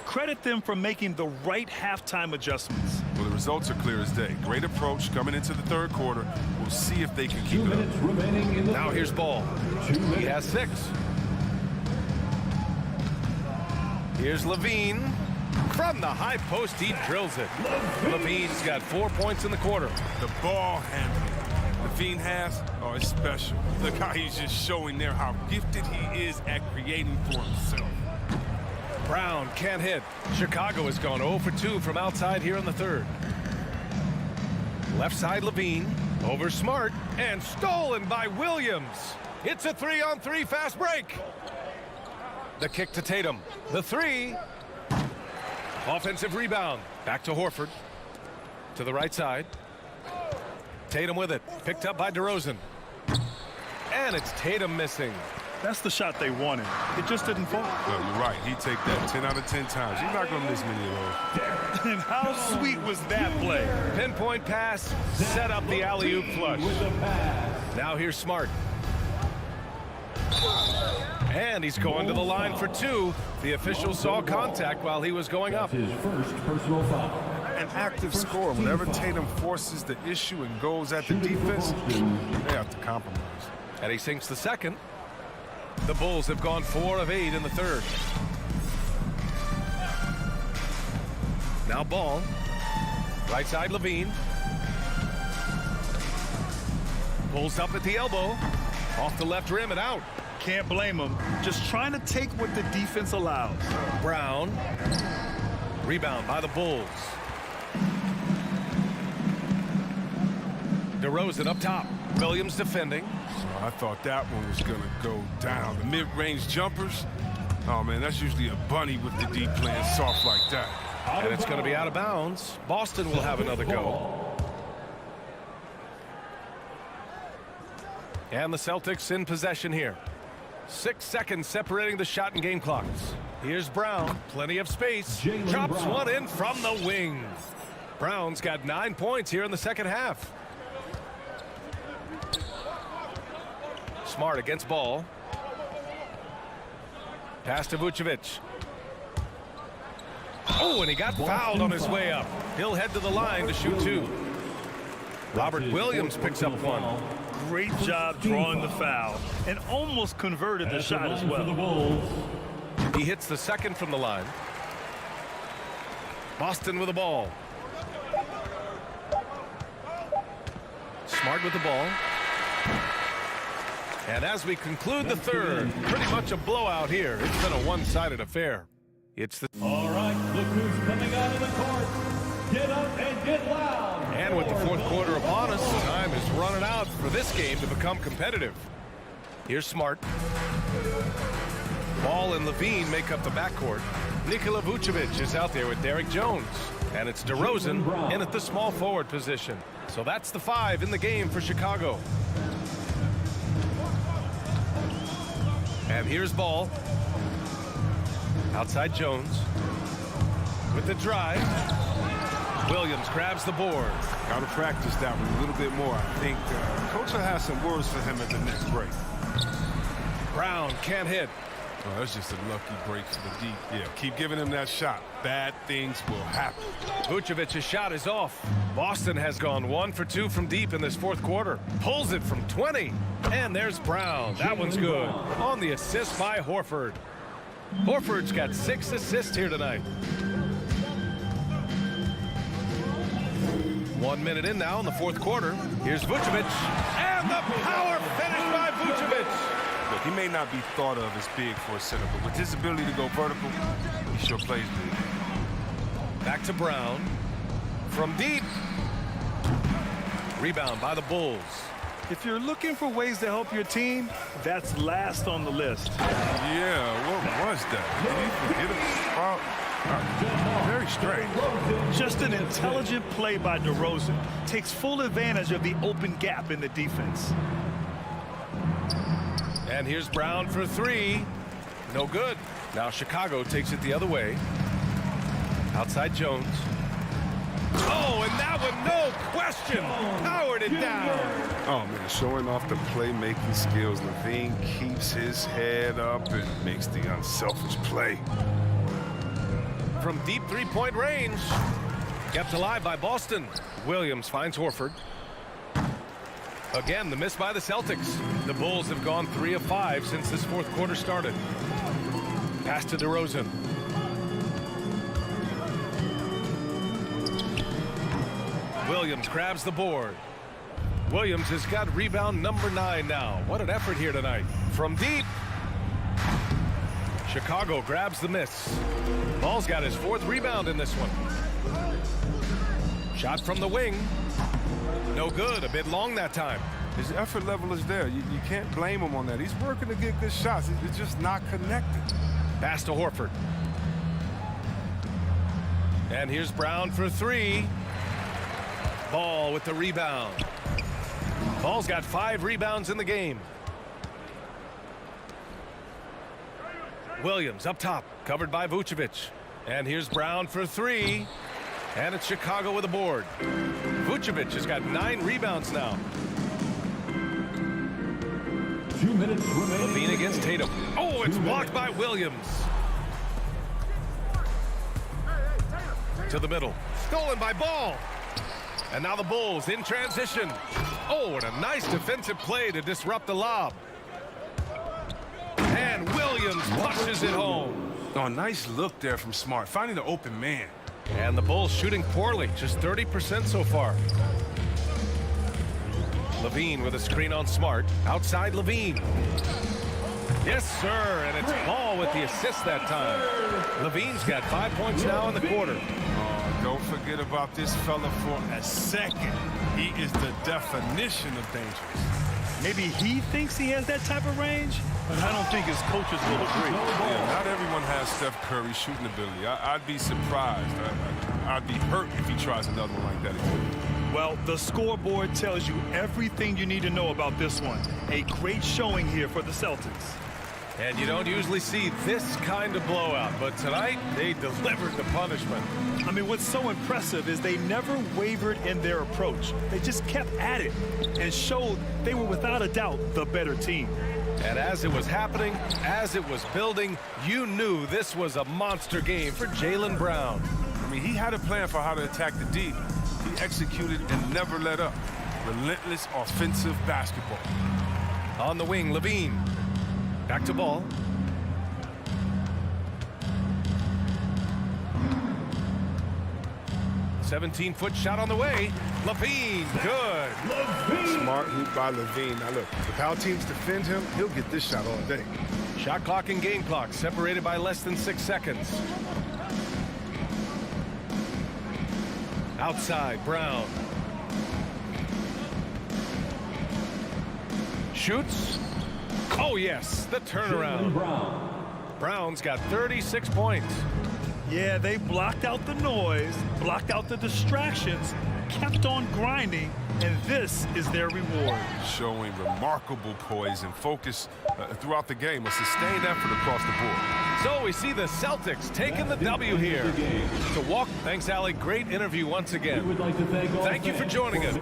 Credit them for making the right halftime adjustments. Well, the results are clear as day. Great approach coming into the third quarter. We'll see if they can keep it up. Now here's Ball. He has 6. Here's Levine. From the high post, he drills it. Levine's got 4 points in the quarter. The ball handling Levine has, oh, it's special. Look how he's just showing there how gifted he is at creating for himself. Brown can't hit. Chicago has gone 0 for 2 from outside here in the third. Left side Levine. Over Smart. And stolen by Williams. It's a 3-on-3 fast break. The kick to Tatum. The 3. Offensive rebound. Back to Horford. To the right side. Tatum with it. Picked up by DeRozan. And it's Tatum missing. That's the shot they wanted. It just didn't fall. No, you're right. He'd take that 10 out of 10 times. You're not going to miss many of those. And how sweet was that play? Pinpoint pass. Set up the alley-oop flush. Now here's Smart. And he's going to the line for 2. The official saw contact while he was going up. His first personal foul. An active score. Whenever Tatum forces the issue and goes at the defense, they have to compromise. And he sinks the second. The Bulls have gone 4 of 8 in the third. Now Ball. Right side Levine. Pulls up at the elbow. Off the left rim and out. Can't blame him. Just trying to take what the defense allows. Brown. Rebound by the Bulls. DeRozan up top. Williams defending. I thought that one was going to go down. The mid-range jumpers, oh, man, that's usually a bunny with the deep playing soft like that. And it's going to be out of bounds. Boston will have another go. And the Celtics in possession here. 6 seconds separating the shot and game clocks. Here's Brown. Plenty of space. Drops one in from the wing. Brown's got 9 points here in the second half. Smart against Ball. Pass to Vucevic. Oh, and he got fouled on his way up. He'll head to the line to shoot 2. Robert Williams picks up 1. Great job drawing the foul and almost converted the shot as well. He hits the second from the line. Boston with the ball. Smart with the ball. And as we conclude the third, pretty much a blowout here. It's been a one-sided affair. It's the... All right, look who's coming out of the court. Get up and get loud. And with the fourth quarter upon us, time is running out for this game to become competitive. Here's Smart. Ball and Levine make up the backcourt. Nikola Vucevic is out there with Derek Jones. And it's DeRozan in at the small forward position. So that's the 5 in the game for Chicago. And here's Ball. Outside Jones. With the drive. Williams grabs the board. Got to practice that one a little bit more. I think Coach will have some words for him at the next break. Brown can't hit. Oh, that's just a lucky break for the deep. Yeah, keep giving him that shot. Bad things will happen. Vucevic's shot is off. Boston has gone 1 for 2 from deep in this fourth quarter. Pulls it from 20. And there's Brown. That one's good. On the assist by Horford. Horford's got 6 assists here tonight. 1 minute in now in the fourth quarter. Here's Vucevic. And the power finish by Vucevic. Look, he may not be thought of as big for a center, but with his ability to go vertical, he sure plays big. Back to Brown. From deep. Rebound by the Bulls. If you're looking for ways to help your team, that's last on the list. Yeah, what was that? Did he forget about? Very strange. Just an intelligent play by DeRozan. Takes full advantage of the open gap in the defense. And here's Brown for 3. No good. Now Chicago takes it the other way. Outside Jones. Oh, and that one, no question, powered it down. Oh, man, showing off the playmaking skills. Levine keeps his head up and makes the unselfish play. From deep three-point range. Kept alive by Boston. Williams finds Horford. Again, the miss by the Celtics. The Bulls have gone 3 of 5 since this fourth quarter started. Pass to DeRozan. Williams grabs the board. Williams has got rebound number 9 now. What an effort here tonight. From deep. Chicago grabs the miss. Ball's got his 4th rebound in this one. Shot from the wing. No good. A bit long that time. His effort level is there. You can't blame him on that. He's working to get good shots. It's just not connected. Pass to Horford. And here's Brown for 3. Ball with the rebound. Ball's got 5 rebounds in the game. Williams up top, covered by Vucevic. And here's Brown for 3. And it's Chicago with a board. Vucevic has got 9 rebounds now. 2 minutes remaining. Levine against Tatum. Oh, it's blocked by Williams. To the middle. Stolen by Ball. And now the Bulls in transition. Oh, and a nice defensive play to disrupt the lob. And Williams pushes it home. Oh, nice look there from Smart, finding the open man. And the Bulls shooting poorly, just 30% so far. Levine with a screen on Smart. Outside Levine. Yes, sir, and it's Ball with the assist that time. Levine's got 5 points now in the quarter. Oh, don't forget about this fella for a second. He is the definition of dangerous. Maybe he thinks he has that type of range, but I don't think his coaches will agree. Yeah, not everyone has Steph Curry's shooting ability. I'd be surprised. I'd be hurt if he tries another one like that again. Well, the scoreboard tells you everything you need to know about this one. A great showing here for the Celtics. And you don't usually see this kind of blowout, but tonight they delivered the punishment. I mean, what's so impressive is they never wavered in their approach. They just kept at it and showed they were without a doubt the better team. And as it was happening, as it was building, you knew this was a monster game for Jaylen Brown. I mean, he had a plan for how to attack the D. He executed and never let up. Relentless offensive basketball. On the wing, Levine. Back to Ball. "17-foot shot on the way. Levine, good. Smart hoop by Levine. Now look, if how teams defend him, he'll get this shot all day. Shot clock and game clock separated by less than 6 seconds. Outside, Brown. Shoots. Oh, yes, the turnaround. Brown's got 36 points. Yeah, they blocked out the noise, blocked out the distractions, kept on grinding, and this is their reward. Showing remarkable poise and focus throughout the game, a sustained effort across the board. So we see the Celtics taking the W here. To walk. Thanks, Allie. Great interview once again. Thank you for joining us.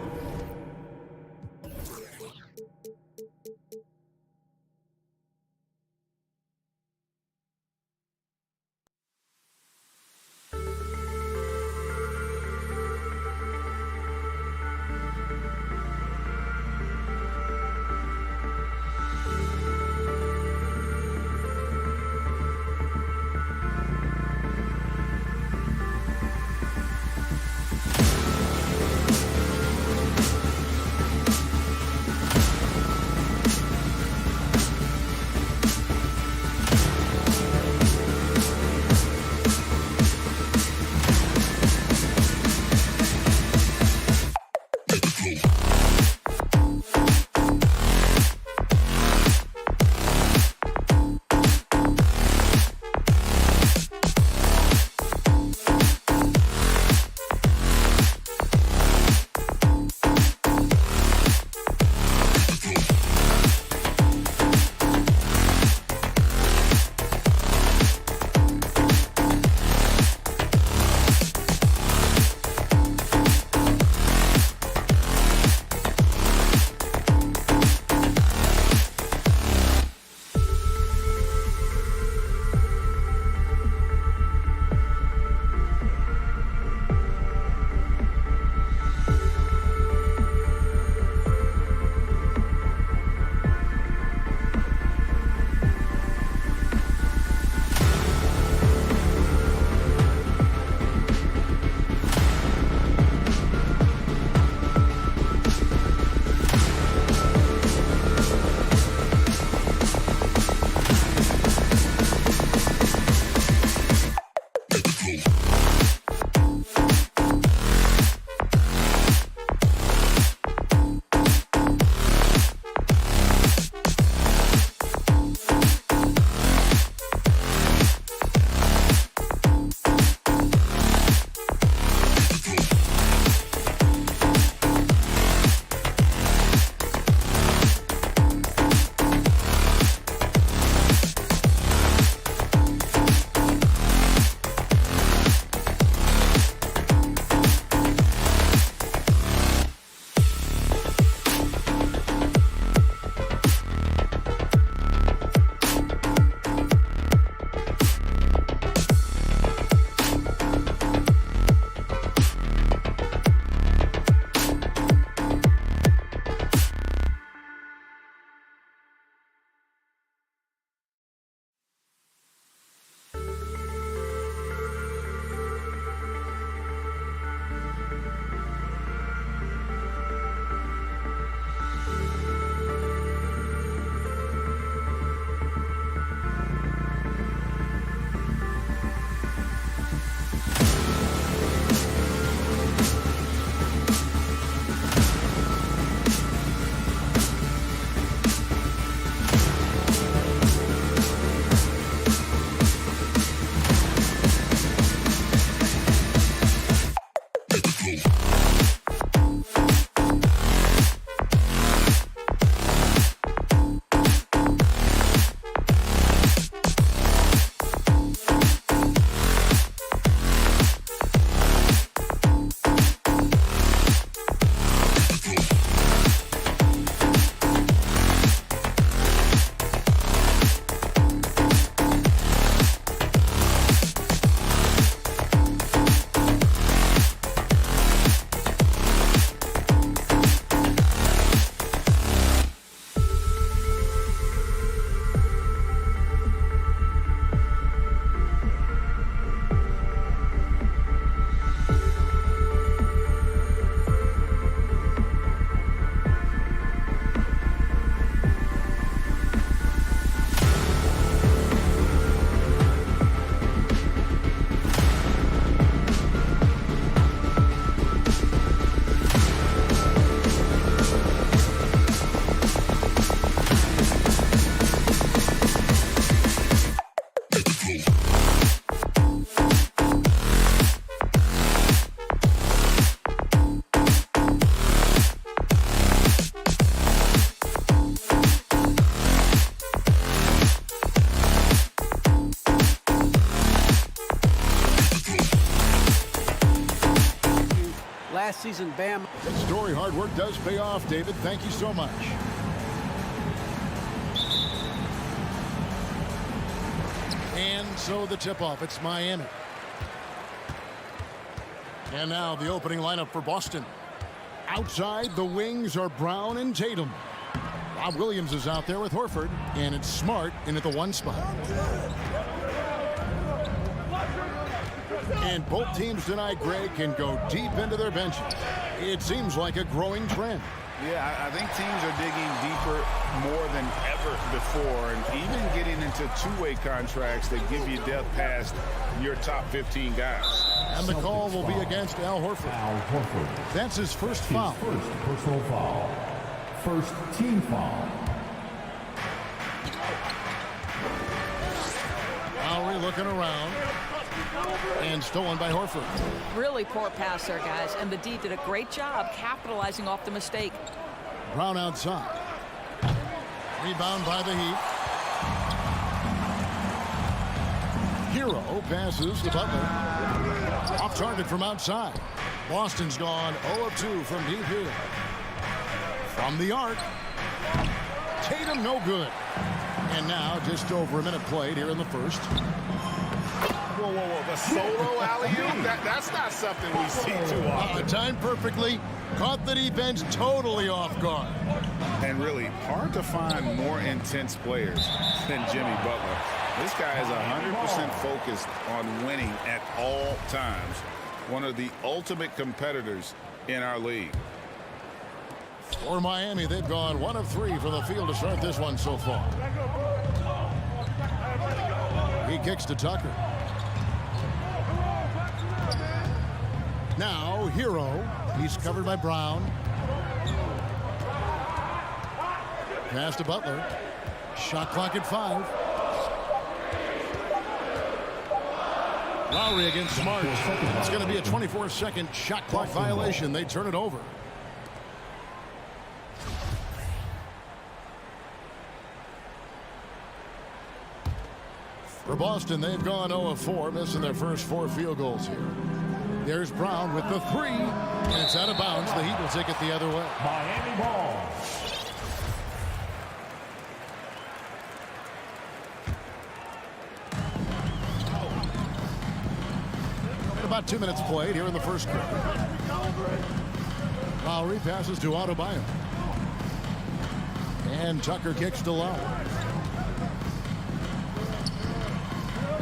postseason. Bam. Good story. Hard work does pay off, David. Thank you so much. And so the tip-off. It's Miami. And now the opening lineup for Boston. Outside, the wings are Brown and Tatum. Rob Williams is out there with Horford, and it's Smart in at the 1 spot. And both teams tonight, Greg, can go deep into their benches. It seems like a growing trend. Yeah, I think teams are digging deeper more than ever before, and even getting into two-way contracts that give you depth past your top 15 guys. And the call will be against Al Horford. That's his first foul. First personal foul. First team foul. Lowry looking around. And stolen by Horford. Really poor pass there, guys. And the D did a great job capitalizing off the mistake. Brown outside. Rebound by the Heat. Hero passes to Butler. Off target from outside. Boston's gone 0 of 2 from deep here. From the arc. Tatum no good. And now just over a minute played here in the first. Whoa, whoa, whoa. The solo alley-oop? That's not something we see too often. Timed perfectly. Caught the defense totally off guard. And really hard to find more intense players than Jimmy Butler. This guy is 100% focused on winning at all times. One of the ultimate competitors in our league. For Miami, they've gone 1 of 3 from the field to start this one so far. He kicks to Tucker. Now, Hero. He's covered by Brown. Pass to Butler. Shot clock at 5. Lowry against Smart. It's going to be a 24-second shot clock violation. They turn it over. For Boston, they've gone 0 of 4, missing their first 4 field goals here. There's Brown with the 3, and it's out of bounds. The Heat will take it the other way. Miami ball. About 2 minutes played here in the first quarter. Lowry passes to Adebayo. And Tucker kicks to Lowry.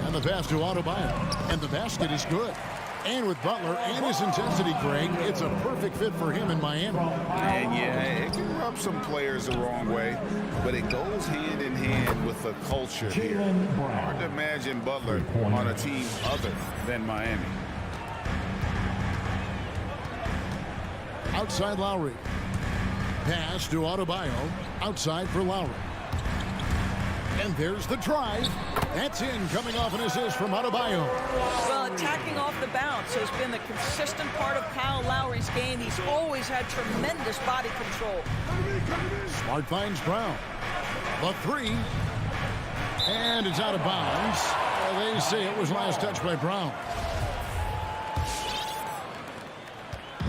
And the pass to Adebayo. And the basket is good. And with Butler and his intensity, Greg, it's a perfect fit for him in Miami. And yeah, it can rub some players the wrong way, but it goes hand in hand with the culture here. Hard to imagine Butler on a team other than Miami. Outside Lowry. Pass to Adebayo. Outside for Lowry. And there's the drive. That's in, coming off an assist from Adebayo. Well, attacking off the bounce has been the consistent part of Kyle Lowry's game. He's always had tremendous body control. Smart finds Brown. The 3. And it's out of bounds. They say it was last touched by Brown.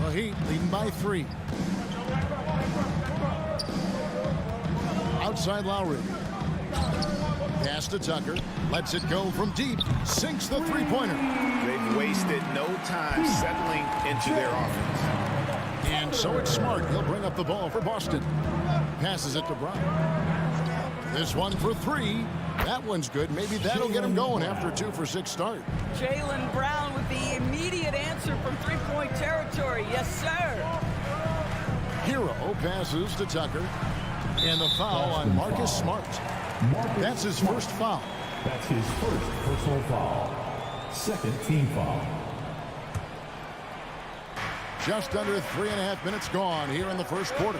The Heat leading by 3. Outside Lowry. Pass to Tucker. Lets it go from deep. Sinks the three-pointer. They've wasted no time settling into their offense. And so it's Smart. He'll bring up the ball for Boston. Passes it to Brown. This one for 3. That one's good. Maybe that'll get him going after a 2 for 6 start. Jaylen Brown with the immediate answer from three-point territory. Yes, sir. Hero passes to Tucker. And the foul on Marcus Smart. That's his first foul. That's his first personal foul. Second team foul. Just under 3.5 minutes gone here in the first quarter.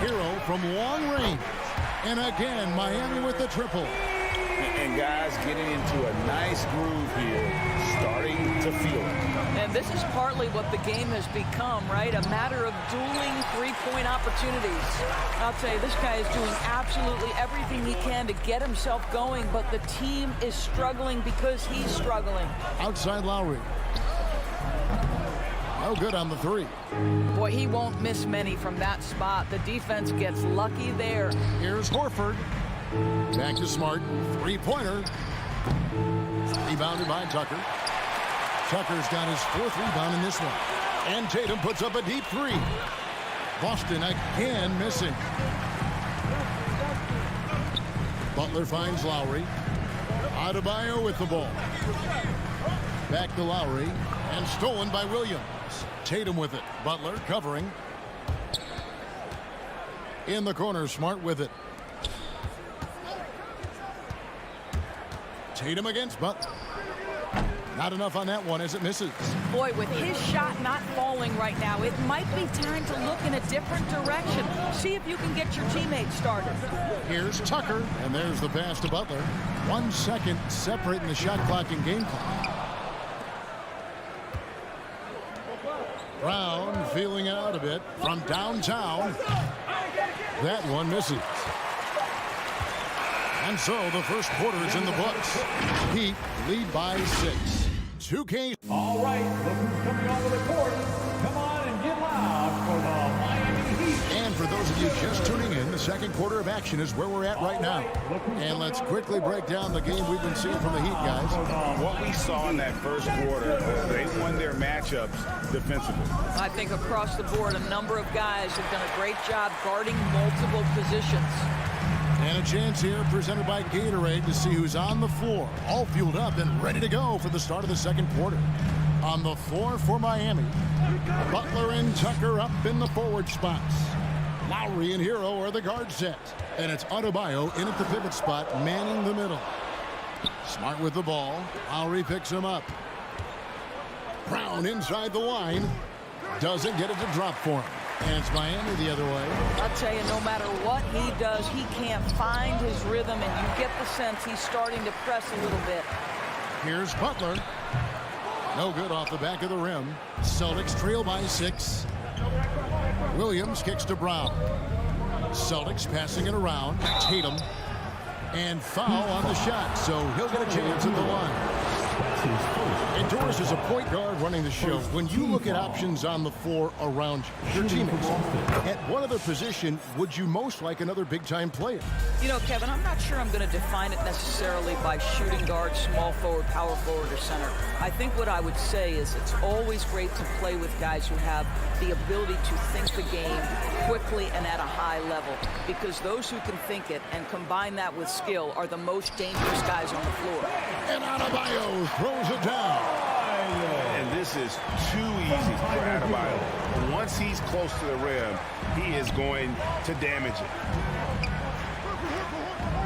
Hero from long range. And again, Miami with the triple. And guys getting into a nice groove here, starting to feel it. And this is partly what the game has become, right? A matter of dueling three-point opportunities. I'll tell you, this guy is doing absolutely everything he can to get himself going, but the team is struggling because he's struggling. Outside Lowry. No good on the three. Boy, he won't miss many from that spot. The defense gets lucky there. Here's Horford. Back to Smart. Three-pointer. Rebounded by Tucker. Tucker's got his 4th rebound in this one. And Tatum puts up a deep three. Boston again missing. Butler finds Lowry. Adebayo with the ball. Back to Lowry. And stolen by Williams. Tatum with it. Butler covering. In the corner, Smart with it. Tatum against Butler. Not enough on that one as it misses. Boy, with his shot not falling right now, it might be time to look in a different direction. See if you can get your teammates started. Here's Tucker, and there's the pass to Butler. 1 second separating the shot clock and game clock. Brown feeling it out a bit from downtown. That one misses. And so the first quarter is in the books. Heat lead by 6. 2K. All right, look who's coming onto the court. Come on and get loud for the Miami Heat. And for those of you just tuning in, the second quarter of action is where we're at right now. And let's quickly break down the game we've been seeing from the Heat, guys. What we saw in that first quarter, they won their matchups defensively. I think across the board, a number of guys have done a great job guarding multiple positions. And a chance here presented by Gatorade to see who's on the floor, all fueled up and ready to go for the start of the second quarter. On the floor for Miami, Butler and Tucker up in the forward spots. Lowry and Hero are the guard set. And it's Adebayo in at the pivot spot, manning the middle. Smart with the ball. Lowry picks him up. Brown inside the line. Doesn't get it to drop for him. And it's Miami the other way. I'll tell you, no matter what he does, he can't find his rhythm, and you get the sense he's starting to press a little bit. Here's Butler. No good off the back of the rim. Celtics trail by 6. Williams kicks to Brown. Celtics passing it around. Tatum. And foul on the shot, so he'll get a chance at the line. And Doris, as a point guard running the show, when you look at options on the floor around your teammates, at what other position would you most like another big-time player? You know, Kevin, I'm not sure I'm going to define it necessarily by shooting guard, small forward, power forward, or center. I think what I would say is it's always great to play with guys who have the ability to think the game quickly and at a high level, because those who can think it and combine that with skill are the most dangerous guys on the floor. And Adebayo throws it down. And this is too easy for Adebayo. Once he's close to the rim, he is going to damage it.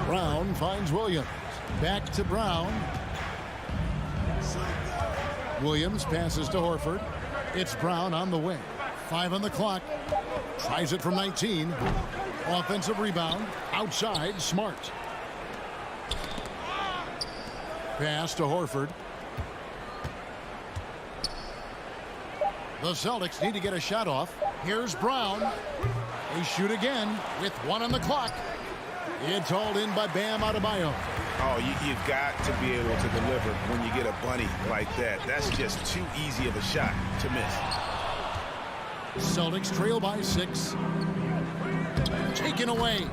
Brown finds Williams. Back to Brown. Williams passes to Horford. It's Brown on the wing. 5 on the clock. Tries it from 19. Offensive rebound. Outside, Smart. Pass to Horford. The Celtics need to get a shot off. Here's Brown. They shoot again with 1 on the clock. It's hauled in by Bam Adebayo. Oh, you've got to be able to deliver when you get a bunny like that. That's just too easy of a shot to miss. Celtics trail by 6. Taken away.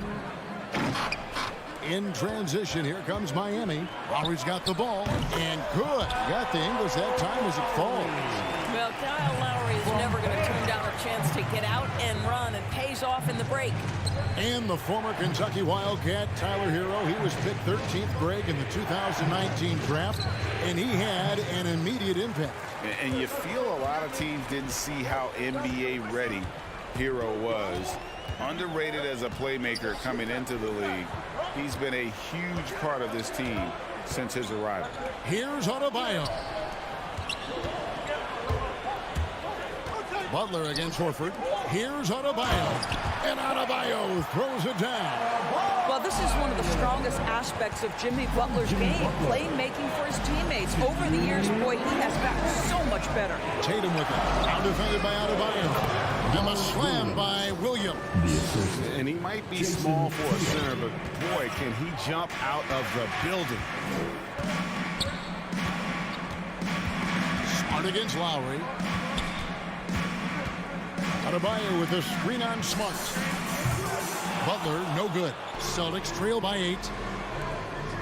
In transition, here comes Miami. Lowry's got the ball, and good. Got the English that time as it falls. Well, Kyle Lowry is never going to turn down a chance to get out and run, and pays off in the break. And the former Kentucky Wildcat, Tyler Hero, he was picked 13th grade in the 2019 draft, and he had an immediate impact. And you feel a lot of teams didn't see how NBA ready Hero was. Underrated as a playmaker coming into the league. He's been a huge part of this team since his arrival. Here's Adebayo. Butler against Horford. Here's Adebayo. And Adebayo throws it down. Well, this is one of the strongest aspects of Jimmy Butler's game, playmaking for his teammates. Over the years, boy, he has gotten so much better. Tatum with it. Out defended by Adebayo. And a slam by Williams. And he might be small for a center, but boy, can he jump out of the building. Smart against Lowry. Adebayo with a screen on Smart. Butler, no good. Celtics trail by 8.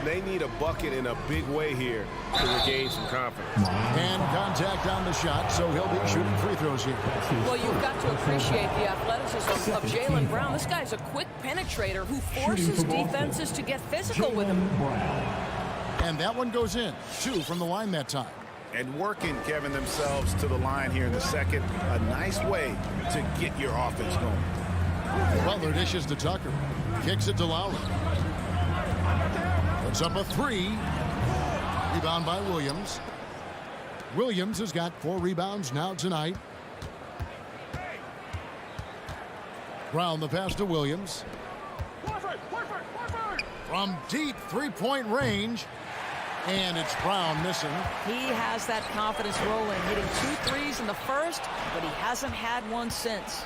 They need a bucket in a big way here to regain some confidence. And contact on the shot, so he'll be shooting free throws here. Well, you've got to appreciate the athleticism of Jaylen Brown. This guy's a quick penetrator who forces defenses to get physical with him. And that one goes in. 2 from the line that time. And working, Kevin, themselves to the line here in the second. A nice way to get your offense going. Butler dishes to Tucker. Kicks it to Lowry. Puts up a 3. Rebound by Williams. Williams has got 4 rebounds now tonight. Brown the pass to Williams. From deep 3-point range. And it's Brown missing. He has that confidence rolling, hitting 2 threes in the first, but he hasn't had one since.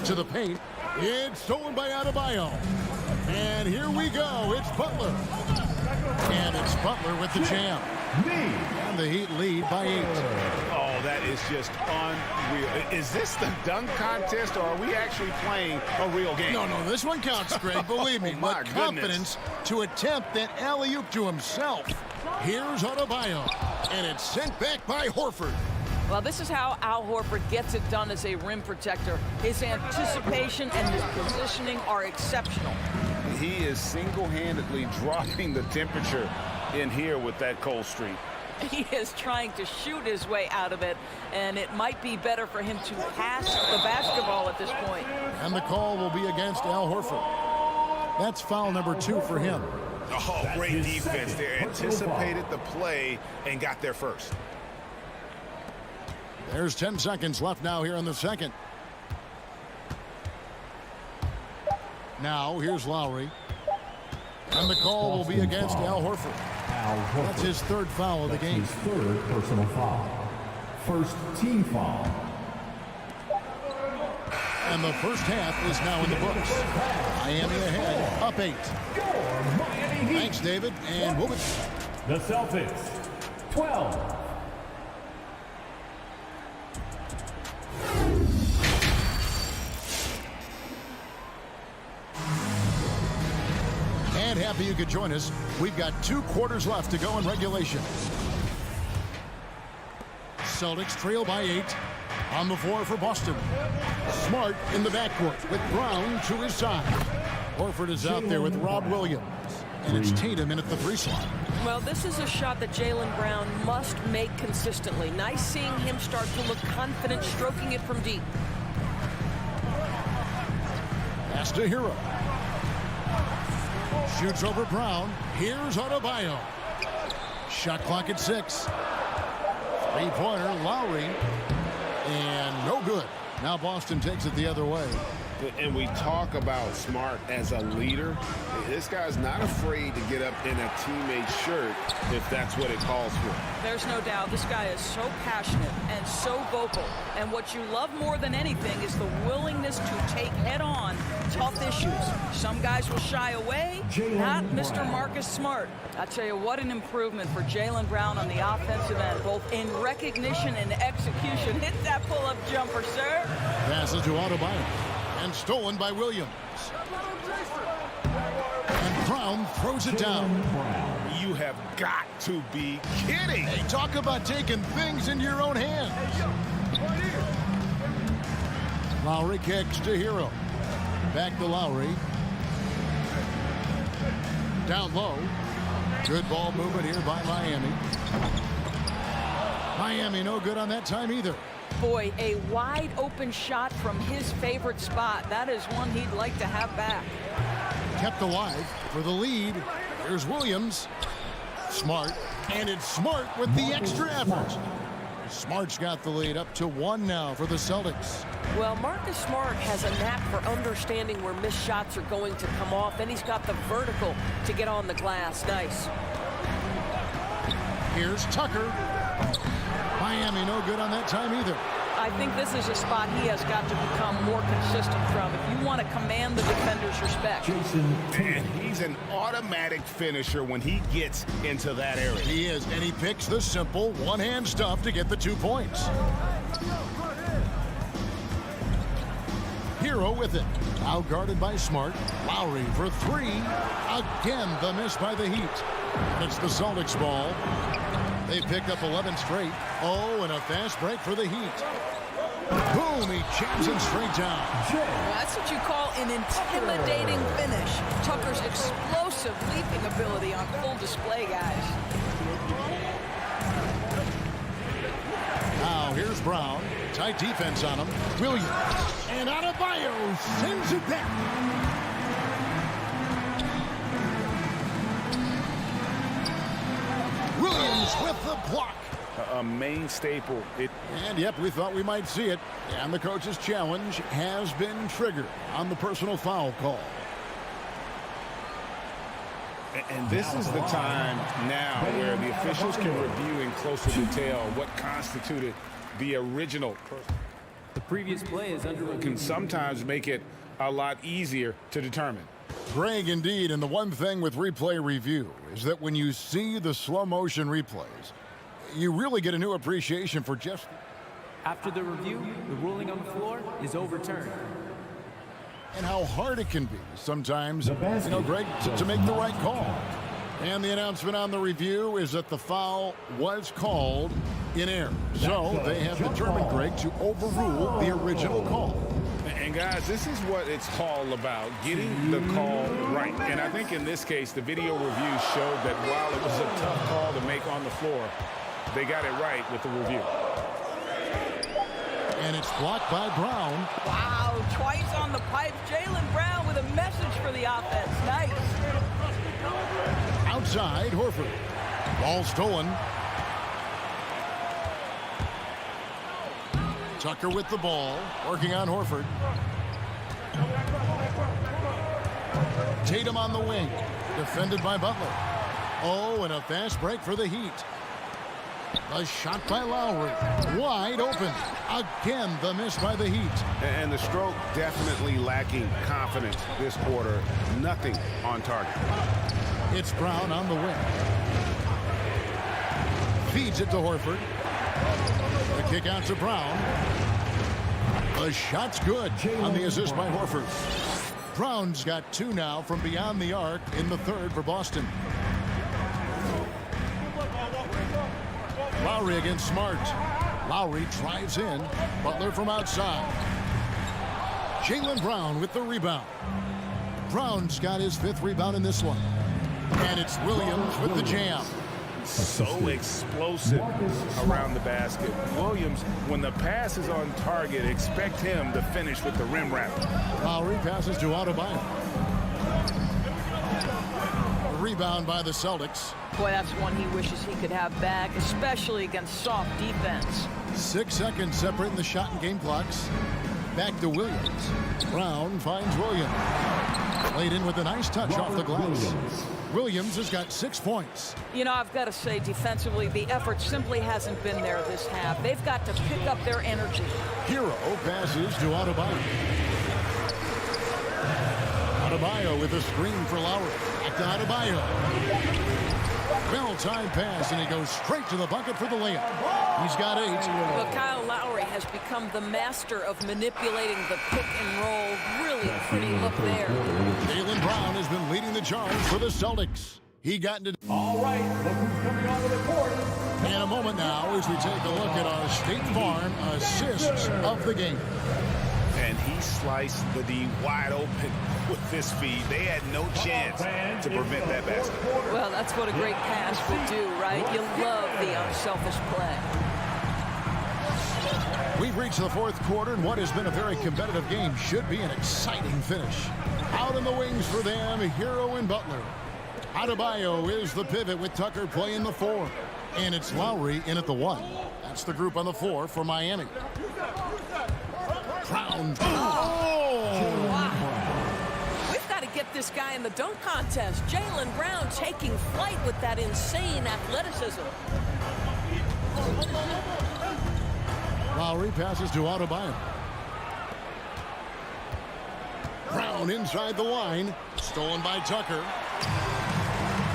To the paint. It's stolen by Adebayo. And here we go. It's Butler. And it's Butler with the jam. And the Heat lead by 8. Oh, that is just unreal. Is this the dunk contest, or are we actually playing a real game? No, this one counts, Greg. Believe me. My with confidence to attempt that alley-oop to himself. Here's Adebayo. And it's sent back by Horford. Well, this is how Al Horford gets it done as a rim protector. His anticipation and his positioning are exceptional. He is single-handedly dropping the temperature in here with that cold streak. He is trying to shoot his way out of it, and it might be better for him to pass the basketball at this point. And the call will be against Al Horford. That's foul number 2 for him. Oh, great defense there. Anticipated the play and got there first. There's 10 seconds left now here in the second. Now, here's Lowry. And the call will be against Al Horford. That's his 3rd foul of the game. His 3rd personal foul. First team foul. And the first half is now in the books. Miami ahead, up 8. Thanks, David, and we'll be... The Celtics, 12. And happy you could join us. We've got 2 quarters left to go in regulation. Celtics trail by 8. On the floor for Boston. Smart in the backcourt with Brown to his side. Horford is out there with Rob Williams. And it's Tatum in at the 3 slot. Well, this is a shot that Jaylen Brown must make consistently. Nice seeing him start to look confident, stroking it from deep. Pass to Hero. Shoots over Brown. Here's Adebayo. Shot clock at 6. 3-pointer, Lowry. And no good. Now Boston takes it the other way. And we talk about Smart as a leader. This guy's not afraid to get up in a teammate's shirt if that's what it calls for. There's no doubt this guy is so passionate and so vocal. And what you love more than anything is the willingness to take head-on tough issues. Some guys will shy away, not Mr. Marcus Smart. I tell you, what an improvement for Jaylen Brown on the offensive end, both in recognition and execution. Hit that pull-up jumper, sir. Passes to Adebayo. And stolen by Williams. And Brown throws it down. You have got to be kidding. Hey, talk about taking things into your own hands. Lowry kicks to Hero. Back to Lowry. Down low. Good ball movement here by Miami. Miami no good on that time either. Boy, a wide open shot from his favorite spot. That is one he'd like to have back. Kept alive for the lead. Here's Williams. Smart. And it's Smart with the extra effort. Smart's got the lead up to 1 now for the Celtics. Well, Marcus Smart has a knack for understanding where missed shots are going to come off, and he's got the vertical to get on the glass. Nice. Here's Tucker. Miami no good on that time either. I think this is a spot he has got to become more consistent from if you want to command the defender's respect. And he's an automatic finisher when he gets into that area. He is, and he picks the simple one-hand stuff to get the 2 points. Hero with it. Out guarded by Smart. Lowry for three. Again, the miss by the Heat. It's the Celtics ball. They picked up 11 straight. Oh, and a fast break for the Heat. Boom, he jams it straight down. Well, that's what you call an intimidating finish. Tucker's explosive leaping ability on full display, guys. Now here's Brown. Tight defense on him. Williams. And Adebayo sends it back. Williams with the block. A main staple. And yep, we thought we might see it. And the coach's challenge has been triggered on the personal foul call. And this is the time now where the officials can review in closer detail what constituted the original. The previous play is under review. Can sometimes make it a lot easier to determine. Greg, indeed, and the one thing with replay review is that when you see the slow motion replays, you really get a new appreciation for just... After the review, the ruling on the floor is overturned. And how hard it can be sometimes, Greg, to make the right call. And the announcement on the review is that the foul was called in error. So they have determined, Greg, to overrule the original call. And guys, this is what it's all about, getting the call right. And I think in this case, the video review showed that while it was a tough call to make on the floor, they got it right with the review. And it's blocked by Brown. Wow, twice on the pipe. Jaylen Brown with a message for the offense. Nice. Outside, Horford. Ball stolen. Tucker with the ball, working on Horford. Tatum on the wing, defended by Butler. Oh, and a fast break for the Heat. A shot by Lowry, wide open. Again, the miss by the Heat. And the stroke definitely lacking confidence this quarter. Nothing on target. It's Brown on the wing. Feeds it to Horford. The kick out to Brown. The shot's good on the assist by Horford. Brown's got two now from beyond the arc in the third for Boston. Lowry against Smart. Lowry drives in. Butler from outside. Jaylen Brown with the rebound. Brown's got his fifth rebound in this one. And it's Williams with the jam. So explosive around the basket. Williams, when the pass is on target, expect him to finish with the rim wrap. Lowry passes to Adebayo. Rebound by the Celtics. Boy, that's one he wishes he could have back, especially against soft defense. 6 seconds separating the shot and game clocks. Back to Williams. Brown finds Williams. Laid in with a nice touch off the glass. Williams has got 6 points. You know, I've got to say, defensively, the effort simply hasn't been there this half. They've got to pick up their energy. Hero passes to Adebayo. Adebayo with a screen for Lowry. Back to Adebayo. Well-timed pass, and he goes straight to the bucket for the layup. He's got 8. But Kyle Lowry has become the master of manipulating the pick and roll. Really pretty look there. Jaylen Brown has been leading the charge for the Celtics. He got into... All right, look who's coming onto the court. In a moment now, as we take a look at our State Farm assists of the game. And he sliced the D wide open with this feed. They had no chance to prevent that basket. Well, that's what a great pass would do, right? You love the unselfish play. We've reached the fourth quarter, and what has been a very competitive game should be an exciting finish. Out in the wings for them, Hero and Butler. Adebayo is the pivot with Tucker playing the 4. And it's Lowry in at the 1. That's the group on the 4 for Miami. Brown. Oh! Wow. We've got to get this guy in the dunk contest. Jaylen Brown taking flight with that insane athleticism. Lowry passes to Adebayo. Brown inside the line. Stolen by Tucker.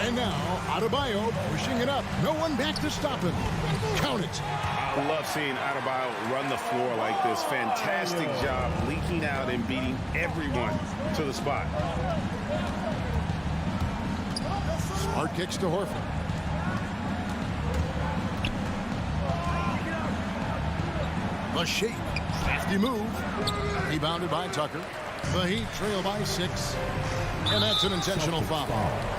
And now, Adebayo pushing it up. No one back to stop him. Count it. I love seeing Adebayo run the floor like this. Fantastic job leaking out and beating everyone to the spot. Smart kicks to Horford. The shake. Crafty move. Rebounded by Tucker. The Heat trail by 6. And that's an intentional foul.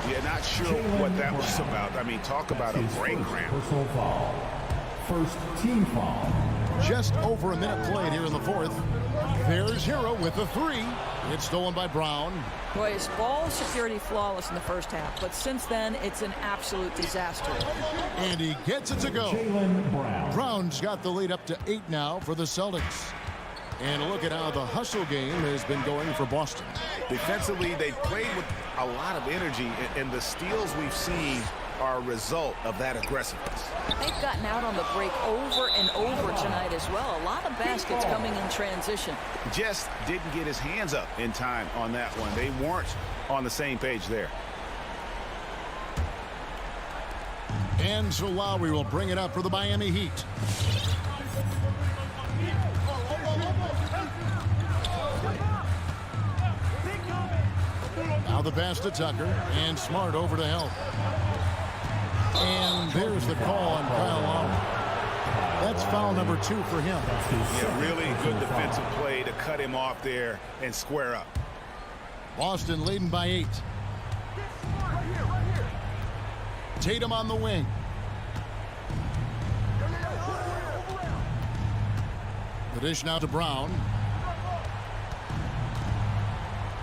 Yeah, not sure what that was about. I mean, talk about a brain cramp. Personal foul. First team foul. Just over a minute played here in the fourth. There's Hero with the 3. It's stolen by Brown. Boy, his ball security flawless in the first half, but since then, it's an absolute disaster. And he gets it to go. Jaylen Brown. Brown's got the lead up to 8 now for the Celtics. And look at how the hustle game has been going for Boston. Defensively, they played with a lot of energy, and the steals we've seen are a result of that aggressiveness. They've gotten out on the break over and over tonight as well. A lot of baskets coming in transition. Just didn't get his hands up in time on that one. They weren't on the same page there. And so Lowry will bring it up for the Miami Heat. Now the pass to Tucker, and Smart over to help. And there's the call on Kyle Lowry. That's foul number 2 for him. Yeah, really good defensive play to cut him off there and square up. Boston leading by 8. Tatum on the wing. The dish now to Brown.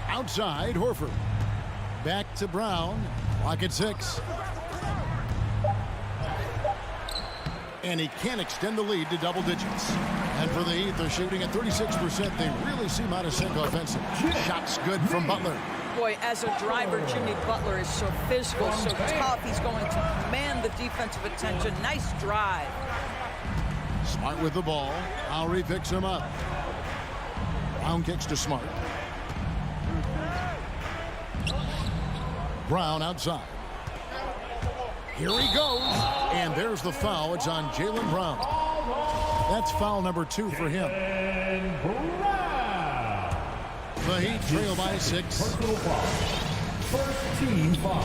Outside, Horford. Back to Brown. Clock at 6. And he can extend the lead to double digits. And for the Heat, they're shooting at 36%. They really seem out of sync offensive. Shots good from Butler. Boy, as a driver, Jimmy Butler is so physical, so tough. He's going to command the defensive attention. Nice drive. Smart with the ball. Lowry picks him up. Brown kicks to Smart. Brown outside. Here he goes. And there's the foul. It's on Jaylen Brown. That's foul number 2 for him. The Heat trail by 6. Personal foul. First team foul.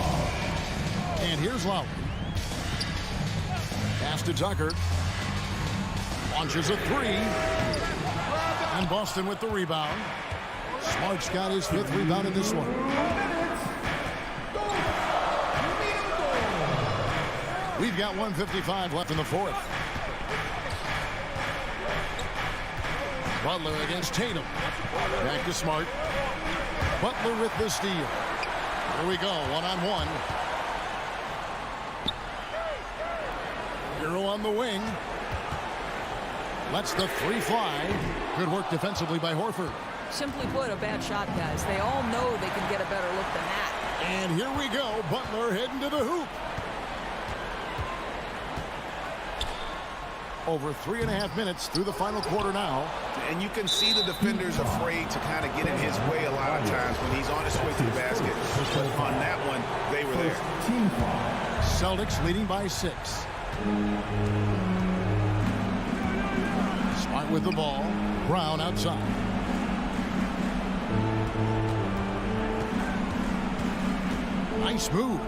And here's Lowry. Pass to Tucker. Launches a 3. And Boston with the rebound. Smart's got his 5th rebound in this one. We've got 1:55 left in the fourth. Butler against Tatum. Back to Smart. Butler with the steal. Here we go, one-on-one. Hero on the wing. Lets the 3 fly. Good work defensively by Horford. Simply put, a bad shot, guys. They all know they can get a better look than that. And here we go. Butler heading to the hoop. Over 3.5 minutes through the final quarter now. And you can see the defenders afraid to kind of get in his way a lot of times when he's on his way to the basket. But on that one, they were there. Celtics leading by 6. Smart with the ball. Brown outside. Nice move.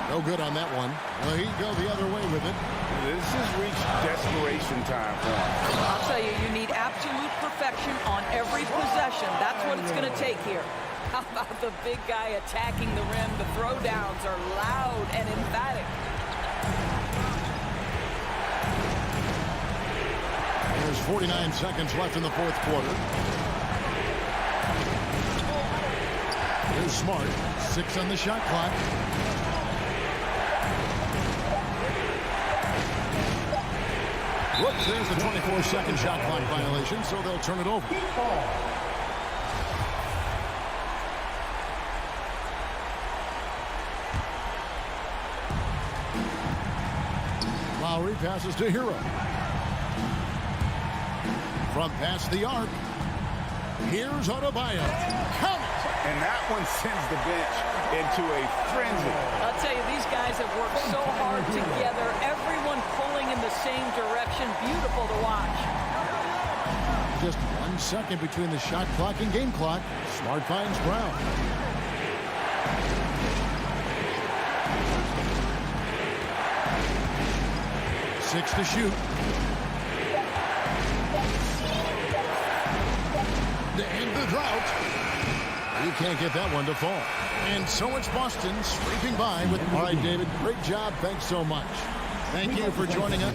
No good on that one. Well, he'd go the other way with it. This has reached desperation time for him. I'll tell you, you need absolute perfection on every possession. That's what it's going to take here. How about the big guy attacking the rim? The throwdowns are loud and emphatic. There's 49 seconds left in the fourth quarter. Here's Smart. 6 on the shot clock. Whoops, there's the 24-second shot clock violation, so they'll turn it over. Lowry passes to Hero. From past the arc. Here's Adebayo. Count it. And that one sends the bench into a frenzy. I'll tell you, these guys have worked so hard together. Everyone pulling in the same direction. Beautiful to watch. Just 1 second between the shot clock and game clock. Smart finds Brown. Six to shoot. To end the drought. He can't get that one to fall. And so it's Boston scraping by with. All right, David, great job. Thanks so much. Thank you for joining us.